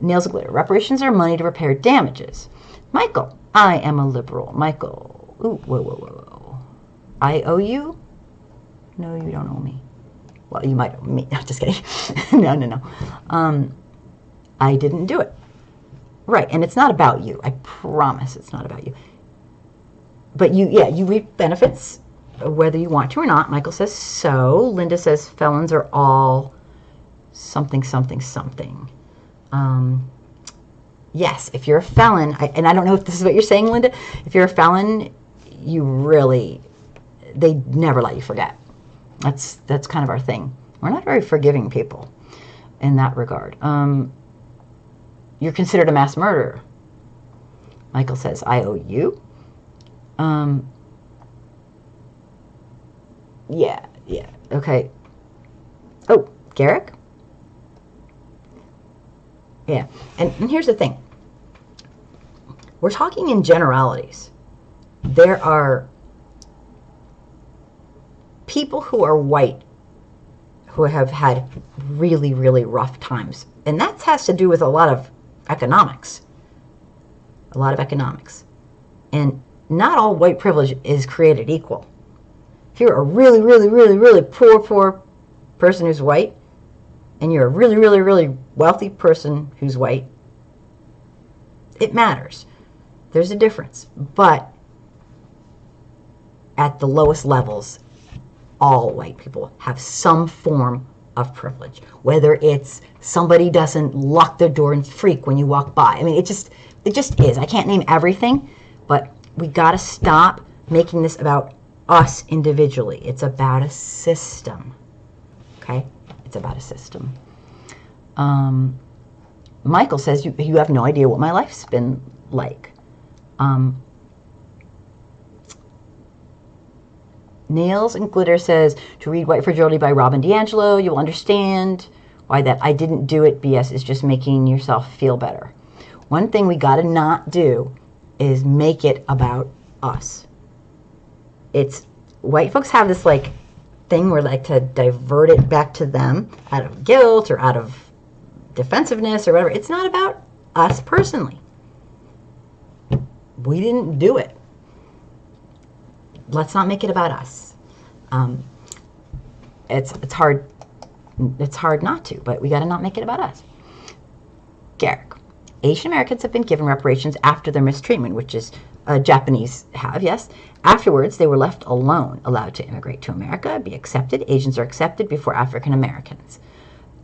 Nails and glitter. Reparations are money to repair damages. Michael, I am a liberal. Michael, ooh, whoa. I owe you? No, you don't owe me. Well, you might owe me. No, just kidding. No. I didn't do it. Right, and it's not about you. I promise it's not about you. But you reap benefits whether you want to or not. Michael says so. Linda says felons are all something. Yes, if you're a felon, and I don't know if this is what you're saying, Linda, if you're a felon, they never let you forget. That's kind of our thing. We're not very forgiving people in that regard. You're considered a mass murderer. Michael says, I owe you. Yeah, okay. Oh, Garrick? Yeah, and here's the thing. We're talking in generalities. There are people who are white who have had really, really rough times. And that has to do with a lot of economics. And not all white privilege is created equal. If you're a really, really, really, really poor person who's white, and you're a really, really, really wealthy person who's white, it matters. There's a difference. But at the lowest levels, all white people have some form of privilege. Whether it's somebody doesn't lock their door and freak when you walk by. I mean, it just is. I can't name everything, but we got to stop making this about us individually. It's about a system. Okay? It's about a system. Michael says, you have no idea what my life's been like. Nails and Glitter says, to read White Fragility by Robin DiAngelo, you'll understand why that I didn't do it BS is just making yourself feel better. One thing we got to not do is make it about us. White folks have this thing where to divert it back to them out of guilt or out of defensiveness or whatever. It's not about us personally. We didn't do it. Let's not make it about us. It's hard not to, but we got to not make it about us. Garrick, Asian Americans have been given reparations after their mistreatment, which is Japanese have, yes. Afterwards, they were left alone, allowed to immigrate to America, be accepted. Asians are accepted before African Americans.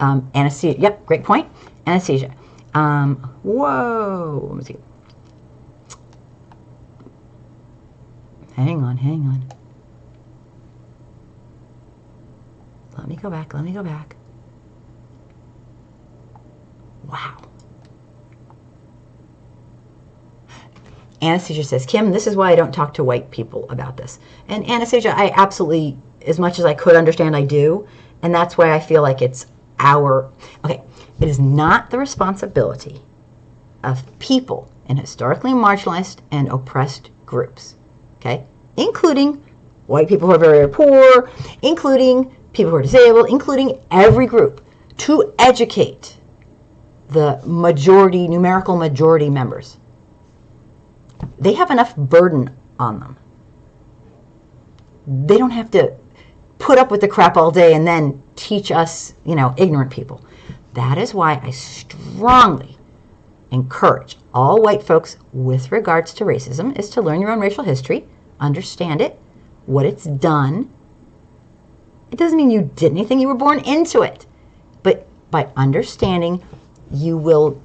Anesthesia, yep, great point. Anesthesia. Whoa, let me see. Hang on. Let me go back. Wow. Anastasia says, Kim, this is why I don't talk to white people about this. And Anastasia, I absolutely, as much as I could understand, I do. And that's why I feel like it's it is not the responsibility of people in historically marginalized and oppressed groups, okay? Including white people who are very, very poor, including people who are disabled, including every group, to educate the numerical majority members. They have enough burden on them. They don't have to put up with the crap all day and then teach us, ignorant people. That is why I strongly encourage all white folks with regards to racism is to learn your own racial history, understand it, what it's done. It doesn't mean you did anything, you were born into it. But by understanding, you will,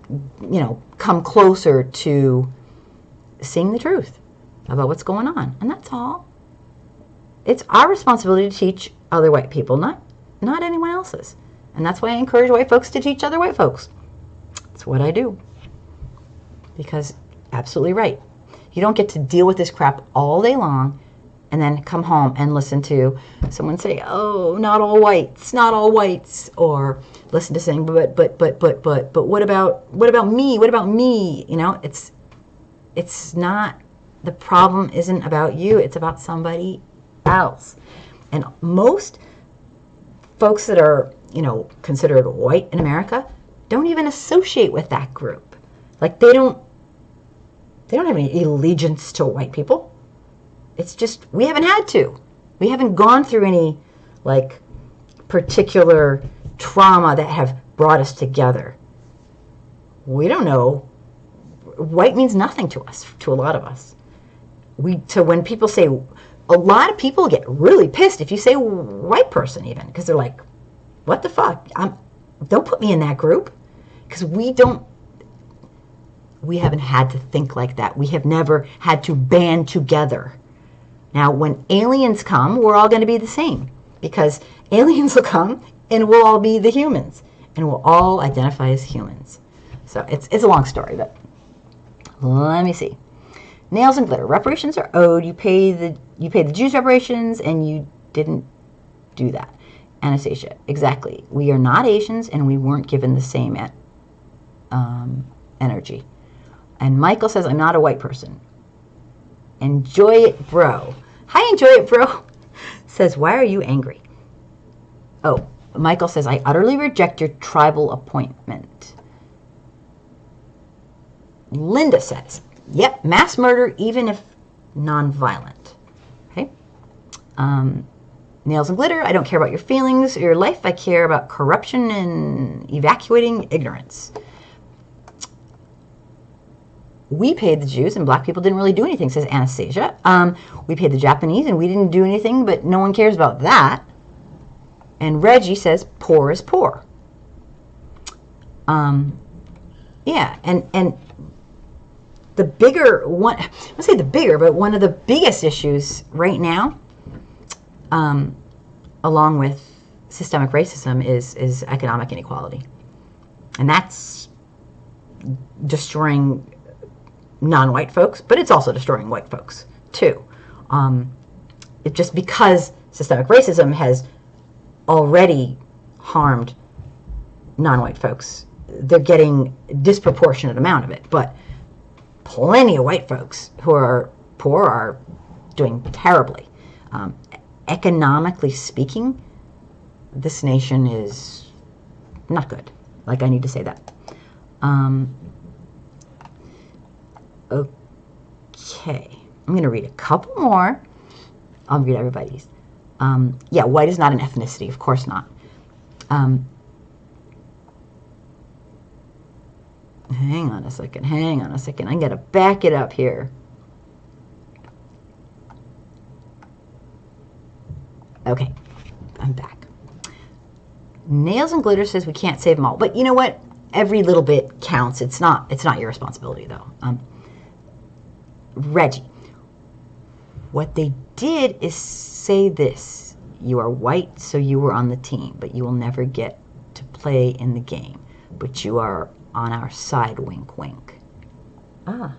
come closer to seeing the truth about what's going on. And that's all. It's our responsibility to teach other white people, not anyone else's. And that's why I encourage white folks to teach other white folks. That's what I do. Because absolutely right. You don't get to deal with this crap all day long and then come home and listen to someone say, oh, not all whites, or listen to saying, but what about me? It's not, the problem isn't about you, it's about somebody else. And most folks that are, considered white in America don't even associate with that group. Like they don't have any allegiance to white people. It's just we haven't had to. We haven't gone through any like particular trauma that have brought us together. We don't know. White means nothing to us, to a lot of us. So when people say, a lot of people get really pissed if you say white person even, because they're like, what the fuck? Don't put me in that group, because we haven't had to think like that. We have never had to band together. Now, when aliens come, we're all going to be the same, because aliens will come and we'll all be the humans, and we'll all identify as humans. So it's a long story, but let me see. Nails and glitter. Reparations are owed. You pay the Jews reparations, and you didn't do that. Anastasia. Exactly. We are not Asians, and we weren't given the same energy. And Michael says, I'm not a white person. Enjoy it, bro. Hi, enjoy it, bro. Says, why are you angry? Oh, Michael says, I utterly reject your tribal appointment. Linda says, yep, mass murder, even if non-violent. Okay. Nails and glitter, I don't care about your feelings or your life. I care about corruption and evacuating ignorance. We paid the Jews and black people didn't really do anything, says Anastasia. We paid the Japanese and we didn't do anything, but no one cares about that. And Reggie says, poor is poor. Yeah, and the bigger one, I won't say the bigger, but one of the biggest issues right now, along with systemic racism, is economic inequality. And that's destroying non-white folks, but it's also destroying white folks too. Just because systemic racism has already harmed non-white folks, they're getting a disproportionate amount of it, but plenty of white folks who are poor are doing terribly. Economically speaking, this nation is not good. Like, I need to say that. Okay, I'm going to read a couple more. I'll read everybody's. Yeah, white is not an ethnicity. Of course not. Hang on a second. I got to back it up here. Okay, I'm back. Nails and glitter says we can't save them all. But you know what? Every little bit counts. It's not your responsibility, though. Reggie, what they did is say this: you are white, so you were on the team, but you will never get to play in the game. But you are on our side, wink, wink. Yeah,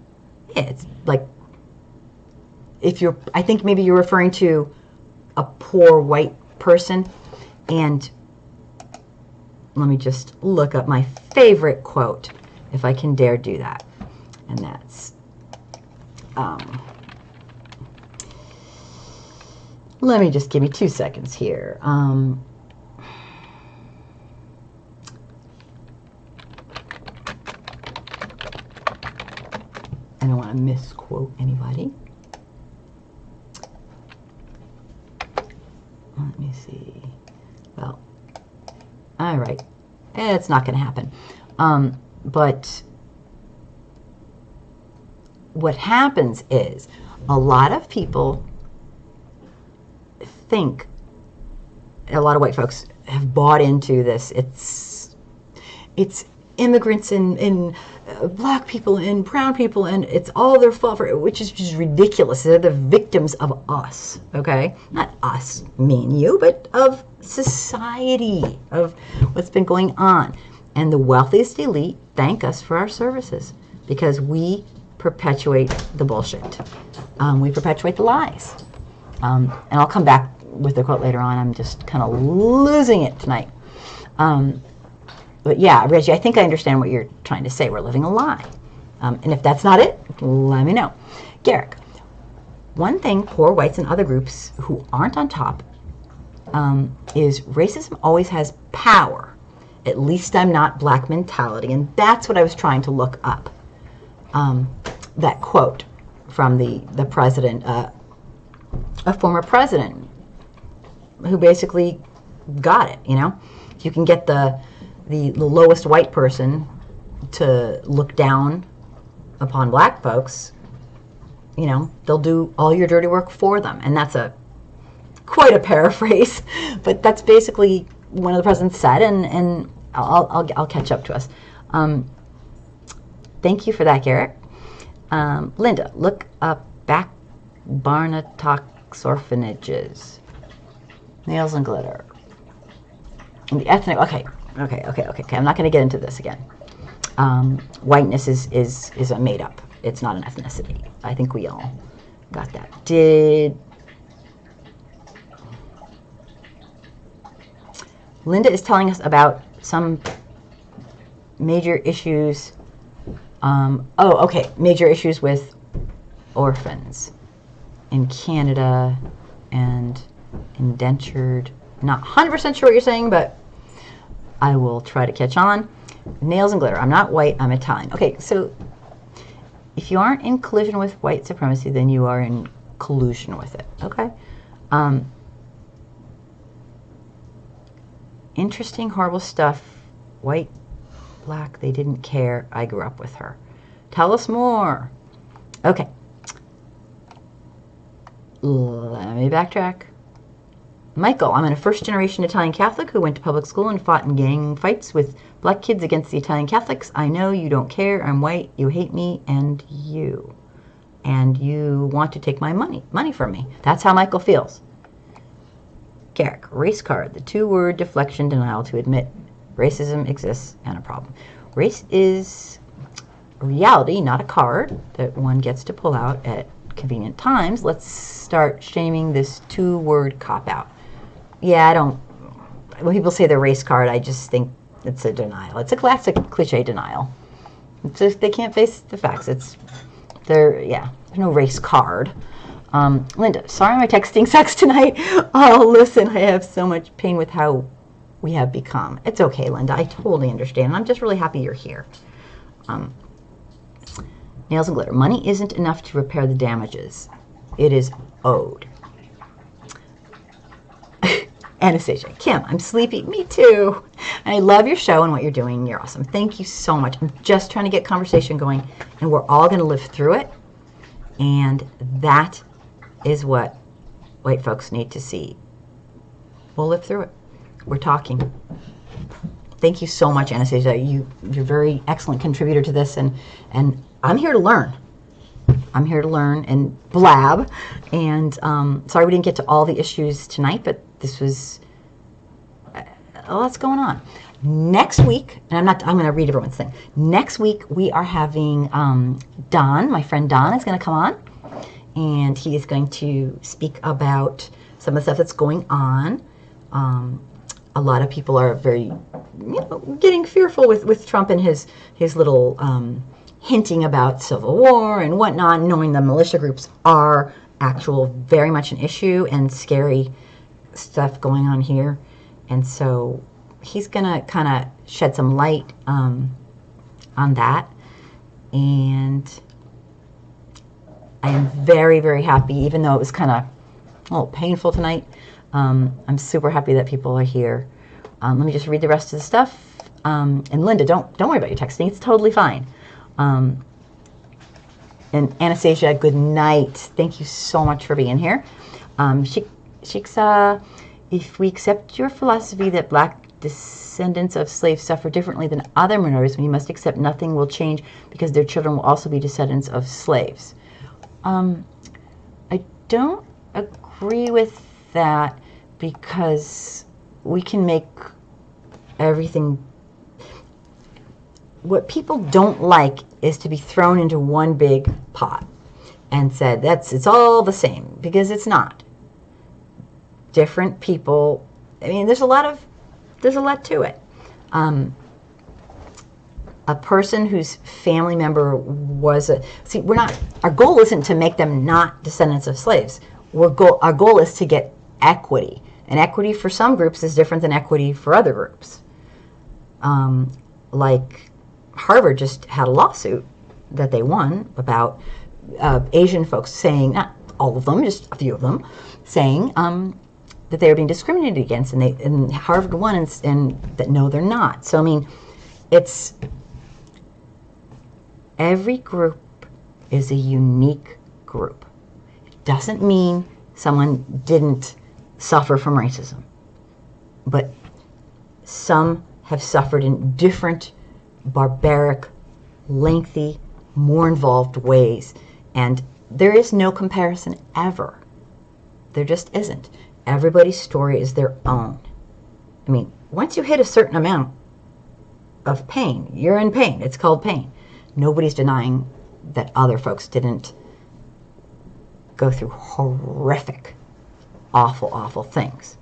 it's like, I think maybe you're referring to a poor white person, and let me just look up my favorite quote, if I can dare do that, and that's, let me just give me 2 seconds here. I don't want to misquote anybody. Let me see. Well, all right. It's not going to happen. But what happens is a lot of people think, a lot of white folks have bought into this. It's immigrants and black people and brown people, and it's all their fault, which is just ridiculous. They're the victims of us, okay? Not us, me and you, but of society, of what's been going on. And the wealthiest elite thank us for our services because we perpetuate the bullshit. We perpetuate the lies. And I'll come back with the quote later on. I'm just kind of losing it tonight. But yeah, Reggie, I think I understand what you're trying to say. We're living a lie. And if that's not it, let me know. Garrick, one thing poor whites and other groups who aren't on top is racism always has power. at least I'm not black mentality. And that's what I was trying to look up. That quote from the president, a former president, who basically got it. You know, if you can get the lowest white person to look down upon black folks, you know, they'll do all your dirty work for them. And that's quite a paraphrase, but that's basically one of the presidents said, and I'll catch up to us. Thank you for that, Garrett. Linda, look up back Barnatox orphanages. Nails and glitter. And the ethnic, okay. I'm not going to get into this again. Whiteness is a made up. It's not an ethnicity. I think we all got that. Linda is telling us about some major issues. Major issues with orphans in Canada and indentured. Not 100% sure what you're saying, but I will try to catch on. Nails and glitter. I'm not white, I'm Italian. Okay, so if you aren't in collision with white supremacy, then you are in collusion with it. Okay? Interesting, horrible stuff. White, black, they didn't care. I grew up with her. Tell us more. Okay. Let me backtrack. Michael, I'm a first-generation Italian Catholic who went to public school and fought in gang fights with black kids against the Italian Catholics. I know you don't care. I'm white. You hate me and you. And you want to take my money from me. That's how Michael feels. Garrick, race card, the two-word deflection denial to admit racism exists and a problem. Race is a reality, not a card that one gets to pull out at convenient times. Let's start shaming this two-word cop-out. Yeah, when people say the race card, I just think it's a denial. It's a classic cliche denial. It's just, they can't face the facts. There's no race card. Linda, sorry my texting sucks tonight. Oh, listen, I have so much pain with how we have become. It's okay, Linda. I totally understand. I'm just really happy you're here. Nails and glitter. Money isn't enough to repair the damages. It is owed. Anastasia, Kim, I'm sleepy. Me too. I love your show and what you're doing. You're awesome. Thank you so much. I'm just trying to get conversation going, and we're all going to live through it. And that is what white folks need to see. We'll live through it. We're talking. Thank you so much, Anastasia. You're a very excellent contributor to this, and I'm here to learn. I'm here to learn and blab. And sorry we didn't get to all the issues tonight, but this was a lot's going on. Next week, and I'm going to read everyone's thing. Next week we are having Don, my friend Don, is going to come on, and he is going to speak about some of the stuff that's going on. A lot of people are very, getting fearful with Trump and his little hinting about civil war and whatnot, knowing the militia groups are very much an issue and scary stuff going on here. And so he's going to kind of shed some light on that. And I am very, very happy, even though it was kind of a little painful tonight. I'm super happy that people are here. Let me just read the rest of the stuff. And Linda, don't worry about your texting. It's totally fine. And Anastasia, good night. Thank you so much for being here. Shiksa, if we accept your philosophy that black descendants of slaves suffer differently than other minorities, we must accept nothing will change because their children will also be descendants of slaves. I don't agree with that because we can make everything. What people don't like is to be thrown into one big pot and said it's all the same, because it's not. Different people. I mean, there's a lot to it. A person whose family member was our goal isn't to make them not descendants of slaves. Our goal is to get equity, and equity for some groups is different than equity for other groups. Like Harvard just had a lawsuit that they won about Asian folks saying, not all of them, just a few of them, saying that they were being discriminated against, and Harvard won, and that no, they're not. So I mean, it's every group is a unique group. It doesn't mean someone didn't suffer from racism, but some have suffered in different, barbaric, lengthy, more involved ways, and there is no comparison ever. There just isn't. Everybody's story is their own. I mean, once you hit a certain amount of pain, you're in pain. It's called pain. Nobody's denying that other folks didn't go through horrific, awful, awful things.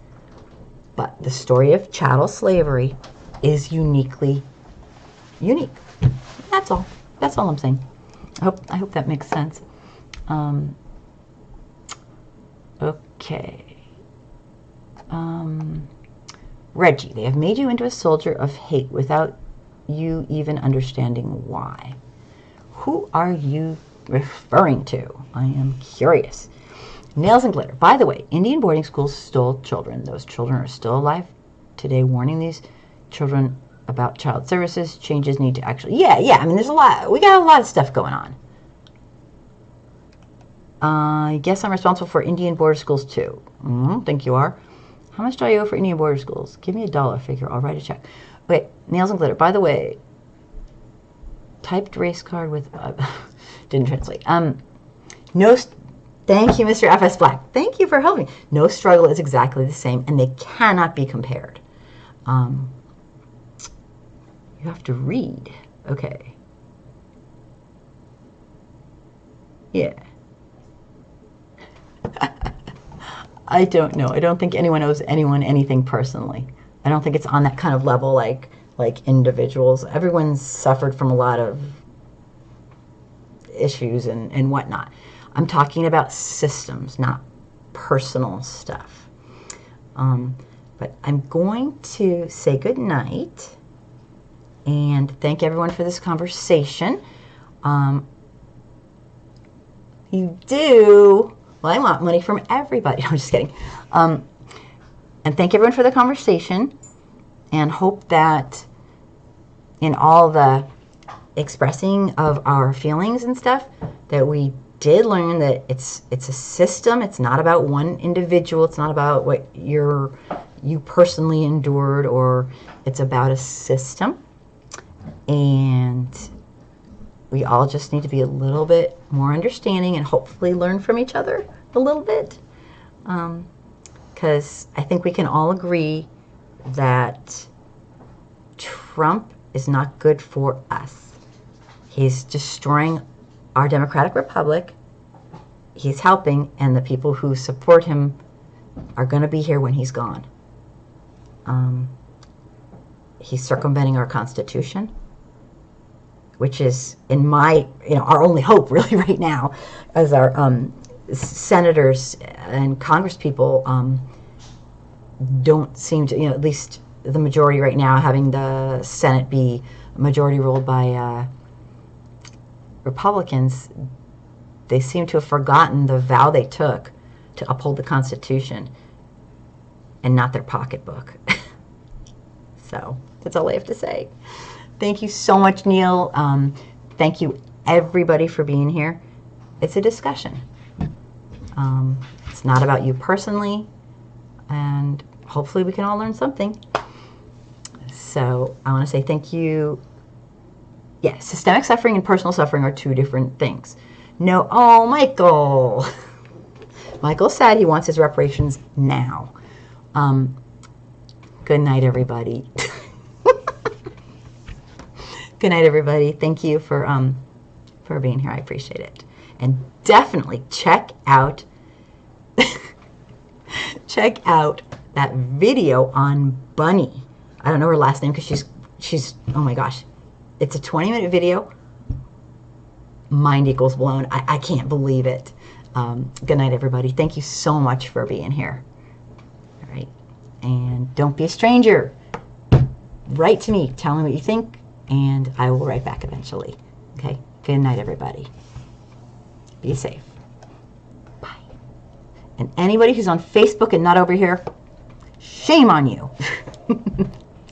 But the story of chattel slavery is uniquely unique. That's all. That's all I'm saying. I hope that makes sense. Okay. Reggie, they have made you into a soldier of hate without you even understanding why. Who are you referring to? I am curious. Nails and glitter. By the way, Indian boarding schools stole children. Those children are still alive today, warning these children about child services. Changes need to actually... Yeah, I mean, there's a lot. We got a lot of stuff going on. I guess I'm responsible for Indian border schools, too. Think you are. How much do I owe for Indian border schools? Give me $1 figure. I'll write a check. Wait, nails and glitter. By the way, typed race card with... didn't translate. No... Thank you, Mr. FS Black. Thank you for helping. No struggle is exactly the same, and they cannot be compared. You have to read. Okay. Yeah. I don't know. I don't think anyone owes anyone anything personally. I don't think it's on that kind of level like individuals. Everyone's suffered from a lot of issues and whatnot. I'm talking about systems, not personal stuff. But I'm going to say good night and thank everyone for this conversation. You do... Well, I want money from everybody. I'm just kidding. And thank everyone for the conversation, and hope that in all the expressing of our feelings and stuff, that we did learn that it's a system. It's not about one individual. It's not about what you personally endured, or it's about a system. And we all just need to be a little bit more understanding and hopefully learn from each other a little bit. Because I think we can all agree that Trump is not good for us. He's destroying our democratic republic. He's helping, and the people who support him are going to be here when he's gone. He's circumventing our Constitution, which is, in my, our only hope really right now, as our senators and congresspeople don't seem to, at least the majority right now, having the Senate be majority ruled by Republicans, they seem to have forgotten the vow they took to uphold the Constitution and not their pocketbook. So that's all I have to say. Thank you so much, Neil. Thank you, everybody, for being here. It's a discussion. It's not about you personally, and hopefully we can all learn something. So I want to say thank you. Yeah, systemic suffering and personal suffering are two different things. No, oh, Michael. Michael said he wants his reparations now. Good night, everybody. Good night, everybody. Thank you for being here. I appreciate it. And definitely check out that video on Bunny. I don't know her last name because she's oh my gosh. It's a 20-minute video. Mind equals blown. I can't believe it. Good night, everybody. Thank you so much for being here. All right. And don't be a stranger. write to me. Tell me what you think, and I will write back eventually. Okay? Good night, everybody. Be safe. Bye. And anybody who's on Facebook and not over here, shame on you.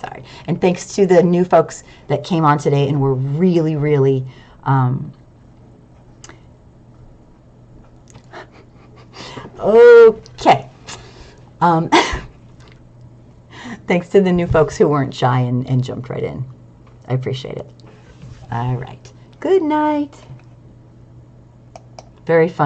Sorry. And thanks to the new folks that came on today and were really, really okay. Thanks to the new folks who weren't shy and jumped right in. I appreciate it. All right. Good night. Very fun.